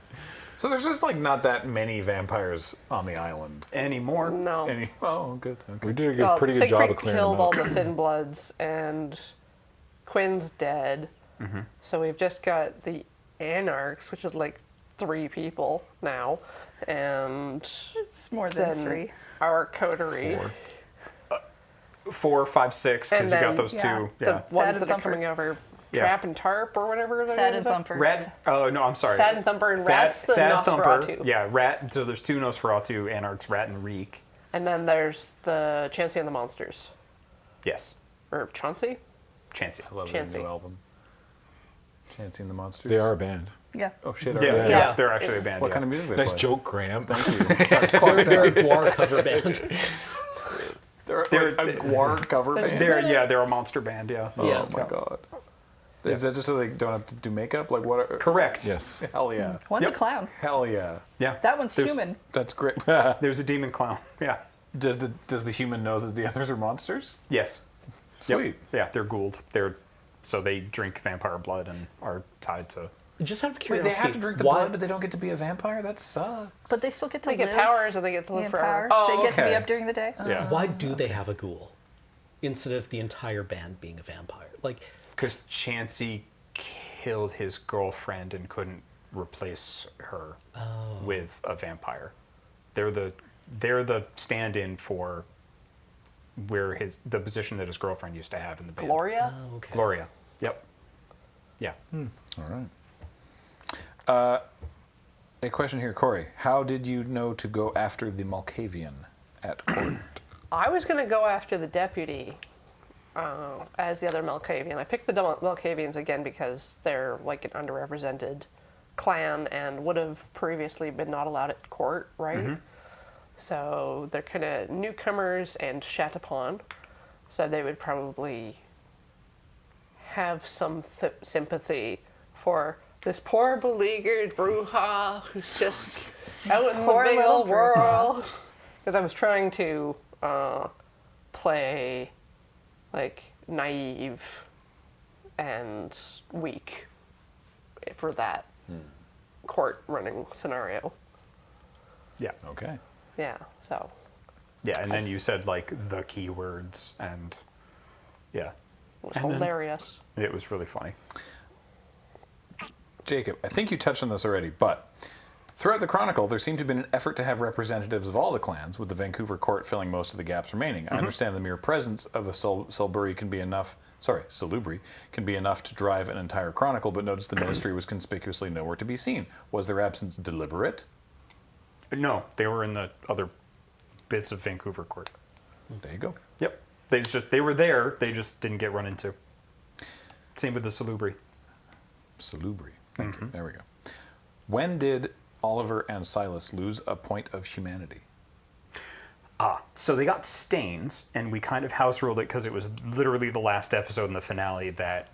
So there's just like not that many vampires on the island. Anymore. No. Oh, good. Okay. We did a Well, pretty good job Siegfried of clearing killed them all up. the Thin Bloods, and Quinn's dead. Mm-hmm. So we've just got the Anarchs, which is like 3 people now, and It's more than then 3. our coterie. 4, 5, 6, because And you got then, those yeah, two. The Yeah. ones and that are Thumper. coming over, Yeah. Trap and Tarp or whatever. their Thad names and are. Thumper. Rat. Oh no, I'm sorry. Thad and Thumper and Rat's the Nosferatu. Yeah, Rat. So there's 2 Nosferatu Anarchs, Rat and Reek. And then there's the Chansey and the Monsters. Yes, Or Chauncey? Chansey. I love Chansey. their new album. Chansey and the Monsters. They are a band. Yeah. Oh shit. Yeah, are they? yeah, they're actually a band. What yeah. kind of music they Nice play? joke, Graham. Thank you. They're a Guar cover band. They're a Guar cover band. They're a monster band. Yeah. Yeah. Oh my god. Is that just so they don't have to do makeup? Like what? Correct. Yes. Hell yeah. One's Yep. a clown. Hell yeah. Yeah. That one's There's- human. That's great. There's a demon clown. Yeah. Does the human know that the others are monsters? Yes. Sweet. Yep. Yeah, they're Gould. So they drink vampire blood and are tied to. Just out of Wait, curiosity, they have to drink the why, blood, but they don't get to be a vampire? That sucks. But they still get to They live. get powers and they get to live in forever. power. They get to be okay. up during the day. Yeah. why do they have a ghoul instead of the entire band being a vampire? Like, Because Chansey killed his girlfriend and couldn't replace her with a vampire. They're the stand-in for where the position that his girlfriend used to have in the band. Gloria? okay. Gloria. Yep. Yeah. All right. A question here, Corey. How did you know to go after the Malkavian at court? I was going to go after the deputy as the other Malkavian. I picked the Malkavians again because they're like an underrepresented clan and would have previously been not allowed at court, right? So they're kind of newcomers and shat upon. So they would probably have some sympathy for this poor beleaguered Bruja who's just out in the Poor big little old world. Because I was trying to play like naive and weak for that court running scenario. Yeah. Okay. Yeah, so Yeah, and then you said like the keywords and yeah, it was hilarious. it was really funny. Jacob, I think you touched on this already, but throughout the Chronicle, there seemed to have been an effort to have representatives of all the clans, with the Vancouver court filling most of the gaps remaining. I understand the mere presence of a Salubri can be enough to drive an entire Chronicle, but notice the ministry was conspicuously nowhere to be seen. Was their absence deliberate? No, they were in the other bits of Vancouver court. There you go. Yep. They were there, they just didn't get run into. Same with the Salubri. Salubri. Thank you. There we go. When did Oliver and Silas lose a point of humanity? So they got stains, and we kind of house ruled it because it was literally the last episode in the finale that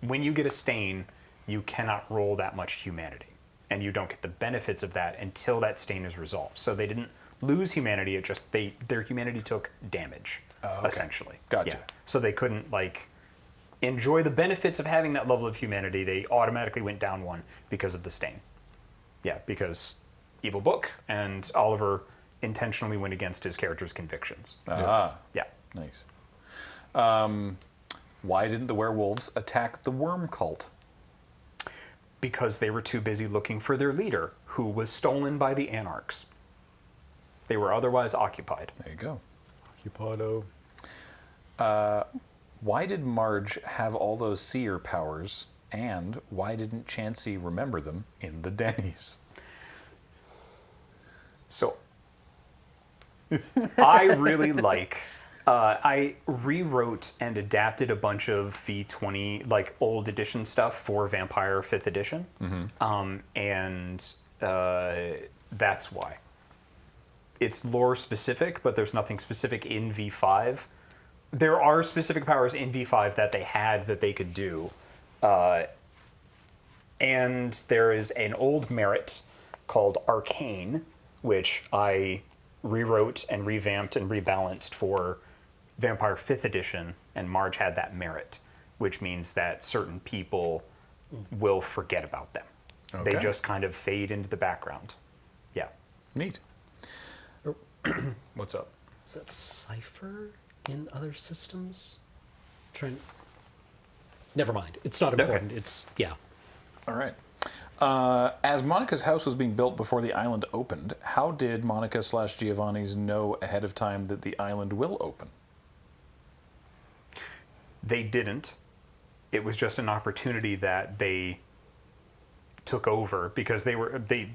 when you get a stain, you cannot roll that much humanity, and you don't get the benefits of that until that stain is resolved. So they didn't lose humanity; it just their humanity took damage, essentially. Gotcha. Yeah. So they couldn't enjoy the benefits of having that level of humanity. They automatically went down one because of the stain. Yeah, because evil book, and Oliver intentionally went against his character's convictions. Ah. Yeah. Nice. Why didn't the werewolves attack the worm cult? Because they were too busy looking for their leader, who was stolen by the anarchs. They were otherwise occupied. There you go. Occupado. Why did Marge have all those seer powers, and why didn't Chansey remember them in the Denny's? So, I really I rewrote and adapted a bunch of V20, old edition stuff for Vampire 5th edition. And that's why. It's lore specific, but there's nothing specific in V5. There are specific powers in V5 that they had that they could do. And there is an old merit called Arcane, which I rewrote and revamped and rebalanced for Vampire 5th edition, and Marge had that merit, which means that certain people will forget about them. Okay. They just kind of fade into the background. Yeah. Neat. What's up? Is that Cipher in other systems? Never mind. It's not important. Okay. It's, yeah. All right. As Monica's house was being built before the island opened, how did Monica/Giovanni's know ahead of time that the island will open? They didn't. It was just an opportunity that they took over because they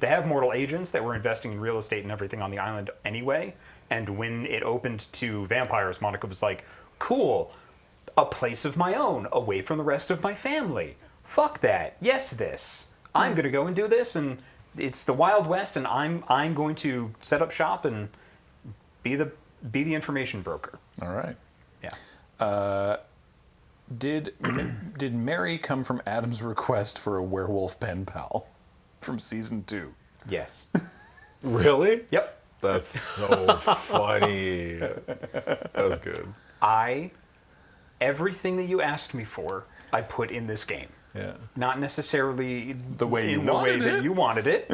have mortal agents that were investing in real estate and everything on the island anyway. And when it opened to vampires, Monica was like, cool, a place of my own, away from the rest of my family. Fuck that. Yes, this. I'm going to go and do this, and it's the Wild West, and I'm going to set up shop and be the information broker. All right. Yeah. Did Mary come from Adam's request for a werewolf pen pal from season 2? Yes. Really? Yep. That's so funny. That was good. Everything that you asked me for, I put in this game. Yeah. Not necessarily The way you wanted it,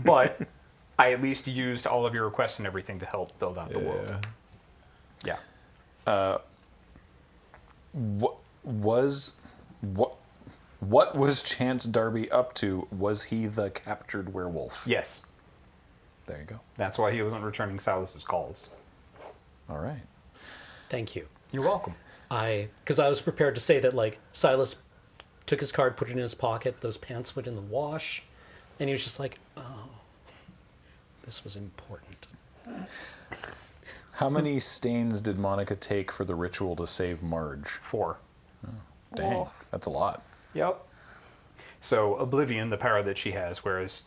but I at least used all of your requests and everything to help build out the world. Yeah. What was Chance Darby up to? Was he the captured werewolf? Yes. There you go. That's why he wasn't returning Silas's calls. All right. Thank you. You're welcome. Because I was prepared to say that, Silas took his card, put it in his pocket, those pants went in the wash, and he was just like, oh, this was important. How many stains did Monica take for the ritual to save Marge? 4. Oh, dang, that's a lot. Yep. So Oblivion, the power that she has, whereas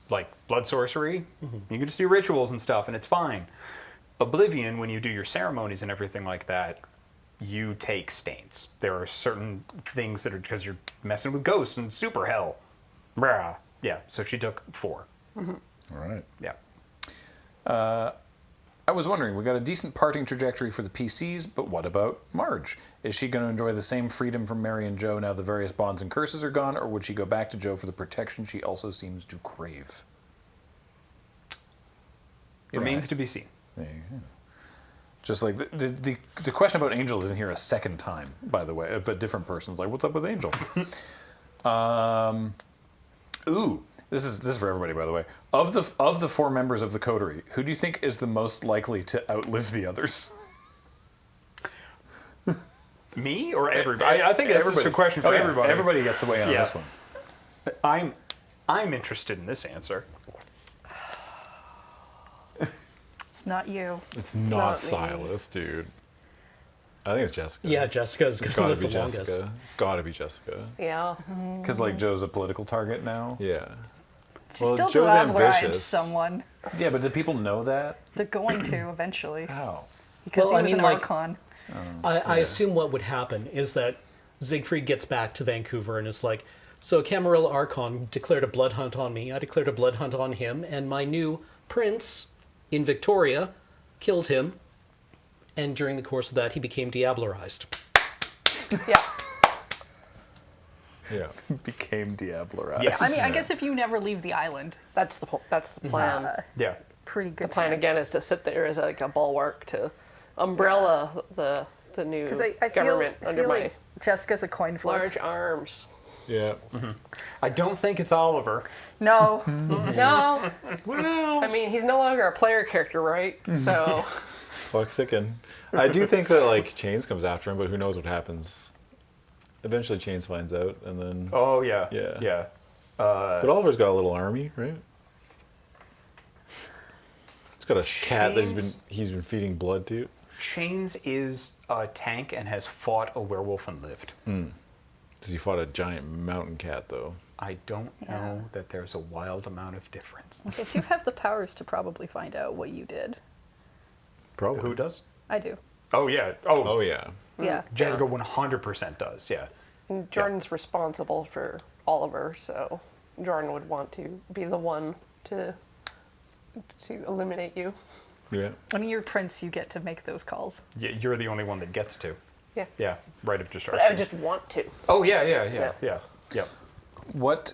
blood sorcery, you can just do rituals and stuff and it's fine. Oblivion, when you do your ceremonies and everything like that, you take stains. There are certain things that are because you're messing with ghosts and super hell. Brah. Yeah, so she took 4. All right. Yeah. I was wondering, we got a decent parting trajectory for the PCs, but what about Marge? Is she going to enjoy the same freedom from Mary and Joe now the various bonds and curses are gone, or would she go back to Joe for the protection she also seems to crave? Remains to be seen. There you go. Just like the question about Angel isn't here a second time, by the way, but different person's like, what's up with Angel? Ooh. This is for everybody, by the way. Of the 4 members of the coterie, who do you think is the most likely to outlive the others? Me or everybody? I think this is a question for everybody. Everybody gets the way on this one. I'm interested in this answer. It's not you. It's not Silas, dude. I think it's Jessica. Yeah, Jessica's It's going to gotta live be the longest. Jessica. It's gotta be Jessica. Yeah. Because Joe's a political target now. Yeah. She Well, still Joe's love rhymes ambitious. someone. Yeah, but do people know that? They're going to eventually. How? Because Well, he I was mean, an like- Archon. I assume what would happen is that Siegfried gets back to Vancouver and is like, so Camarilla Archon declared a blood hunt on me, I declared a blood hunt on him, and my new prince in Victoria killed him, and during the course of that he became diablerized. Yeah. Yeah. Became Diablerized. Yes. I mean, I guess if you never leave the island, That's the plan. Yeah. pretty good The plan chance. again is to sit there as like a bulwark to umbrella the new Because I feel, government I under feel my like Jessica's a coin flip. large arms. Yeah. I don't think it's Oliver. No. No. Well, I mean, he's no longer a player character, right? So Clock's ticking. I do think that like Chains comes after him, but who knows what happens. Eventually Chains finds out, and then... Oh, yeah. Yeah. Yeah. But Oliver's got a little army, right? He's got a cat that he's been feeding blood to. Chains is a tank and has fought a werewolf and lived. Does he fought a giant mountain cat, though? I don't know that there's a wild amount of difference. I do have the powers to probably find out what you did. Probably. Who does? I do. Oh, yeah. Oh, yeah. Yeah. Jessica 100% does, yeah. and Jordan's responsible for Oliver, so Jordan would want to be the one to eliminate you. Yeah. I mean, you're Prince, you get to make those calls. Yeah, you're the only one that gets to. Yeah. Yeah, right of But destruction. I would just want to. Oh, yeah. Yep. What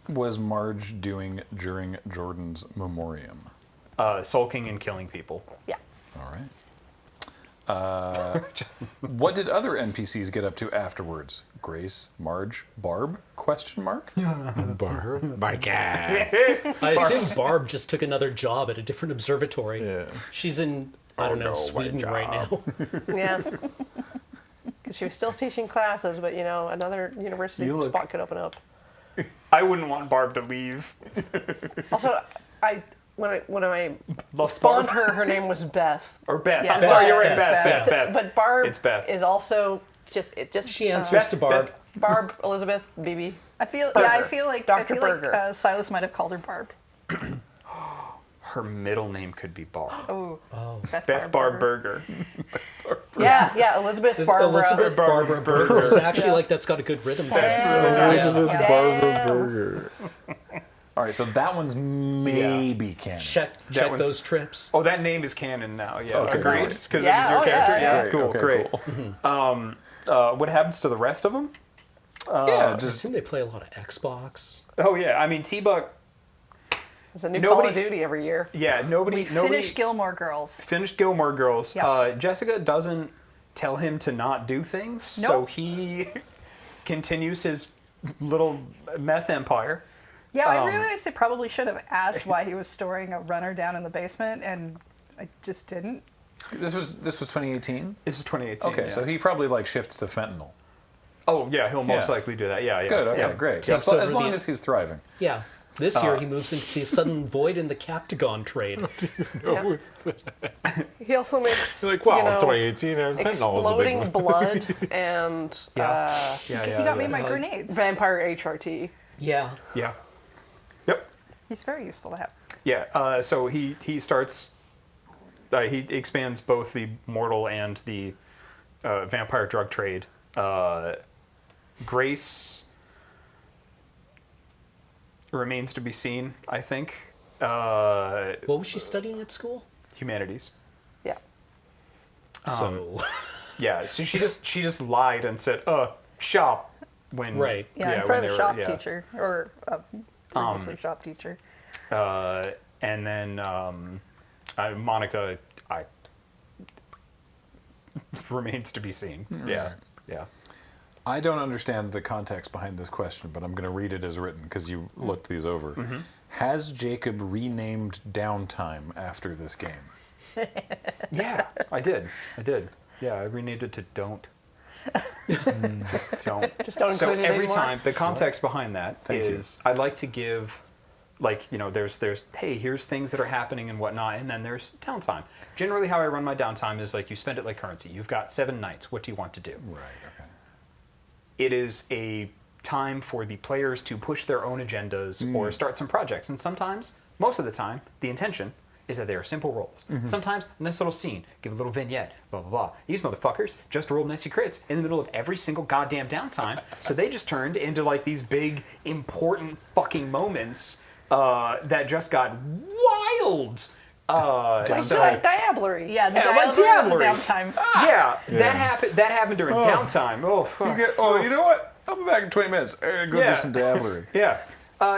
was Marge doing during Jordan's memoriam? Sulking and killing people. Yeah. All right. What did other NPCs get up to afterwards? Grace, Marge, Barb? Question mark? Barb? My cat. I assume Barb just took another job at a different observatory. Yeah. She's in, I don't know, Sweden right now. Yeah. 'Cause she was still teaching classes, but another university spot could open up. I wouldn't want Barb to leave. Also, when I Love spawned Barb. her name was Beth. Or Beth. Yeah, I'm sorry, you're right. it's Beth. Beth. But Barb It's Beth. is also just She answers to Barb. Barb, Elizabeth, BB. I feel like Dr. Burger. Silas might have called her Barb. Her middle name could be Barb. Oh. Beth Barb Burger. Yeah, Elizabeth Barbara. Elizabeth Barbara Burger is actually like that's got a good rhythm. That's really nice. Elizabeth Barbara Burger. All right, so that one's maybe canon. Check one's- those trips. Oh, that name is canon now. Yeah, Okay, agreed. great. Because Yeah, it's your oh, character. yeah, yeah. Cool, Okay, great. cool. What happens to the rest of them? Yeah, I just assume they play a lot of Xbox. Oh yeah, I mean T-Buck. It's a new Call Nobody- of Duty every year. Yeah, nobody Finished Gilmore Girls. finished Gilmore Girls. Yeah. Jessica doesn't tell him to not do things, so Nope. he continues his little meth empire. Yeah, I realized I probably should have asked why he was storing a runner down in the basement, and I just didn't. this was 2018. This is 2018. Okay, yeah. so he probably like shifts to fentanyl. Oh yeah, he'll most Yeah. likely do that. Yeah, yeah. Good. Okay, yeah. great. Takes As over long the- as he's thriving. Yeah. This year he moves into the sudden void in the Captagon trade. Yeah. He also makes Like, wow, 2018 and fentanyl was a big exploding one. blood and Yeah, He got me my yeah. grenades. vampire HRT. Yeah. Yeah. Yep. He's very useful to have. Yeah. So he starts. He expands both the mortal and the vampire drug trade. Grace remains to be seen. I think. What was she studying at school? Humanities. Yeah. So, Yeah. So she just lied and said, shop." When Right. Yeah, in front of a shop teacher, or a previously shop teacher. And then Monica, remains to be seen. Yeah, yeah. I don't understand the context behind this question, but I'm going to read it as written because you looked these over. Has Jacob renamed Downtime after this game? Yeah, I did. Yeah, I renamed it to Don't. Just don't. Just don't So include it every anymore? time, the context behind that Thank you. is I like to give, like, there's hey, here's things that are happening and whatnot, and then there's downtime. Generally, how I run my downtime is like you spend it like currency. You've got 7 nights. What do you want to do? Right. Okay. It is a time for the players to push their own agendas or start some projects. And sometimes, most of the time, the intention is that they are simple rolls. Sometimes, a nice little scene, give a little vignette, blah, blah, blah. These motherfuckers just rolled messy crits in the middle of every single goddamn downtime, so they just turned into like these big, important fucking moments that just got wild. Diablery. Yeah, the like diablery was a diablery. downtime. Yeah, that happened during downtime. Oh, fuck. You know what? I'll be back in 20 minutes. Go Yeah. do some dabblery. Yeah.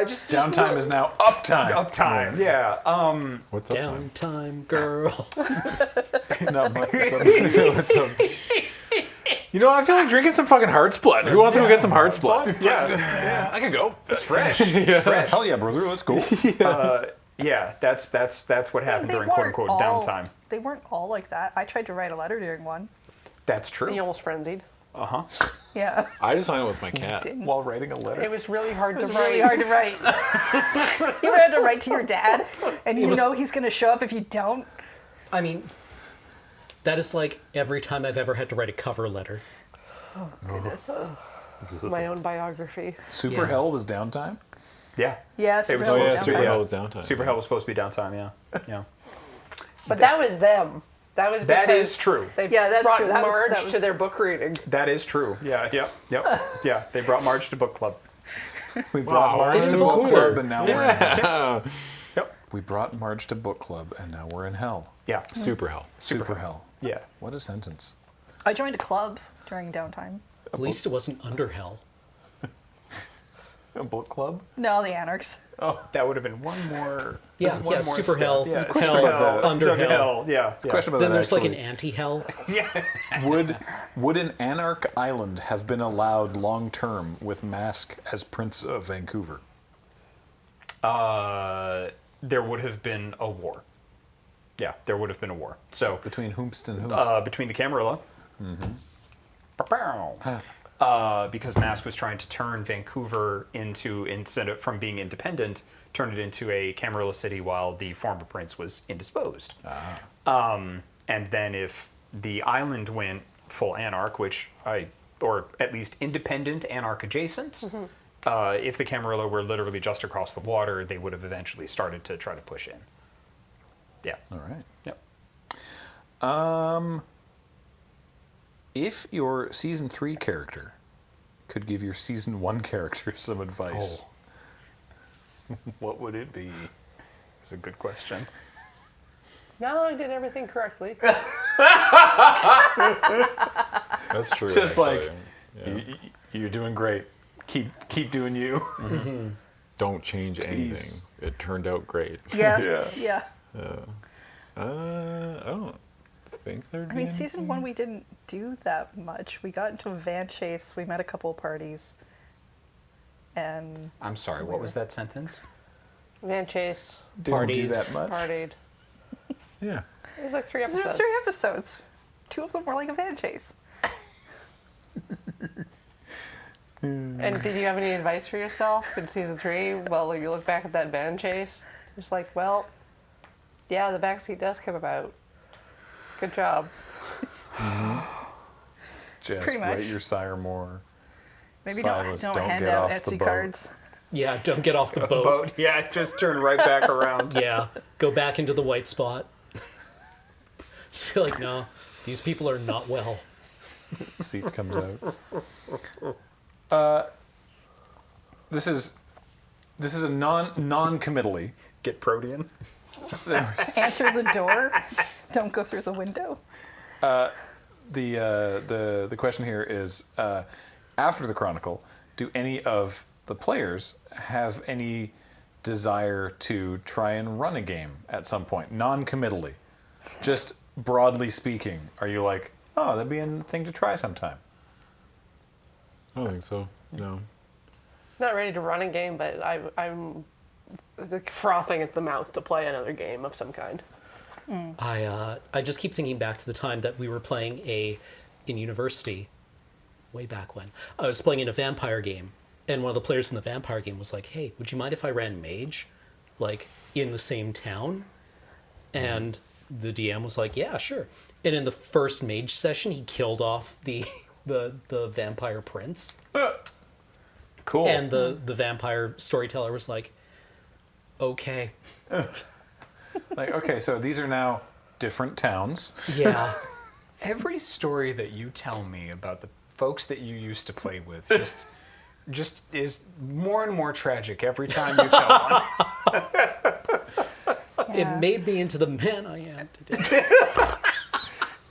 Just Downtime is now uptime. Uptime, yeah. What's up? Downtime, girl. Not much. What's up? You know, I feel like drinking some fucking Heart's Blood. Who wants to go get some Heart's Blood? Yeah, I can go. It's fresh. It's fresh. Hell yeah, brother. Let's go. Yeah, that's what happened They during quote weren't unquote all- downtime. They weren't all like that. I tried to write a letter during one. That's You true. almost frenzied. Yeah. I just hung out with my cat. While writing a letter. It was really hard to It was write. really hard to write. You had to write to your dad, and you know he's going to show up if you don't. I mean, that is like every time I've ever had to write a cover letter. Goodness. My own biography. Super Yeah. Hell was downtime? Yeah. Yeah, It Super was Hell Oh, was yeah, downtime. Super Hell was downtime. Super Hell was supposed to be downtime, yeah. But that was them. That was That because is true. They Yeah, that's brought true. That was- Marge that was- to their book reading. That is true. Yeah. They brought Marge to book club. We brought Marge to book club and now we're in hell. Yep. We brought Marge to book club and now we're in hell. Yeah. Super Hell. Super hell. Yeah. What a sentence. I joined a club during downtime. At least it wasn't under hell. A book club? No, the Anarchs. That would have been one more. Yeah, one more super step. hell, Yeah, hell, super under under hell. Yeah. Question about Then that there's like actually. an anti-hell. Would an anarch island have been allowed long term with Mask as Prince of Vancouver? There would have been a war. Yeah, there would have been a war. So Between Hoomst and Hoomst. between the Camarilla. Because Mask was trying to turn Vancouver into, instead of from being independent, turn it into a Camarilla city while the former prince was indisposed. And then if the island went full anarch, or at least independent anarch adjacent, if the Camarilla were literally just across the water, they would have eventually started to try to push in. Yeah. All right. Yep. If your season 3 character could give your season 1 character some advice, what would it be? It's a good question. No, I did everything correctly. That's true. Just actually. like, you're doing great. Keep doing you. Don't change anything. Please. It turned out great. Yeah. Yeah. I don't think there'd be I mean, anything. season 1, we didn't do that much. We got into a van chase. We met a couple of parties. And I'm sorry, what was that sentence? Van Chase Didn't do Partied. that much. partied. Yeah. It was like 3 there was episodes. 3 episodes. 2 of them were like a van chase. And did you have any advice for yourself in season 3? Well, you look back at that van chase. It's like, well, yeah, the backseat does come about. Good job. Just Pretty much. write your sire more. Maybe Silas, don't don't hand get out off the Etsy boat. cards. Yeah, don't get off the boat. Yeah, just turn right back around. Yeah, go back into the white spot. Just be like, no, these people are not well. Seat comes out. This is a non-committally. Get Protean. Answer the door. Don't go through the window. The question here is, after the Chronicle, do any of the players have any desire to try and run a game at some point, non-committally? Just broadly speaking, are you like, oh, that'd be a thing to try sometime? I don't think so. No. Not ready to run a game, but I'm frothing at the mouth to play another game of some kind. I just keep thinking back to the time that we were playing in university, way back when. I was playing in a vampire game, and one of the players in the vampire game was like, hey, would you mind if I ran mage, like, in the same town? And the DM was like, yeah, sure. And in the first mage session, he killed off the vampire prince. Cool. And the vampire storyteller was like, okay. Like, okay, so these are now different towns. Yeah. Every story that you tell me about the folks that you used to play with just is more and more tragic every time you tell one. It made me into the man I am today.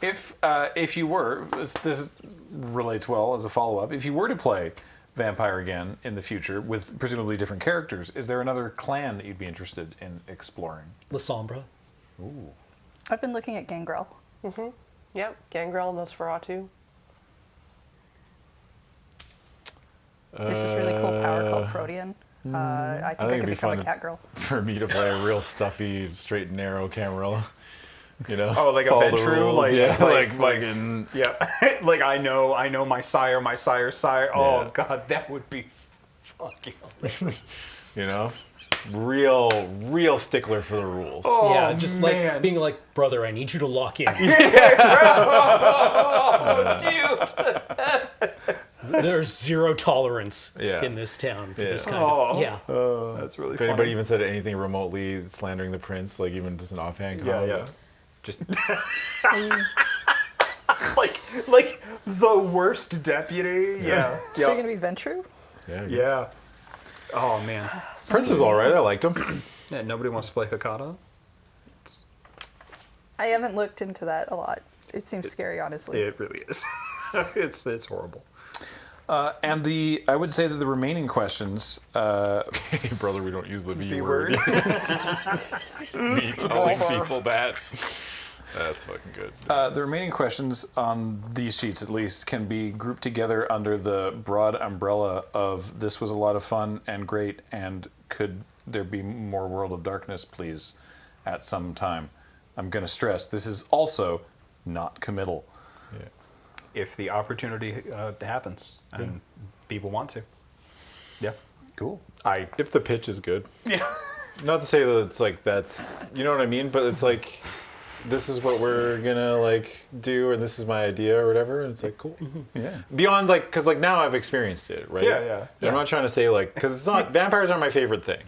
If you were, this relates well as a follow-up, if you were to play Vampire again in the future with presumably different characters, is there another clan that you'd be interested in exploring? La Sombra. Ooh. I've been looking at Gangrel. Yep, Gangrel, Nosferatu. There's this really cool power called Protean. I think I it'd could be become a fun cat girl. for me to play a real stuffy, straight and narrow Camarilla. You know? Oh, like a All the Ventru, rules, like yeah, like fucking. yeah, like I know my sire's sire. Oh Yeah. God, that would be fucking hilarious. You know, real stickler for the rules. Oh, yeah, just man. like being like, brother, I need you to lock in. Oh, dude. There's zero tolerance Yeah. in this town for Yeah. this kind of. Yeah. That's really If funny. anybody even said anything remotely slandering the prince, like even just an offhand yeah, comment, yeah, just like the worst deputy. Yeah, So you're gonna be Ventru? yeah, I guess. yeah. Oh man. Prince was all right. I liked him. Yeah, nobody wants to play Hakata. I haven't looked into that a lot. It seems scary, honestly. It really is. It's horrible. And I would say that the remaining questions, Hey, brother, we don't use the V word. B-word. Me telling people that. That's fucking good. the remaining questions on these sheets, at least, can be grouped together under the broad umbrella of this was a lot of fun and great, and could there be more World of Darkness, please, at some time. I'm going to stress this is also not committal. Yeah. If the opportunity happens and people want to. Yeah. Cool. If the pitch is good. Yeah. Not to say that it's like that's, you know what I mean, but it's like, this is what we're gonna like do, and this is my idea or whatever, and it's like cool. Yeah. Beyond like, because like now I've experienced it, right? Yeah, yeah. And I'm not trying to say like, because it's not, vampires aren't my favorite thing.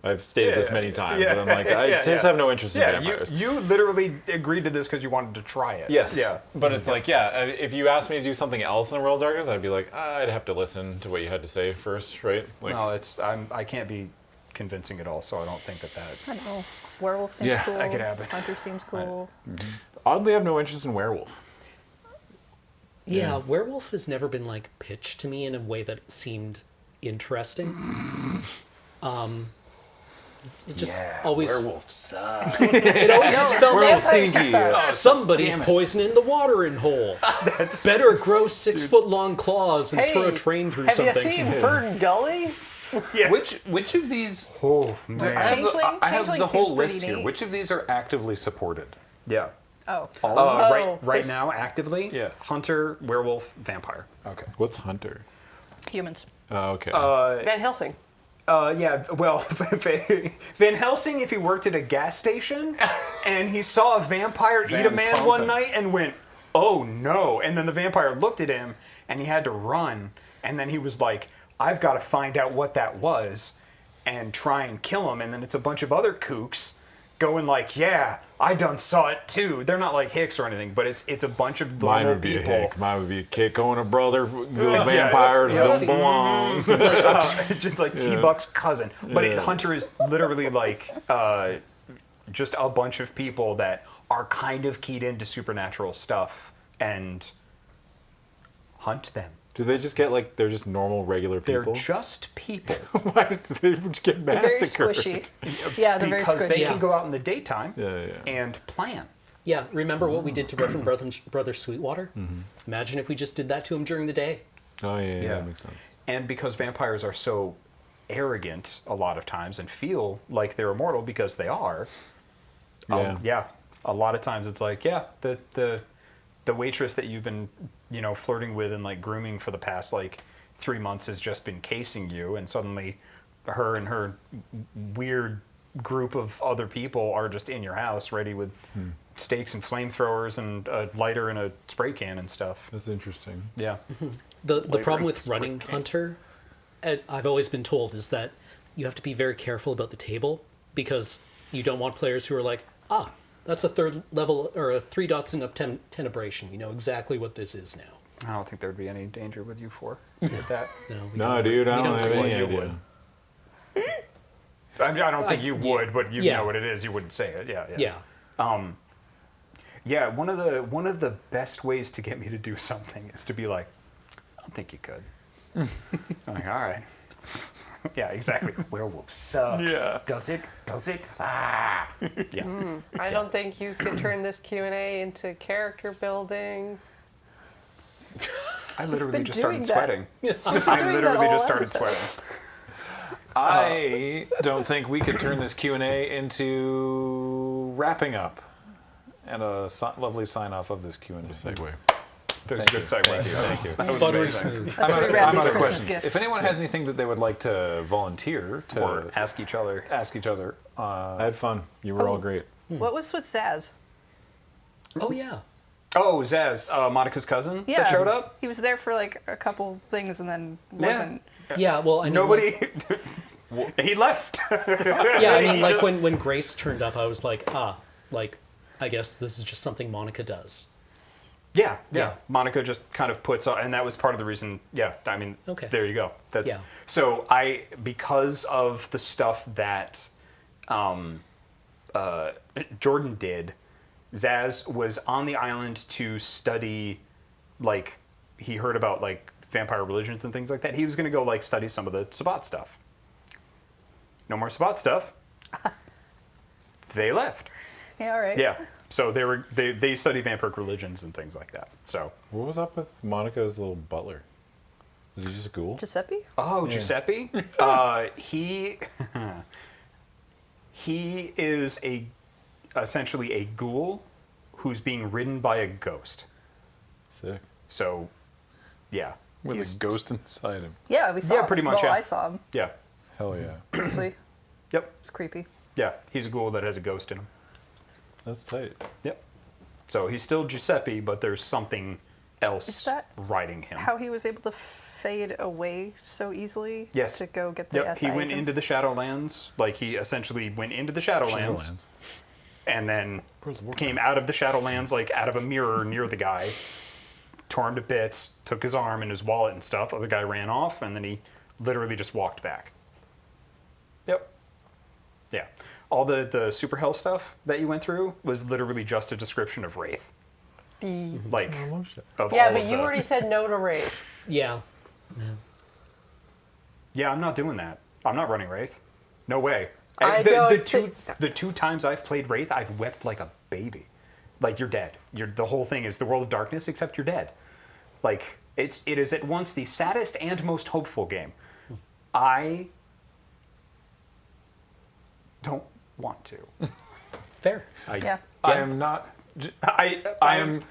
I've stated this many times, and I'm like, I just have no interest in vampires. You literally agreed to this because you wanted to try it. Yes. Yeah. But it's like, yeah, if you asked me to do something else in World of Darkness, I'd be like, I'd have to listen to what you had to say first, right? Like, No, I can't be convincing at all, so I don't think that. I don't know. Werewolf seems Yeah, cool. that could happen. Hunter seems cool. oddly, I have no interest in werewolf. Yeah, werewolf has never been like pitched to me in a way that seemed interesting. It just always suck. it always just felt like Vampires somebody's poisoning the watering hole. Better grow 6 foot long claws and throw a train through have something. you seen Fern Gully? Yeah. Which of these? Oh I man. have the, Changeling? I have Changeling the whole seems pretty list here. neat. Which of these are actively supported? Yeah. Oh. Right this- now, actively. Yeah. Hunter, werewolf, vampire. Okay. What's Hunter? Humans. Oh, okay. Van Helsing. Yeah, well, Van Helsing, if he worked at a gas station and he saw a vampire eat a Van man Pompen. one night and went, oh no. And then the vampire looked at him and he had to run. And then he was like, I've got to find out what that was and try and kill him. And then it's a bunch of other kooks going like, yeah, I done saw it too. They're not like hicks or anything, but it's a bunch of Mine normal would be people. a hick. Mine would be a kick on a brother. Those Yeah. vampires Yeah. don't belong. Just like T-Buck's cousin. But Hunter is literally like just a bunch of people that are kind of keyed into supernatural stuff and hunt them. Do they just get like, they're just normal, regular They're people? just people. Why did they just get They're very massacred? squishy. Yeah, they're very Because squishy. they can go out in the daytime Yeah. and plan. Yeah, remember what we did to Reverend Brother Sweetwater? Imagine if we just did that to him during the day. Oh, yeah, Yeah. that makes sense. And because vampires are so arrogant a lot of times and feel like they're immortal because they are, Yeah. a lot of times it's like, yeah, the waitress that you've been, flirting with and like grooming for the past like 3 months has just been casing you, and suddenly her and her weird group of other people are just in your house ready with stakes and flamethrowers and a lighter and a spray can and stuff. That's interesting. Yeah. The problem with running Hunter I've always been told is that you have to be very careful about the table because you don't want players who are like, that's a 3rd level or a 3 dots in a tenebration. You know exactly what this is now. I don't think there'd be any danger with you 4 with that. No, dude, I don't have any you idea. would. I mean, I don't think you would, but you Yeah. know what it is. You wouldn't say it. Yeah. Yeah. Yeah, one of the best ways to get me to do something is to be like, I don't think you could. I'm like, all right. Yeah, exactly. Werewolf sucks. Yeah. Does it? Ah. Yeah. I don't think you could turn this Q&A into character building. I literally been just started doing that. sweating. I doing that literally all just started episode. sweating. I don't think we could turn this Q&A into wrapping up and a lovely sign-off of this Q&A. Segue. There's a good segue. Thank you. That was Buttery amazing. smooth. That's what we I'm wrap out these of Christmas questions. gifts. If anyone has anything that they would like to volunteer to Or ask each other. I had fun. You were all great. What was with Zaz? Oh yeah. Oh, Zaz, Monica's cousin Yeah. that showed up? He was there for like a couple things and then wasn't. Yeah. Well, I mean, Nobody... he left. Yeah, I mean, like when Grace turned up, I was like, I guess this is just something Monica does. Yeah. Yeah. Monica just kind of puts on, and that was part of the reason. Yeah, I mean, Okay. there you go. That's Yeah. so because of the stuff that Jordynne did, Zaz was on the island to study, like he heard about like vampire religions and things like that. He was going to go like study some of the Sabbat stuff. No more Sabbat stuff. They left. Yeah, all right. Yeah. So they study vampiric religions and things like that. So What was up with Monica's little butler? Was he just a ghoul? Giuseppe? Giuseppe, he is essentially a ghoul who's being ridden by a ghost. Sick. So, yeah. With He's- a ghost inside him. Yeah, we saw Yeah, him. pretty much, Well, yeah. I saw him Yeah. Hell yeah. briefly. Yep. It's creepy. Yeah. He's a ghoul that has a ghost in him. That's tight. Yep. So he's still Giuseppe, but there's something else Is that riding him. How he was able to fade away so easily Yes. to go get the Yep. SI He went agents? into the Shadowlands. Like he essentially went into the Shadowlands. And then came out of the Shadowlands, like out of a mirror near the guy, tore him to bits, took his arm and his wallet and stuff. Other guy ran off, and then he literally just walked back. Yep. Yeah. All the super hell stuff that you went through was literally just a description of Wraith. Like, of Yeah, all but of you the- already said no to Wraith. Yeah. Yeah, I'm not doing that. I'm not running Wraith. No way. I the, don't the two times I've played Wraith, I've wept like a baby. Like you're dead. The whole thing is the world of darkness, except you're dead. Like it is at once the saddest and most hopeful game. I don't want to. Fair. Yeah. I am not. I am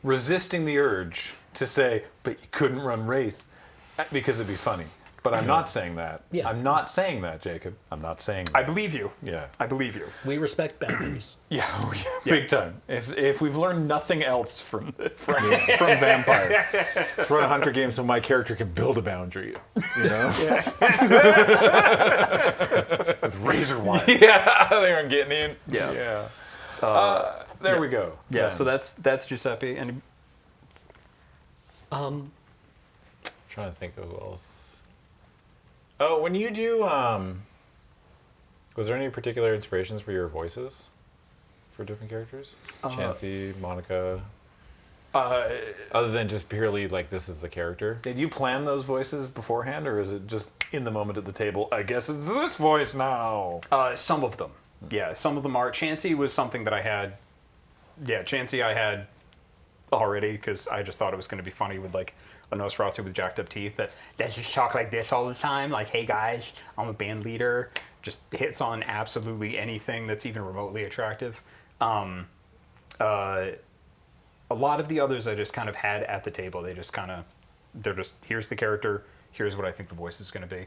resisting the urge to say, but you couldn't run Wraith because it'd be funny. But I'm not saying that. Yeah. I'm not saying that, Jacob. I'm not saying that. I believe you. Yeah. I believe you. We respect boundaries. Yeah, oh, yeah, big time. If we've learned nothing else from Vampire, Let's run a hunter game so my character can build a boundary. You know? with razor wire. Yeah, they aren't getting in. Yeah. Yeah. There we go. Yeah. Then. So that's Giuseppe, and Trying to think of who else. Oh, when you do, was there any particular inspirations for your voices for different characters? Chansey, Monica. Other than just purely like this is the character. Did you plan those voices beforehand, or is it just in the moment at the table? I guess it's this voice now. some of them. Yeah, some of them are. Chansey was something that I had. Yeah, Chansey I had already because I just thought it was going to be funny with like a Nosferatu with jacked up teeth that just talk like this all the time. Like, hey guys, I'm a band leader. Just hits on absolutely anything that's even remotely attractive. A lot of the others I just kind of had at the table. They're just here's the character. Here's what I think the voice is going to be.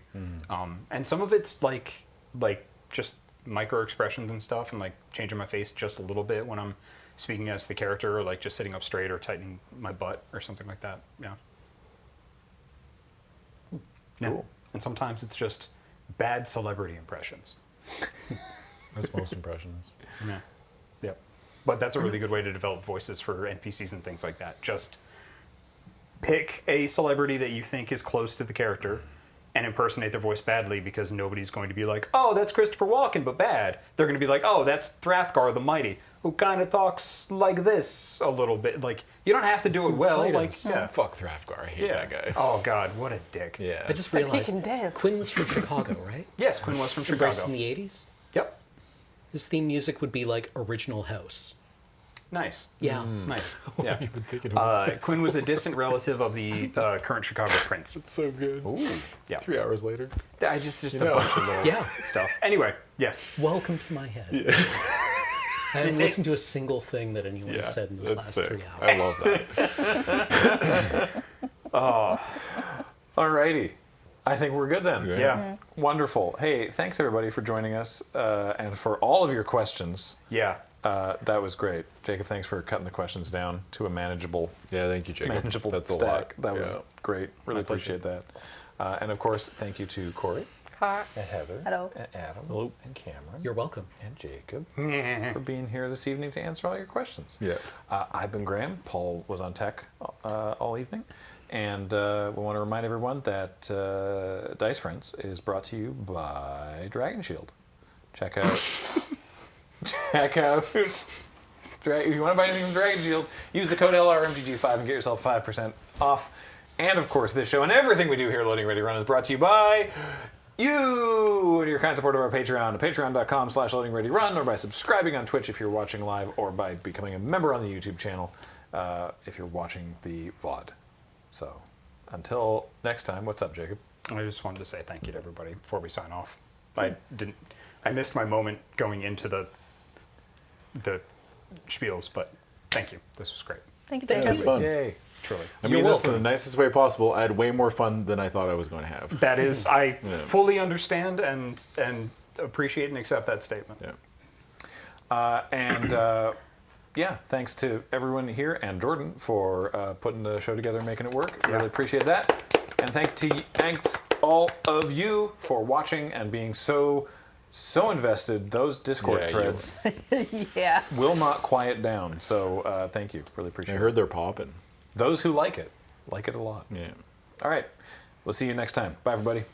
And some of it's like just micro expressions and stuff, and like changing my face just a little bit when I'm speaking as the character, or like just sitting up straight or tightening my butt or something like that. Yeah. Cool. and sometimes it's just bad celebrity impressions. That's most impressions. Yeah. Yep. But that's a really good way to develop voices for NPCs and things like that. Just pick a celebrity that you think is close to the character and impersonate their voice badly, because nobody's going to be like, oh, that's Christopher Walken, but bad. They're going to be like, oh, that's Thrathgar the Mighty, who kind of talks like this a little bit. Like, you don't have to do it well. Fighters. Like, yeah. Fuck Thrathgar. I hate that guy. Oh, God, what a dick. Yeah. I just But he realized can dance. Quinn was from Chicago, right? Yes, Quinn was from He raced Chicago. in the 80s. Yep. His theme music would be like Original House. Nice. Yeah. Nice. Yeah. Quinn was a distant relative of the current Chicago Prince. It's so good. Ooh. Yeah. 3 hours later. I just a bunch of little Yeah. stuff. Anyway, yes. Welcome to my head. Yeah. I haven't listened to a single thing that anyone has said in those last sick. 3 hours. I love that. Alrighty. I think we're good then. Yeah. Wonderful. Hey, thanks everybody for joining us and for all of your questions. Yeah. That was great. Jacob, thanks for cutting the questions down to a manageable Yeah, thank you, Jacob. manageable That's a stack. lot. That was Yeah. great. Really My pleasure. appreciate that. And of course, thank you to Corey, Hi. and Heather, Hello. and Adam, and Cameron, You're welcome. and Jacob for being here this evening to answer all your questions. Yeah. I've been Graham. Paul was on tech all evening. And we want to remind everyone that Dice Friends is brought to you by Dragon Shield. Check out... if you want to buy anything from Dragon Shield, use the code LRMGG5 and get yourself 5% off. And of course, this show and everything we do here at Loading Ready Run is brought to you by you and your kind support of our Patreon at patreon.com/loadingreadyrun, or by subscribing on Twitch if you're watching live, or by becoming a member on the YouTube channel if you're watching the VOD. So, until next time, what's up, Jacob? I just wanted to say thank you to everybody before we sign off. I missed my moment going into the spiels, but thank you. This was great. Thank you, It was Jacob. fun. Yay. Truly. I mean, this in the nicest way possible. I had way more fun than I thought I was going to have. That is, I fully understand and appreciate and accept that statement. Yeah. Yeah, thanks to everyone here and Jordan for putting the show together and making it work. Yeah. Really appreciate that. And thanks all of you for watching and being so invested. Those Discord threads Yeah. will not quiet down. So thank you. Really appreciate it. I heard they're popping. Those who like it a lot. Yeah. All right. We'll see you next time. Bye, everybody.